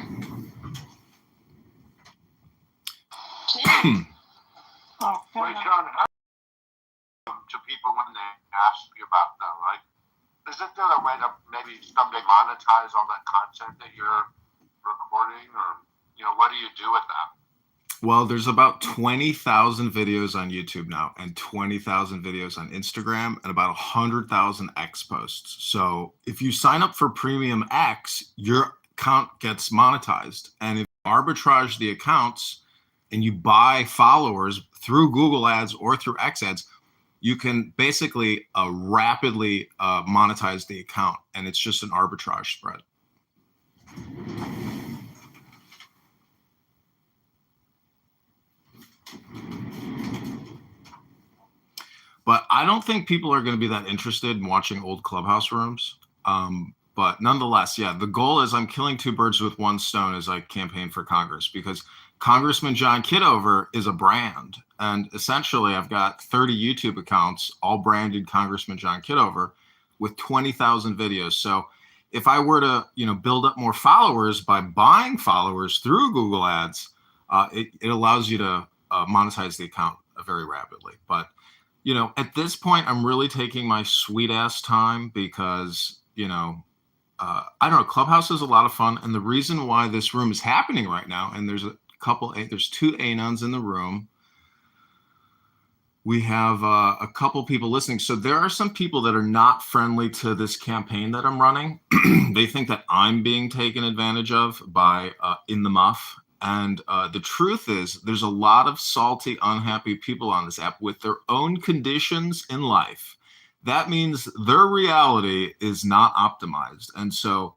Wait, John, how to people when they ask you about them, like, isn't there a way to maybe someday monetize all that content that you're recording, or what do you do with that? Well, there's about 20,000 videos on YouTube now, and 20,000 videos on Instagram, and about 100,000 X posts. So if you sign up for Premium X, your account gets monetized. And if you arbitrage the accounts and you buy followers through Google ads or through X ads, you can basically rapidly monetize the account. And it's just an arbitrage spread. But I don't think people are going to be that interested in watching old Clubhouse rooms. But nonetheless, yeah, the goal is I'm killing 2 birds with 1 stone as I campaign for Congress, because Congressman John Kitover is a brand. And essentially, I've got 30 YouTube accounts, all branded Congressman John Kitover, with 20,000 videos. So if I were to, build up more followers by buying followers through Google ads, it allows you to monetize the account very rapidly. But at this point, I'm really taking my sweet ass time because, I don't know, Clubhouse is a lot of fun. And the reason why this room is happening right now, and there's there's two Anons in the room. We have a couple people listening. So there are some people that are not friendly to this campaign that I'm running. They think that I'm being taken advantage of by In the Muff. And the truth is, there's a lot of salty, unhappy people on this app with their own conditions in life. That means their reality is not optimized. And so,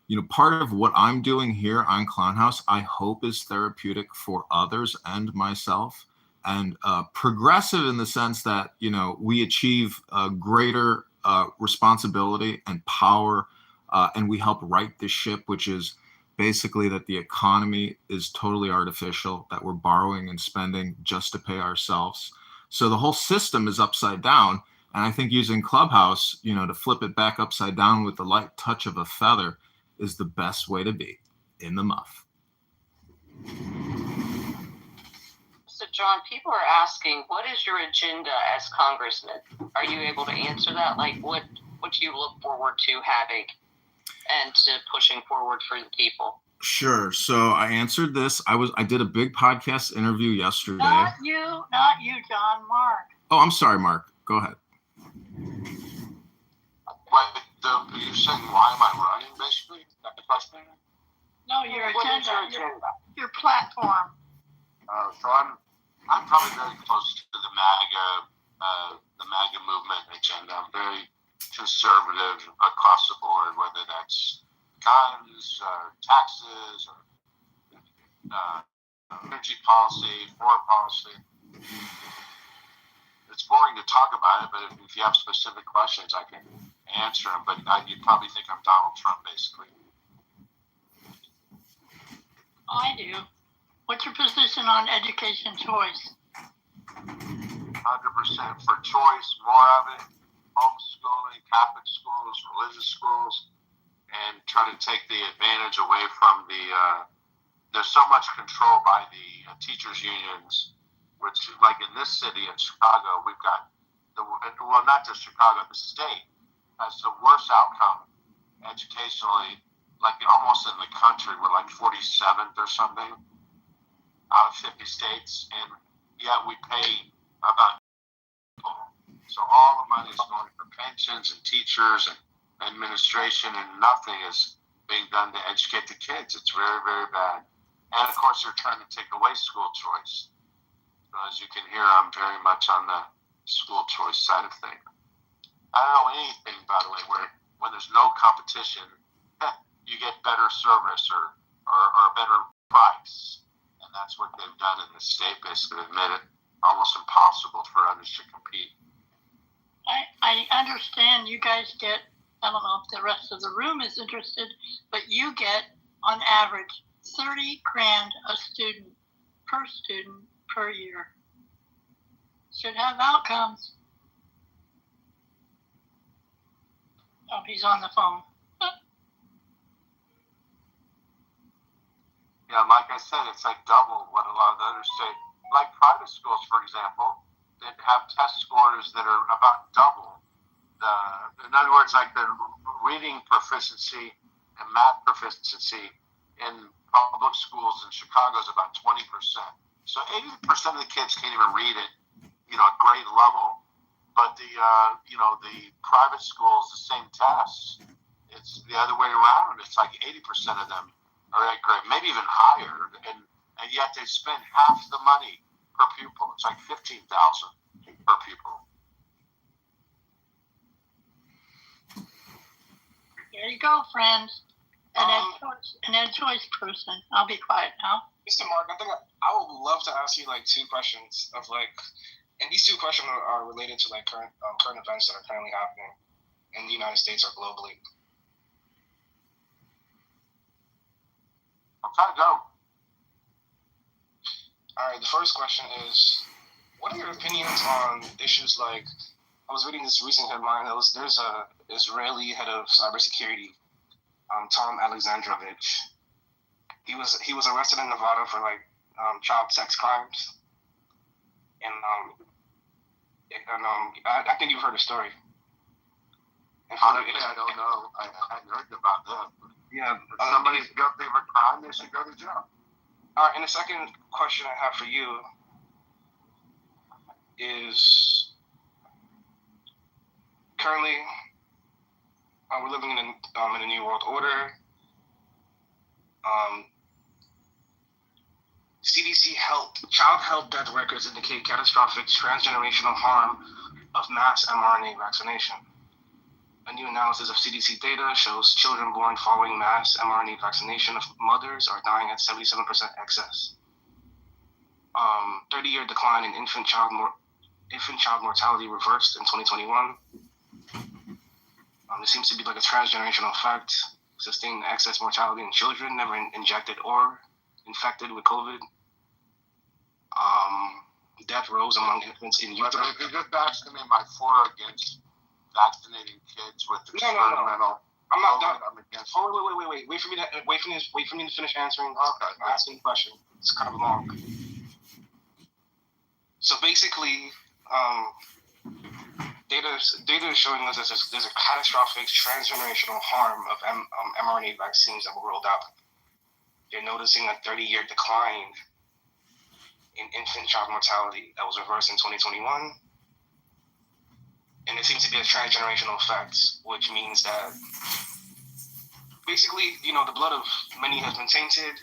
you know, part of what I'm doing here on Clown House, I hope is therapeutic for others and myself, and progressive in the sense that, you know, we achieve greater responsibility and power, and we help right the ship, which is basically that the economy is totally artificial, that we're borrowing and spending just to pay ourselves. So the whole system is upside down. And I think using Clubhouse, you know, to flip it back upside down with the light touch of a feather is the best way to be in the muff. So, John, people are asking, what is your agenda as congressman? Are you able to answer that? Like, what do you look forward to having and to pushing forward for the people? Sure. So I answered this. I did a big podcast interview yesterday. Not you, John. Mark. Oh, I'm sorry, Mark. Go ahead. You're saying why am I running, basically? Is that the question? No, your agenda. Your platform. So I'm probably very close to the MAGA movement agenda. I'm very conservative across the board, whether that's guns, taxes, or energy policy, foreign policy. It's boring to talk about it, but if you have specific questions, I can answer them. But you'd probably think I'm Donald Trump, basically. I do. What's your position on education choice? 100% for choice, more of it. Homeschooling, Catholic schools, religious schools, and try to take the advantage away from there's so much control by the teachers' unions, which, like in this city, in Chicago, we've got, not just Chicago, the state has the worst outcome educationally, like almost in the country. We're like 47th or something out of 50 states, and yet we pay about so all the money is going for pensions and teachers and administration, and nothing is being done to educate the kids. It's very, very bad. And of course, they're trying to take away school choice. So as you can hear, I'm very much on the school choice side of things. I don't know anything, by the way, where when there's no competition, you get better service or a better price. And that's what they've done in the state, basically. They've made it almost impossible for others to compete. I understand you guys get, I don't know if the rest of the room is interested, but you get, on average, $30,000 a student per year. Should have outcomes. Oh, he's on the phone. Yeah, like I said, it's like double what a lot of the others say. Like private schools, for example, that have test scores that are about double. In other words, like the reading proficiency and math proficiency in public schools in Chicago is about 20%. So 80% of the kids can't even read it, at grade level. But the private schools, the same tests, it's the other way around. It's like 80% of them are at grade, maybe even higher, and yet they spend half the money per pupil. It's like $15,000 per pupil. There you go, friends. An ed choice person. I'll be quiet now. Mr. Mark, I think I would love to ask you two questions of and these two questions are related to current events that are currently happening in the United States or globally. Okay, go. All right, the first question is, what are your opinions on issues like, I was reading this recent headline, there's a Israeli head of cybersecurity, Tom Alexandrovich. He was arrested in Nevada for child sex crimes, and I think you've heard the story. Honestly, I don't know. I hadn't heard about that. Yeah. If somebody's guilty of a crime, they should go to jail. All right, and the second question I have for you is currently we're living in a new world order. CDC child health death records indicate catastrophic transgenerational harm of mass mRNA vaccination. A new analysis of CDC data shows children born following mass mRNA vaccination of mothers are dying at 77% excess. 30-year decline in infant child mortality reversed in 2021. There seems to be like a transgenerational effect, sustained excess mortality in children never injected or infected with COVID. Death rose among infants in utero. But if you're just asking me my for against vaccinating kids with experimental, I'm not done. I'm against. Oh, wait. Wait for me to finish answering. Okay, asking the question. It's kind of long. So basically, data is showing us that there's a catastrophic transgenerational harm of mRNA vaccines that were rolled out. They're noticing a 30-year decline in infant child mortality that was reversed in 2021. And it seems to be a transgenerational effect, which means that basically, the blood of many has been tainted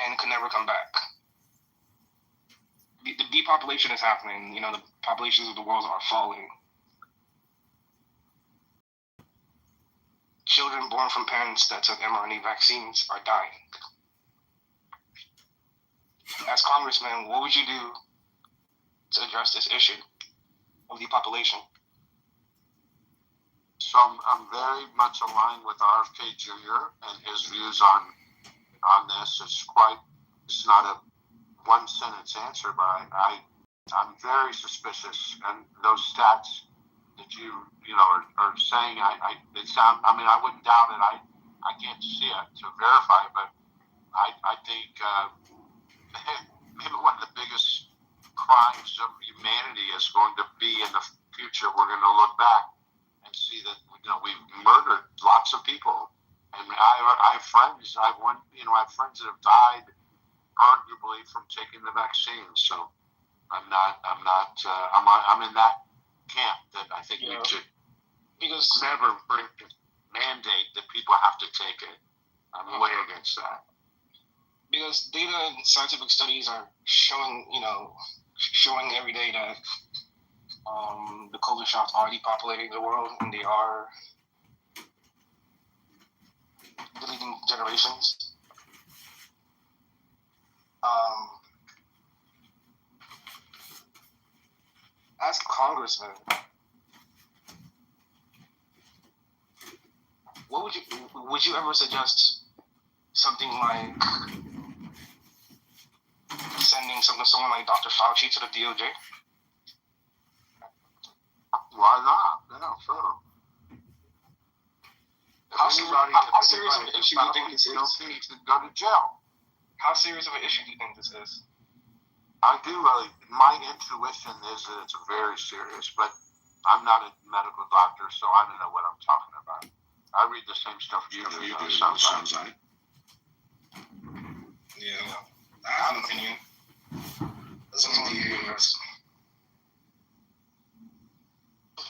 and could never come back. The depopulation is happening. The populations of the world are falling. Children born from parents that took mRNA vaccines are dying. As Congressman, what would you do to address this issue of depopulation? So I'm very much aligned with RFK Jr. and his views on this. It's not a one sentence answer, but I'm very suspicious, and those stats that you are saying, they sound. I mean, I wouldn't doubt it. I can't see it to verify it, but I think maybe one of the biggest crimes of humanity is going to be in the future. We're going to look back and see that we've murdered lots of people, and I have friends. I have friends that have died arguably from taking the vaccine. So I'm in that camp that I think we should never mandate that people have to take it. I'm way against that. Because data and scientific studies are showing every day that the COVID shots are depopulating the world, and they are deleting generations. As Congressman, what would you ever suggest something like sending someone like Dr. Fauci to the DOJ? Why not? Yeah, sure. How serious of an issue do you think this is? He needs to go to jail. How serious of an issue do you think this is? I do really. My intuition is that it's very serious, but I'm not a medical doctor, so I don't know what I'm talking about. I read the same stuff you do. Sounds like. Yeah, I have an opinion. Doesn't mean the universe.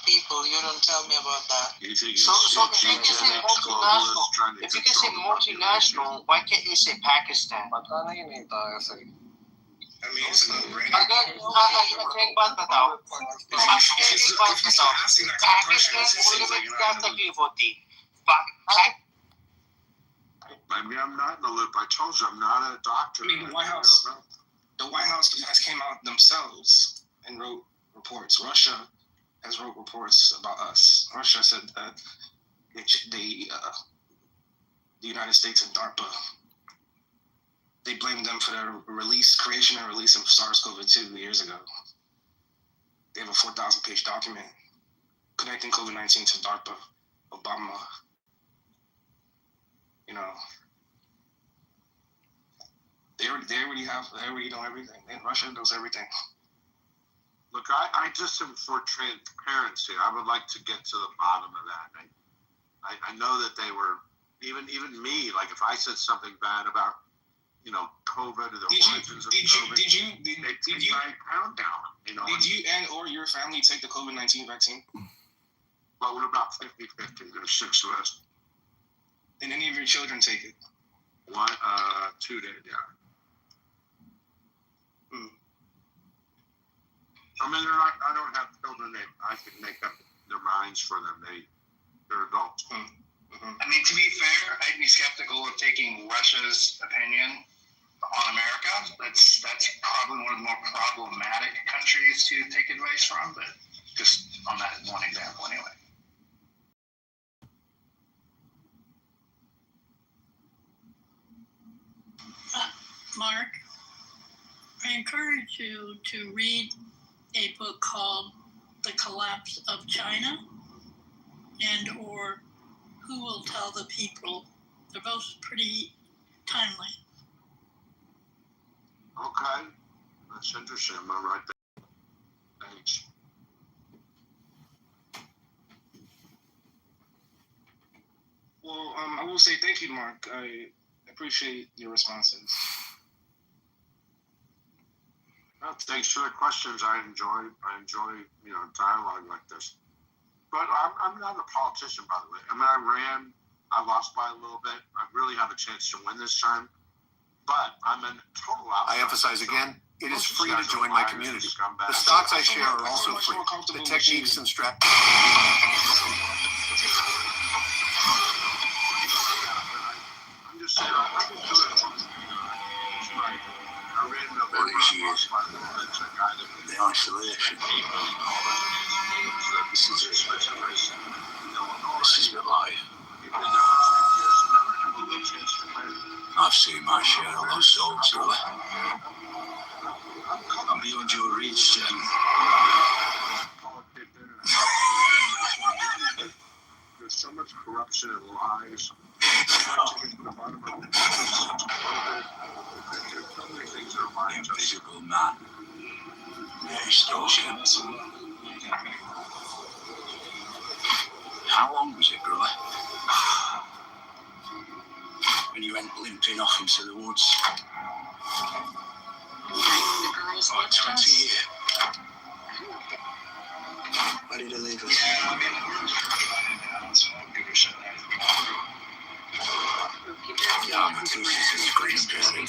People, you don't tell me about that. So if you can say multinational, why can't you say Pakistan? I mean, it's a no-brainer. एक बात बताओ, पाकिस्तान बोलने में क्या तकलीफ होती? Maybe I'm not in the loop. I told you I'm not a doctor. I mean, the White House has came out themselves and wrote reports. Russia has wrote reports about us. Russia said that the United States and DARPA, they blamed them for their creation and release of SARS-CoV-2 years ago. They have a 4,000-page document connecting COVID-19 to DARPA, Obama. They already know everything. And Russia knows everything. Look, I just am for transparency. I would like to get to the bottom of that. I know that they were, even me, like if I said something bad about, COVID or the origins of COVID, did you my account down, Did you and or your family take the COVID-19 vaccine? Well, we're about 50-50. There's 6 of us. Did any of your children take it? 2 did, yeah. I mean, I don't have children that I can make up their minds for them. They're adults. I mean, to be fair, I'd be skeptical of taking Russia's opinion on America. That's probably one of the more problematic countries to take advice from, but just on that one example anyway. Mark, I encourage you to read a book called The Collapse of China and or Who Will Tell the People. They're both pretty timely. Okay. That's interesting. I'm going to write that. Thanks. Well, I will say thank you, Mark. I appreciate your responses. Well, thanks for the questions. I enjoy dialogue like this. But I'm not a politician, by the way. I mean, I ran. I lost by a little bit. I really have a chance to win this time. But I'm in total outsider. I emphasize again, it is free to join my community. The stocks I share are also free. The techniques and strategies. I'm just saying, I can do it. It's right. I ran All these years, the isolation. This is my life. I've seen my share of lost souls, brother. I'm beyond your reach, Jen. There's so much corruption and lies. Invisible man. Extortion. How long was it, brother? When you went limping off into the woods? 20 years. Where did he leave us? Yeah, I'm a two sisters, green and berry.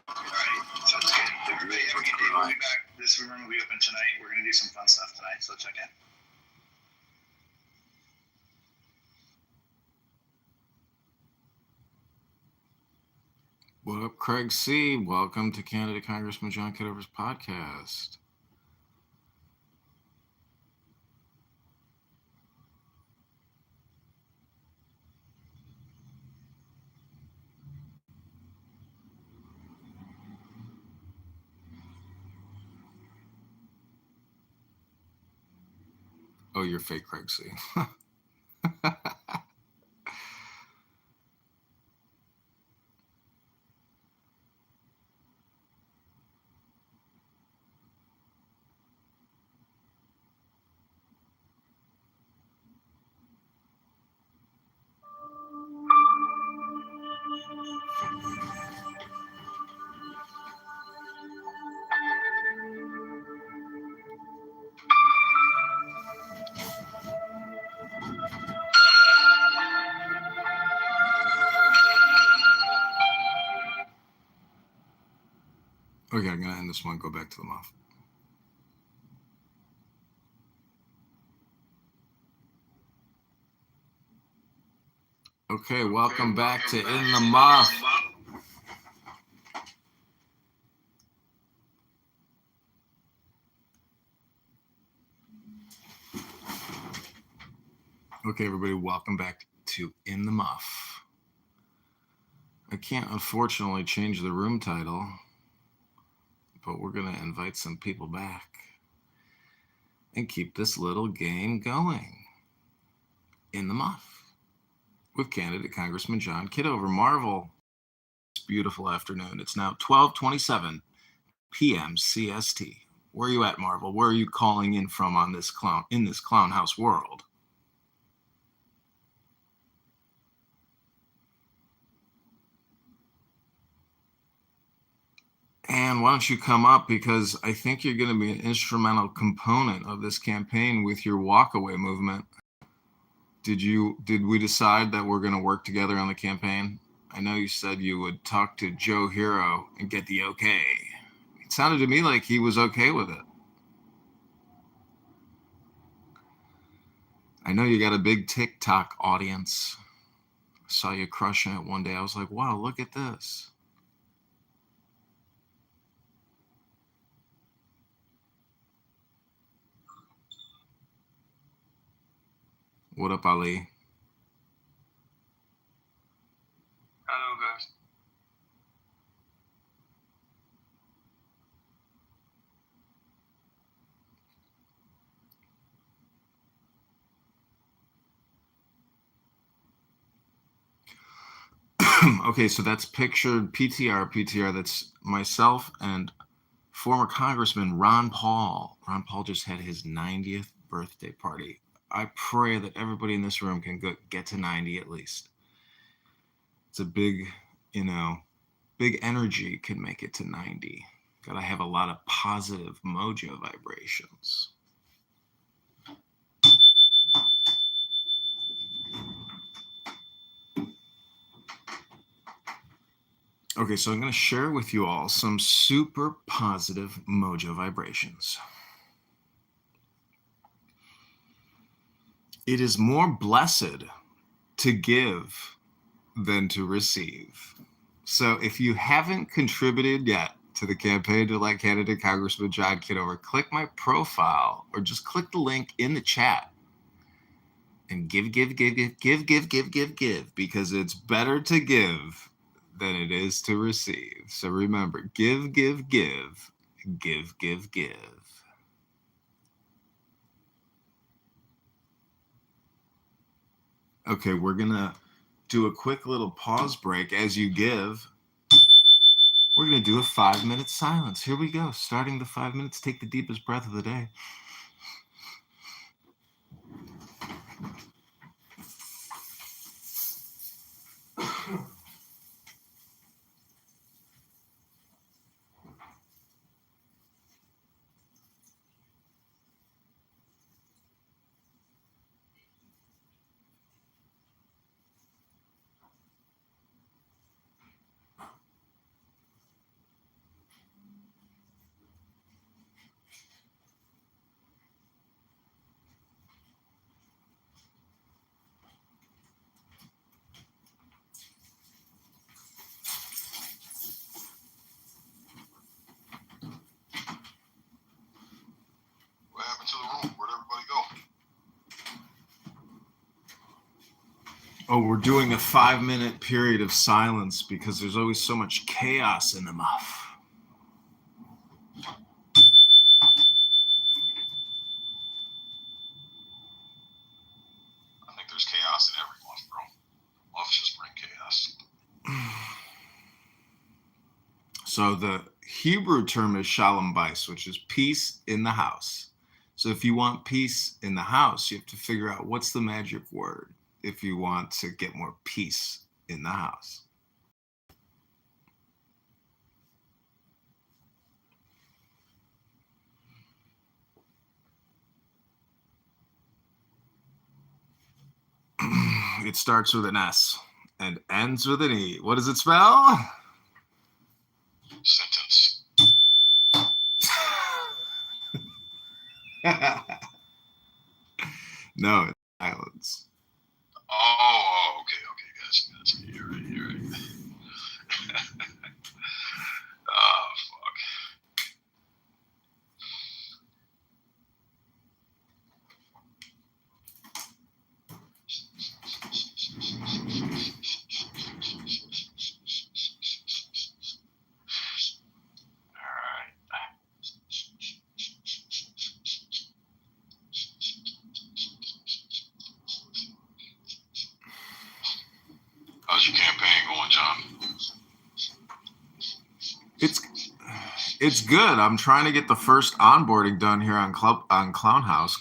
Alright, sounds good. We'll be back. This room will be open tonight. We're going to do some fun stuff tonight, so check in. What up, Craig C? Welcome to Candidate Congressman John Kitover's podcast. Oh, you're fake, Craig C. Okay, I'm going to end this one, go back to the muff. Okay, welcome back to In the Muff. Okay, everybody, welcome back to In the Muff. I can't unfortunately change the room title, but we're going to invite some people back and keep this little game going. In the Muff with candidate Congressman John Kitover. Marvel. It's a beautiful afternoon. It's now 12:27 p.m. CST. Where are you at, Marvel? Where are you calling in from on this clown house world? And why don't you come up, because I think you're going to be an instrumental component of this campaign with your walkaway movement. Did we decide that we're going to work together on the campaign? I know you said you would talk to Joe Hero and get the okay. It sounded to me like he was okay with it. I know you got a big TikTok audience. I saw you crushing it one day. I was like, wow, look at this. What up, Ali? Hello, guys. Okay, so that's pictured PTR. That's myself and former Congressman Ron Paul. Ron Paul just had his 90th birthday party. I pray that everybody in this room can get to 90 at least. It's a big, big energy can make it to 90. Gotta have a lot of positive mojo vibrations. Okay, so I'm going to share with you all some super positive mojo vibrations. It is more blessed to give than to receive. So if you haven't contributed yet to the campaign to elect candidate Congressman John Kitover, click my profile or just click the link in the chat and give, because it's better to give than it is to receive. So remember, give. Okay, we're gonna do a quick little pause break as you give. We're gonna do a 5-minute silence. Here we go. Starting the 5 minutes. Take the deepest breath of the day. What happened to the room? Where'd everybody go? Oh, we're doing a 5-minute period of silence because there's always so much chaos in the muff. I think there's chaos in every month, bro. Months just bring chaos. So the Hebrew term is shalom bais, which is peace in the house. So if you want peace in the house, you have to figure out what's the magic word if you want to get more peace in the house. It starts with an S and ends with an E. What does it spell? Sentence. No, it's silence. Oh, okay, gotcha. You're right. Oh, fuck. How's your campaign going, John? It's good. I'm trying to get the first onboarding done here on Clubhouse,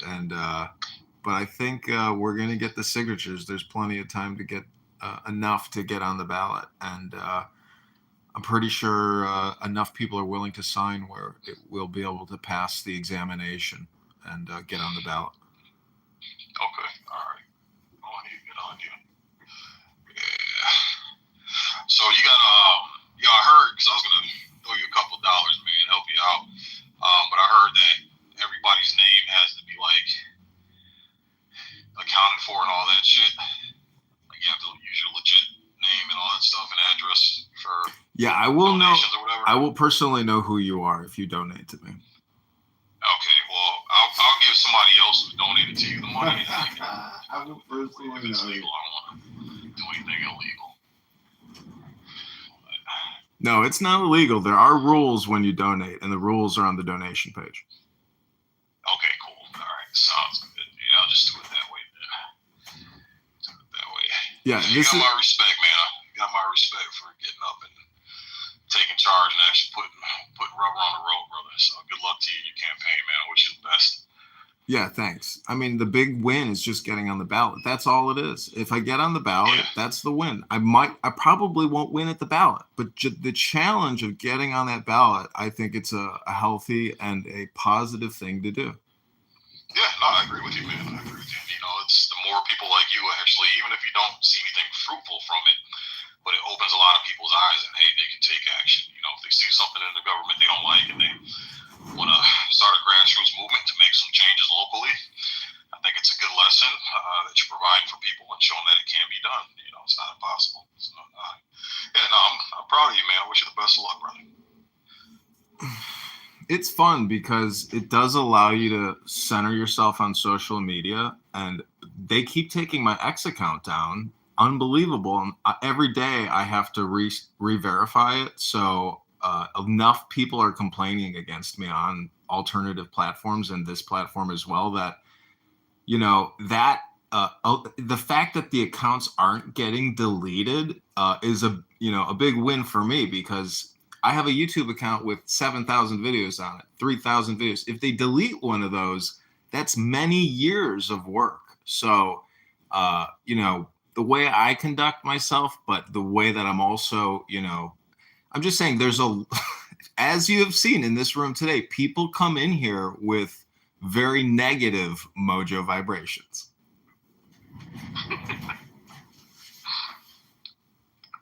and but I think we're going to get the signatures. There's plenty of time to get enough to get on the ballot, and I'm pretty sure enough people are willing to sign where it will be able to pass the examination and get on the ballot. Okay, all right. Good on you. Yeah. So you got I heard, because I was gonna throw you a couple dollars, man, help you out. But I heard that everybody's name has to be like accounted for and all that shit. Like you have to use your legit name and all that stuff and address for I will know. donations or whatever. I will personally know who you are if you donate to me. Okay, well, I'll give somebody else who donated to you the money. I will personally if it's legal, I don't want to do anything illegal. No, it's not illegal. There are rules when you donate, and the rules are on the donation page. Okay, cool. All right, sounds good. Yeah, I'll just do it that way then. Yeah, you got my respect, man. You got my respect for getting up and taking charge and actually putting rubber on the road, brother. So good luck to you in your campaign, man. I wish you the best. Yeah, thanks. I mean, the big win is just getting on the ballot. That's all it is. If I get on the ballot, that's the win. I probably won't win at the ballot, but the challenge of getting on that ballot, I think it's a healthy and a positive thing to do. Yeah, no, I agree with you, man. I agree with you. You know, it's the more people like you, actually, even if you don't see anything fruitful from it, but it opens a lot of people's eyes and, hey, they can take action. You know, if they see something in the government they don't like and they want to start a grassroots movement to make some changes locally, I think it's a good lesson that you're providing for people and showing that it can be done. You know, it's not impossible. So, I'm proud of you, man. I wish you the best of luck, brother. It's fun because it does allow you to center yourself on social media, and they keep taking my X account down. Unbelievable. And every day I have to re-verify it. So enough people are complaining against me on alternative platforms and this platform as well that, you know, that the fact that the accounts aren't getting deleted is a big win for me, because I have a YouTube account with 7,000 videos on it, 3,000 videos. If they delete one of those, that's many years of work. So, the way I conduct myself, but the way that I'm also, I'm just saying there's as you have seen in this room today, people come in here with very negative mojo vibrations.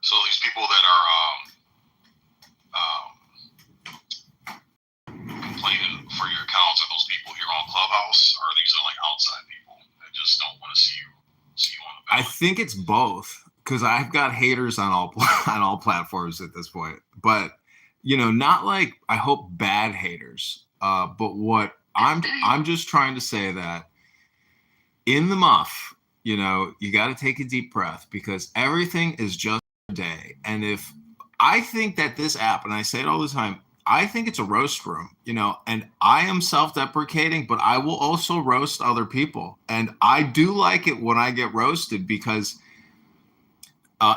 So these people that are complaining for your accounts, are those people here on Clubhouse, or are these like outside people that just don't want to see you on the ballot? I think it's both, because I've got haters on all platforms at this point, but not like, I hope, bad haters, but what I'm just trying to say that in the muff, you got to take a deep breath, because everything is just a day. And if I think that this app, and I say it all the time, I think it's a roast room, and I am self-deprecating, but I will also roast other people. And I do like it when I get roasted, because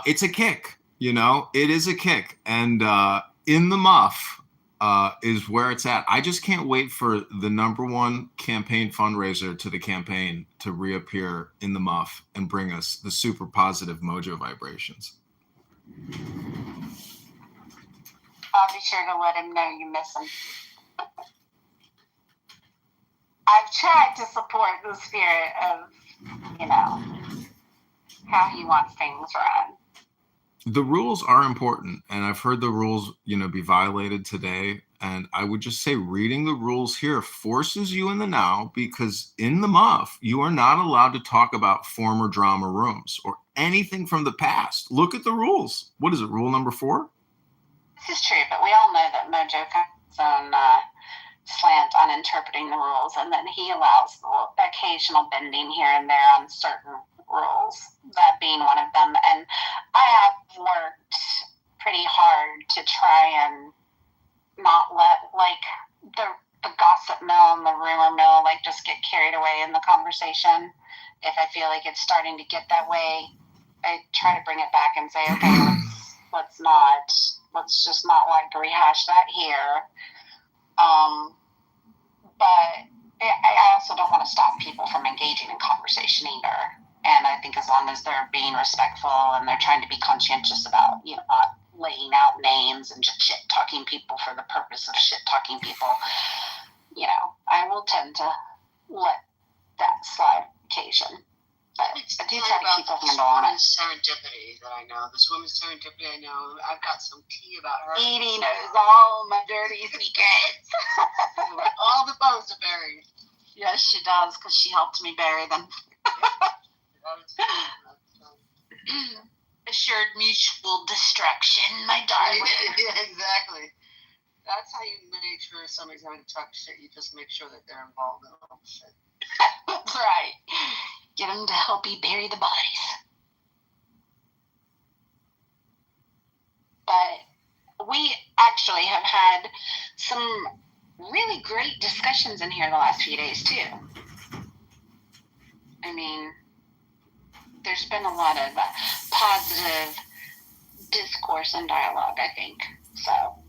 it's a kick, it is a kick. And in the muff is where it's at. I just can't wait for the #1 campaign fundraiser to the campaign to reappear in the muff and bring us the super positive mojo vibrations. I'll be sure to let him know you miss him. I've tried to support the spirit of, how he wants things run. The rules are important, and I've heard the rules, be violated today. And I would just say reading the rules here forces you in the now, because in the muff, you are not allowed to talk about former drama rooms or anything from the past. Look at the rules. What is it, rule number 4? This is true, but we all know that Mojo has his own slant on interpreting the rules, and then he allows the occasional bending here and there on certain rules, that being one of them. And I have worked pretty hard to try and not let the gossip mill and the rumor mill just get carried away in the conversation. If I feel like it's starting to get that way, I try to bring it back and say, okay, let's not let's just not like rehash that here. But I also don't want to stop people from engaging in conversation either. And I think as long as they're being respectful and they're trying to be conscientious about, not laying out names and just shit talking people for the purpose of shit talking people, I will tend to let that slide occasion. But I do try to keep a handle on it. Serendipity that I know. This woman's serendipity I know. I've got some tea about her. Edie knows all my dirty secrets. All the bones are buried. Yes, she does, because she helped me bury them. Assured mutual destruction, my darling. Yeah, exactly. That's how you make sure somebody's having to talk shit. You just make sure that they're involved in all the shit. That's right. Get them to help you bury the bodies. But we actually have had some really great discussions in here the last few days, too. I mean, there's been a lot of positive discourse and dialogue, I think. So,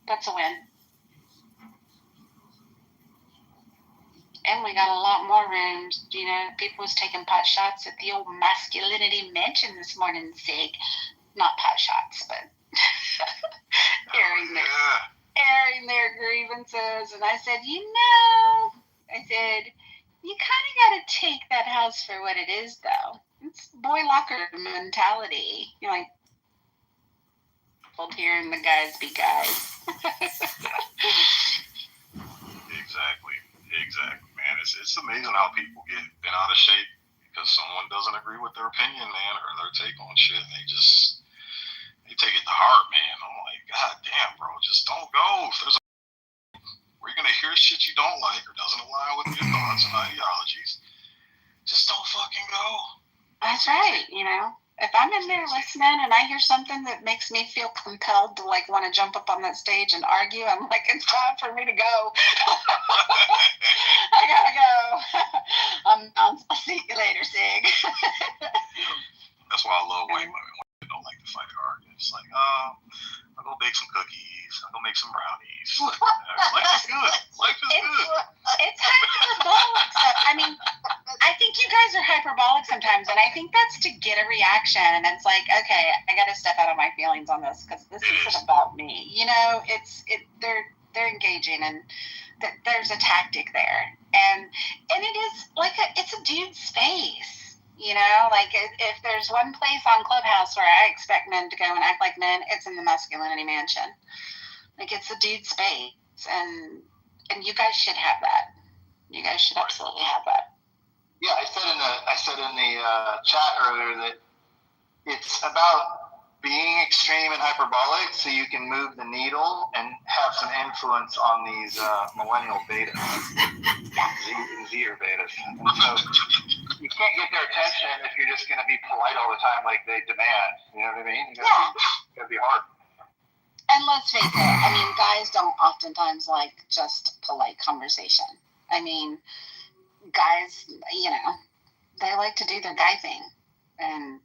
that's a win. And we got a lot more rooms. People was taking pot shots at the old masculinity mansion this morning, Sig. Not pot shots, but airing their grievances. And I said, you kind of got to take that house for what it is, though. It's boy locker mentality. Here and the guys be guys. Exactly, man. It's amazing how people get bent out of shape because someone doesn't agree with their opinion, man, or their take on shit. And they take it to heart, man. I'm like, God damn, bro, just don't go. If there's where you're gonna hear shit you don't like or doesn't align with your thoughts and ideologies, just don't fucking go. That's right. If I'm in there listening and I hear something that makes me feel compelled to want to jump up on that stage and argue, I'm like, it's time for me to go. I gotta go. I'll see you later, Sig. That's why I love white women. Women don't like to fight or argue. It's like, I'll go bake some cookies. I'll go make some brownies. Life is good. Life is good. It's hyperbolic stuff. I mean, I think you guys are hyperbolic sometimes, and I think that's to get a reaction. And it's like, okay, I got to step out of my feelings on this because this isn't about me. They're engaging, and there's a tactic there, and it is it's a dude space. If there's one place on Clubhouse where I expect men to go and act like men, it's in the masculinity mansion. It's a dude space, and you guys should have that. You guys should absolutely have that. Yeah, I said in the chat earlier that it's about being extreme and hyperbolic so you can move the needle and have some influence on these millennial betas, Zer betas. And so you can't get their attention if you're just going to be polite all the time like they demand. You know what I mean? You gotta be hard. And let's face it, I mean, guys don't oftentimes like just polite conversation. I mean, guys, they like to do their guy thing and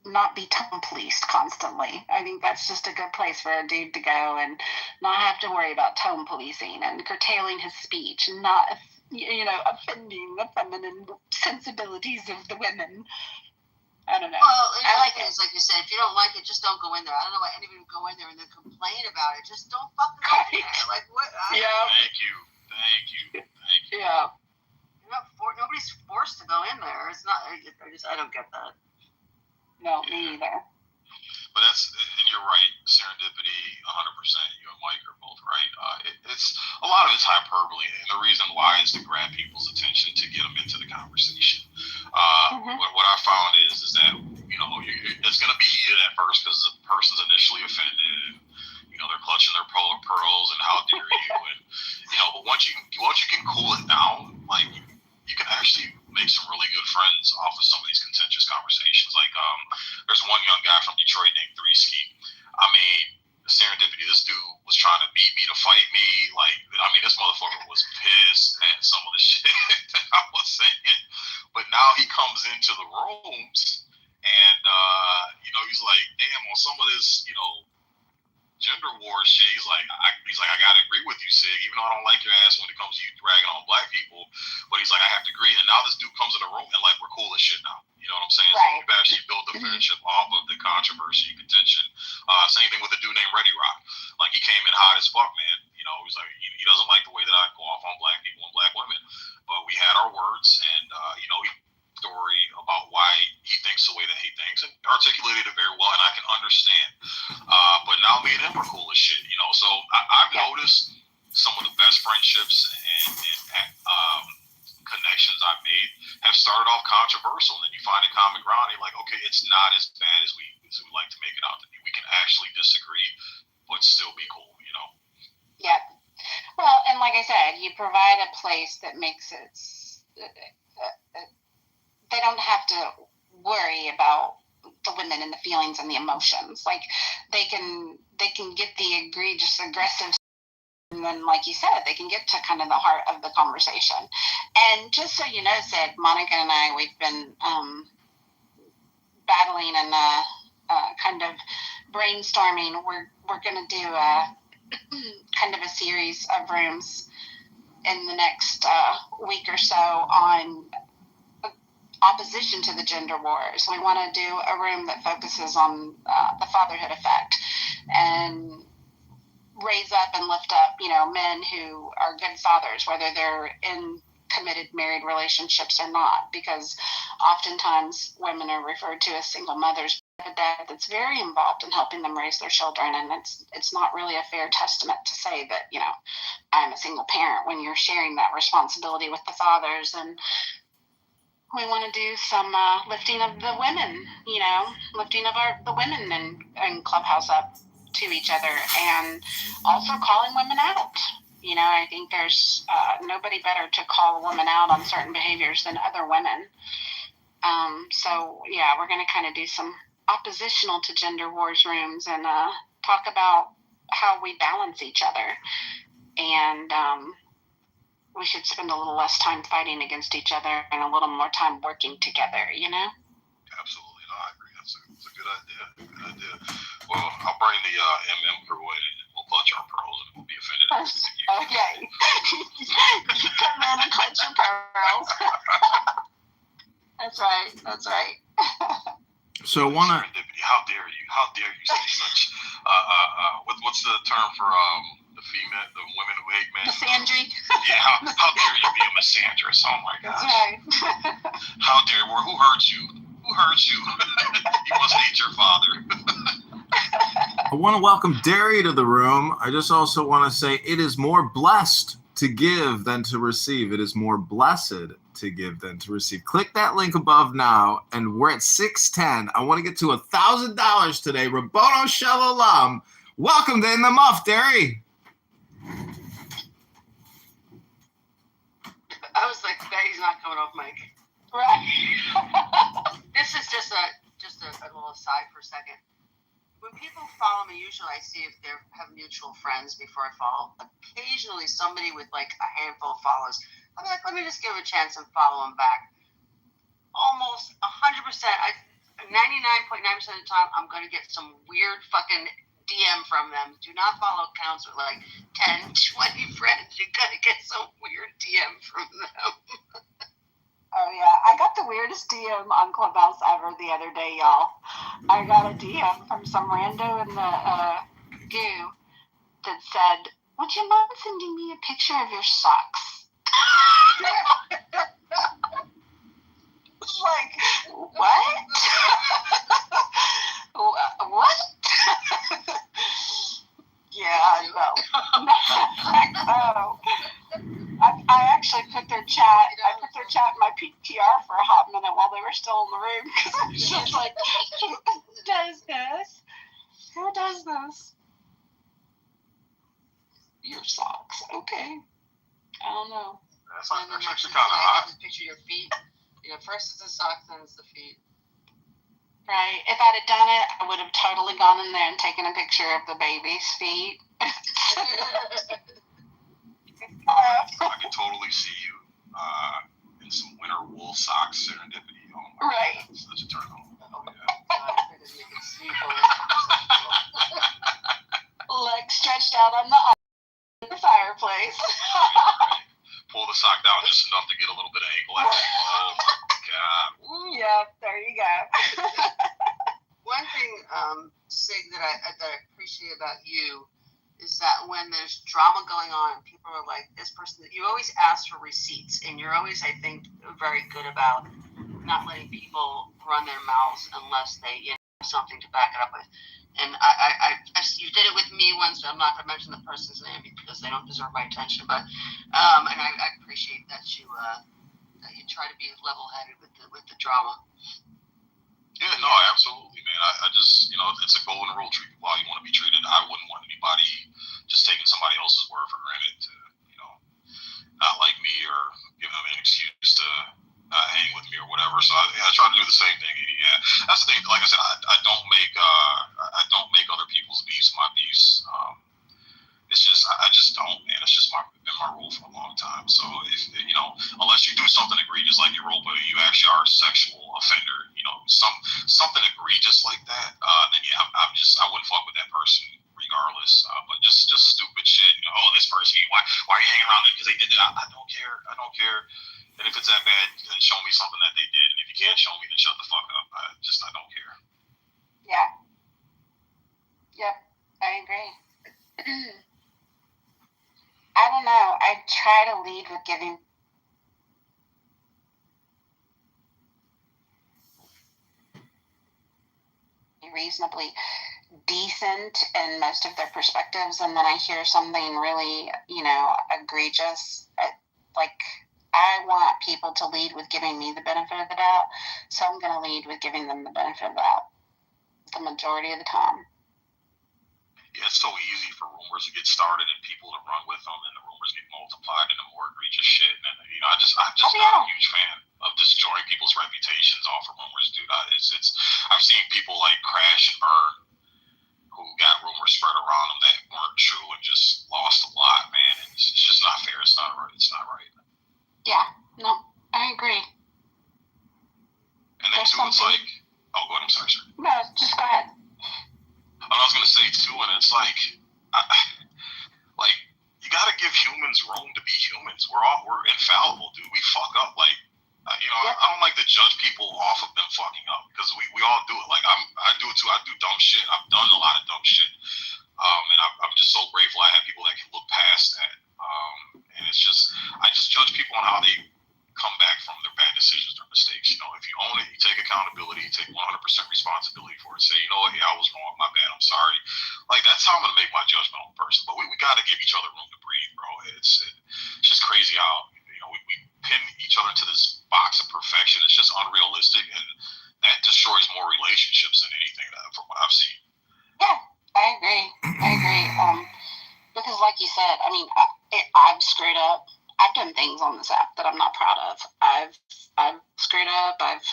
not be tone policed constantly. I think that's just a good place for a dude to go and not have to worry about tone policing and curtailing his speech and not, offending the feminine sensibilities of the women. I don't know. Well, I like it. It's like you said, if you don't like it, just don't go in there. I don't know why anybody would go in there and then complain about it. Just don't fucking go in there. Like, what? Thank you. Yeah. Nobody's forced to go in there. It's not. I don't get that. No, me either. But and you're right, serendipity, 100%. You and Mike are both right. It's a lot of it's hyperbole, and the reason why is to grab people's attention to get them into the conversation. What I found is that it's going to be heated at first because the person's initially offended. They're clutching their pearls and how dare you, and but once you can cool it down, you can actually make some really good friends off of some of these contentious conversations. There's one young guy from Detroit named Threeski. I mean, serendipity, this dude was trying to beat me to fight me. This motherfucker was pissed at some of the shit that I was saying. But now he comes into the rooms and, he's like, damn, on some of this this, gender war shit. He's like, I gotta agree with you, Sig. Even though I don't like your ass when it comes to you dragging on black people, but he's like, I have to agree. And now this dude comes in the room and like we're cool as shit now. You know what I'm saying? Right. So we've actually built a friendship off of the controversy, contention. Same thing with a dude named Ready Rock. Like he came in hot as fuck, man. He's like he doesn't like the way that I go off on black people and black women. But we had our words, and he story about why he thinks the way that he thinks and articulated it very well, and I can understand. But now me and him are cool as shit, So I've noticed some of the best friendships and connections I've made have started off controversial, and then you find a common ground, and you're like, okay, it's not as bad as we like to make it out to be. We can actually disagree, but still be cool, Yeah. Well, and like I said, you provide a place that makes it. They don't have to worry about the women and the feelings and the emotions. Like they can get the egregious aggressive, and then like you said, they can get to kind of the heart of the conversation. And just so you know, Sid, Monica and I, we've been battling and kind of brainstorming. We're gonna do a kind of a series of rooms in the next week or so on opposition to the gender wars. We want to do a room that focuses on the fatherhood effect and raise up and lift up, men who are good fathers, whether they're in committed married relationships or not, because oftentimes women are referred to as single mothers, but a dad that's very involved in helping them raise their children. And it's not really a fair testament to say that, I'm a single parent when you're sharing that responsibility with the fathers. And we want to do some lifting of the women, lifting of the women and Clubhouse up to each other, and also calling women out. I think there's nobody better to call a woman out on certain behaviors than other women. So, yeah, we're going to kind of do some oppositional to gender wars rooms and talk about how we balance each other. And we should spend a little less time fighting against each other and a little more time working together, Absolutely. No, I agree. That's a good idea. Good idea. Well, I'll bring the MM crew in and we'll clutch our pearls and we'll be offended. Okay. You come in and clutch your pearls. That's right. So How dare you say such what's the term for the women who hate men? Misandry. Yeah, how dare you be a misandrist? Oh my gosh. That's right. How dare who hurt you? Who hurt you? You must hate your father. I want to welcome Derry to the room. I just also want to say it is more blessed to give than to receive. It is more blessed to give than to receive. Click that link above now, and we're at 610. I want to get to $1,000 today. Rabono Shalom. Welcome to In the Muff, Derry. I was like, he's not coming off mic. Right. This is just a little aside for a second. When people follow me, usually I see if they have mutual friends before I follow. Occasionally, somebody with like a handful of followers, I'm like, let me just give a chance and follow them back. Almost 100%, 99.9% of the time, I'm going to get some weird fucking DM from them. Do not follow accounts with like 10, 20 friends. You're going to get some weird DM from them. Oh, yeah. I got the weirdest DM on Clubhouse ever the other day, y'all. I got a DM from some rando in the goo that said, would you mind sending me a picture of your socks? It's like, what? What? Yeah, no. Oh. I actually put their chat in my PTR for a hot minute while they were still in the room, because I was just like, who does this? Who does this? Your socks, okay. I don't know. That's actually kind of hot. Picture your feet. First it's the socks, then it's the feet. Right. If I'd have done it, I would have totally gone in there and taken a picture of the baby's feet. I can totally see you in some winter wool socks serendipity. Oh my right. God, that's such a turn on. Oh, yeah. out on the fireplace. Pull the sock down just enough to get a little bit of ankle action. Oh my God. Yep, there you go. One thing, Sig, that I appreciate about you is that when there's drama going on, people are like, this person, you always ask for receipts, and you're always, I think, very good about not letting people run their mouths unless they have something to back it up with. And you did it with me once, but I'm not going to mention the person's name because they don't deserve my attention. But and I appreciate that you try to be level-headed with the drama. Yeah, no, absolutely, man. I just, it's a golden rule. Treat people how you want to be treated. I wouldn't want anybody just taking somebody else's word for granted to, not like me or give them an excuse to hang with me or whatever. So I try to do the same thing. Yeah, that's the thing. Like I said, I don't make other people's beefs my beefs. It's just I just don't, man. It's just been my rule for a long time. So if unless you do something egregious like Europa, you actually are a sexual offender. Something egregious like that, then yeah, I wouldn't fuck with that person regardless. But just stupid shit. Oh, this person, why are you hanging around them because they did it? I don't care. I don't care. And if it's that bad, then show me something that they did. And if you can't show me, then shut the fuck up. I don't care. Yeah. Yep, I agree. I don't know. I try to lead with giving reasonably decent in most of their perspectives, and then I hear something really, egregious. I want people to lead with giving me the benefit of the doubt, so I'm going to lead with giving them the benefit of the doubt the majority of the time. Yeah, it's so easy for rumors to get started and people to run with them, and the rumors get multiplied into more egregious shit. And I'm just not a huge fan of destroying people's reputations off of rumors, dude. I've seen people like crash and burn who got rumors spread around them that weren't true and just lost a lot, man. And it's just not fair. It's not right. It's not right. Yeah, no, I agree. And then too, it's like, oh, go ahead. I'm sorry, sir. No, just go ahead. I was going to say too, and it's like you got to give humans room to be humans. We're infallible, dude. We fuck up. I don't like to judge people off of them fucking up because we all do it. I do it too. I do dumb shit. I've done a lot of dumb shit, and I'm just so grateful I have people that can look past that. And it's just I just judge people on how they come back from their bad decisions or mistakes. If you own it, you take accountability, you take 100% responsibility for it. Say, you know what, yeah, I was wrong, my bad, I'm sorry. That's how I'm gonna make my judgment on the person. But we got to give each other room to breathe, bro. It's just crazy how we pin each other to this box of perfection. It's just unrealistic, and that destroys more relationships than anything from what I've seen. Yeah, I agree. Because like you said, I've screwed up. I've done things on this app that I'm not proud of. I've screwed up. I've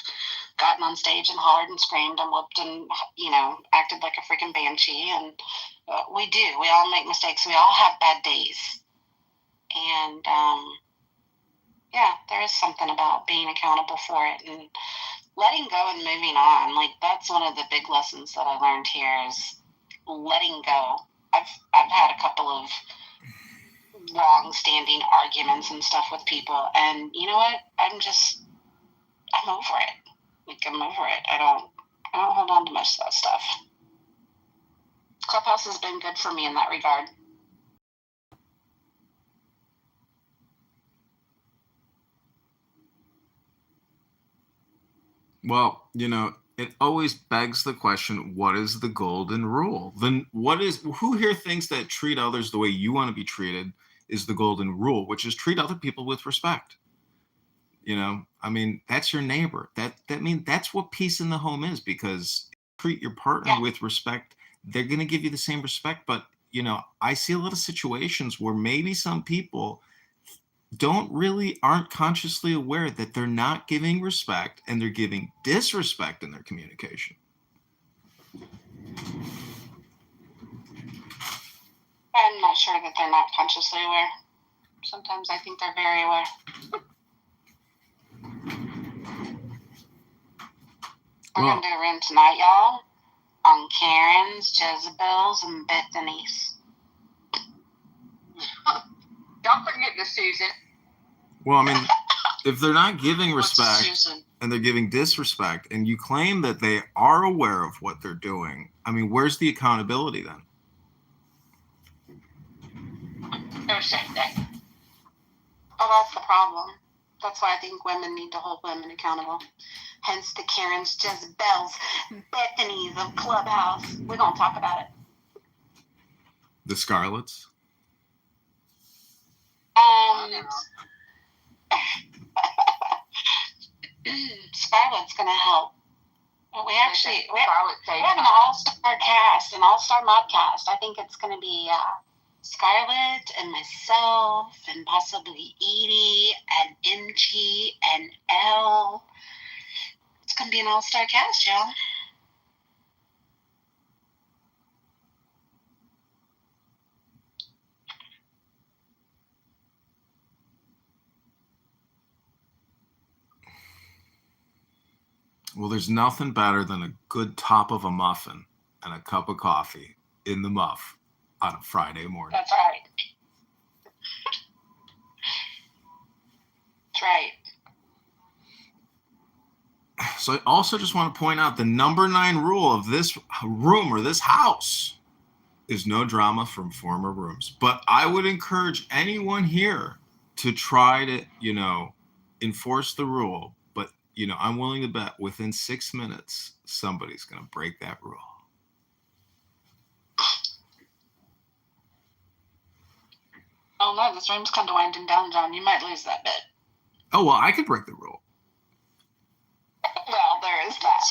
gotten on stage and hollered and screamed and whooped and, acted like a freaking banshee. And we do. We all make mistakes. We all have bad days. And, there is something about being accountable for it and letting go and moving on. That's one of the big lessons that I learned here is letting go. I've had a couple of long-standing arguments and stuff with people, and you know what? I'm over it. I'm over it. I don't hold on to most of that stuff. Clubhouse has been good for me in that regard. Well, it always begs the question, what is the golden rule? Then who here thinks that treat others the way you want to be treated is the golden rule, which is treat other people with respect. That's your neighbor. That's what peace in the home is, because treat your partner with respect, they're going to give you the same respect. But, I see a lot of situations where maybe some people aren't consciously aware that they're not giving respect and they're giving disrespect in their communication. I'm not sure that they're not consciously aware. Sometimes I think they're very aware. We're going to do a room tonight, y'all, on Karens, Jezebels, and Bethany's. Don't forget the Susan. Well, I mean, if they're not giving What's respect Susan? and they're giving disrespect, and you claim that they are aware of what they're doing, I mean, where's the accountability then? No same thing. Oh, that's the problem. That's why I think women need to hold women accountable. Hence the Karens, Jezebels, Bethany's of Clubhouse. We're going to talk about it. The Scarlets? Scarlett's going to help. We're having an all-star cast, an all-star modcast. I think it's going to be Scarlett and myself and possibly Edie and MG and Elle. It's going to be an all-star cast, y'all. Well, there's nothing better than a good top of a muffin and a cup of coffee in the muff on a Friday morning. That's right. That's right. So I also just want to point out the number 9 rule of this room or this house is no drama from former rooms. But I would encourage anyone here to try to, enforce the rule. But, I'm willing to bet within 6 minutes, somebody's going to break that rule. Oh no, this room's kind of winding down, John. You might lose that bit. Oh, well, I could break the rule. Well, there is that. It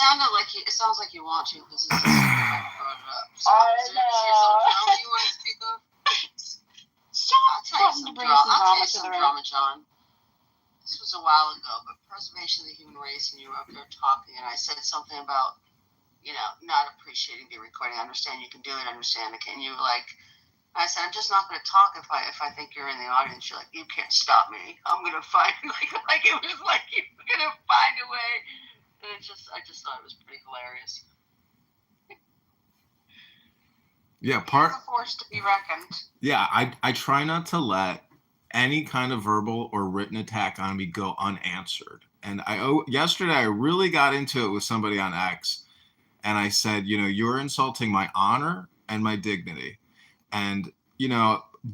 sounds like you want to because this is I know. you want to speak of? I'll tell you some drama, John. This was a while ago, but preservation of the human race, and you were up there talking, and I said something about, not appreciating the recording. I understand you can do it. I understand it. And you were like, I said, I'm just not going to talk if I think you're in the audience. You're like, you can't stop me. I'm going to find like it was like you were going to find a way. And I just thought it was pretty hilarious. Yeah, It's a force to be reckoned. Yeah, I try not to let any kind of verbal or written attack on me go unanswered. And yesterday I really got into it with somebody on X, and I said, you're insulting my honor and my dignity. And,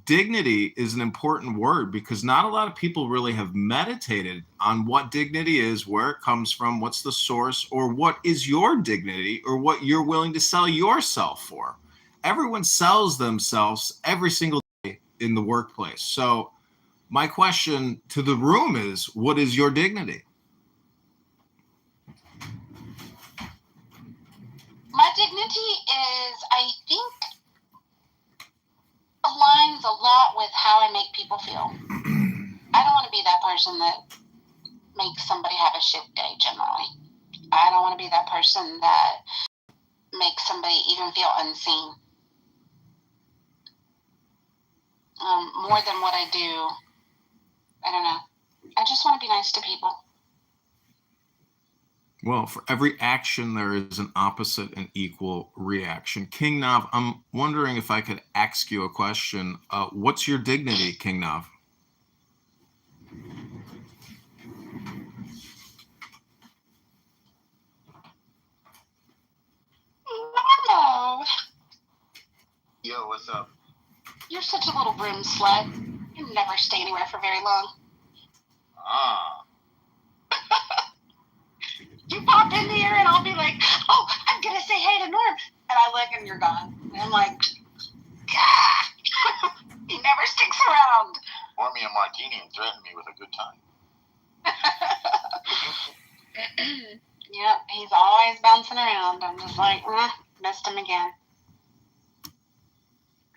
dignity is an important word because not a lot of people really have meditated on what dignity is, where it comes from, what's the source, or what is your dignity, or what you're willing to sell yourself for. Everyone sells themselves every single day in the workplace. So my question to the room is, what is your dignity? My dignity is, I think, aligns a lot with how I make people feel. I don't want to be that person that makes somebody have a shit day, generally. I don't want to be that person that makes somebody even feel unseen. More than what I do, I don't know. I just want to be nice to people. Well, for every action, there is an opposite and equal reaction. King Nav, I'm wondering if I could ask you a question. What's your dignity, King Nav? No. Yo, what's up? You're such a little broom slut. You never stay anywhere for very long. Ah. You pop in here and I'll be like, oh, I'm going to say hey to Norm. And I look and you're gone. And I'm like, God, he never sticks around. Pour me a martini and threaten me with a good time. Yep, he's always bouncing around. I'm just like, missed him again.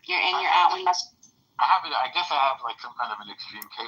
You're in, you're out. We must. I guess I have like some kind of an extreme case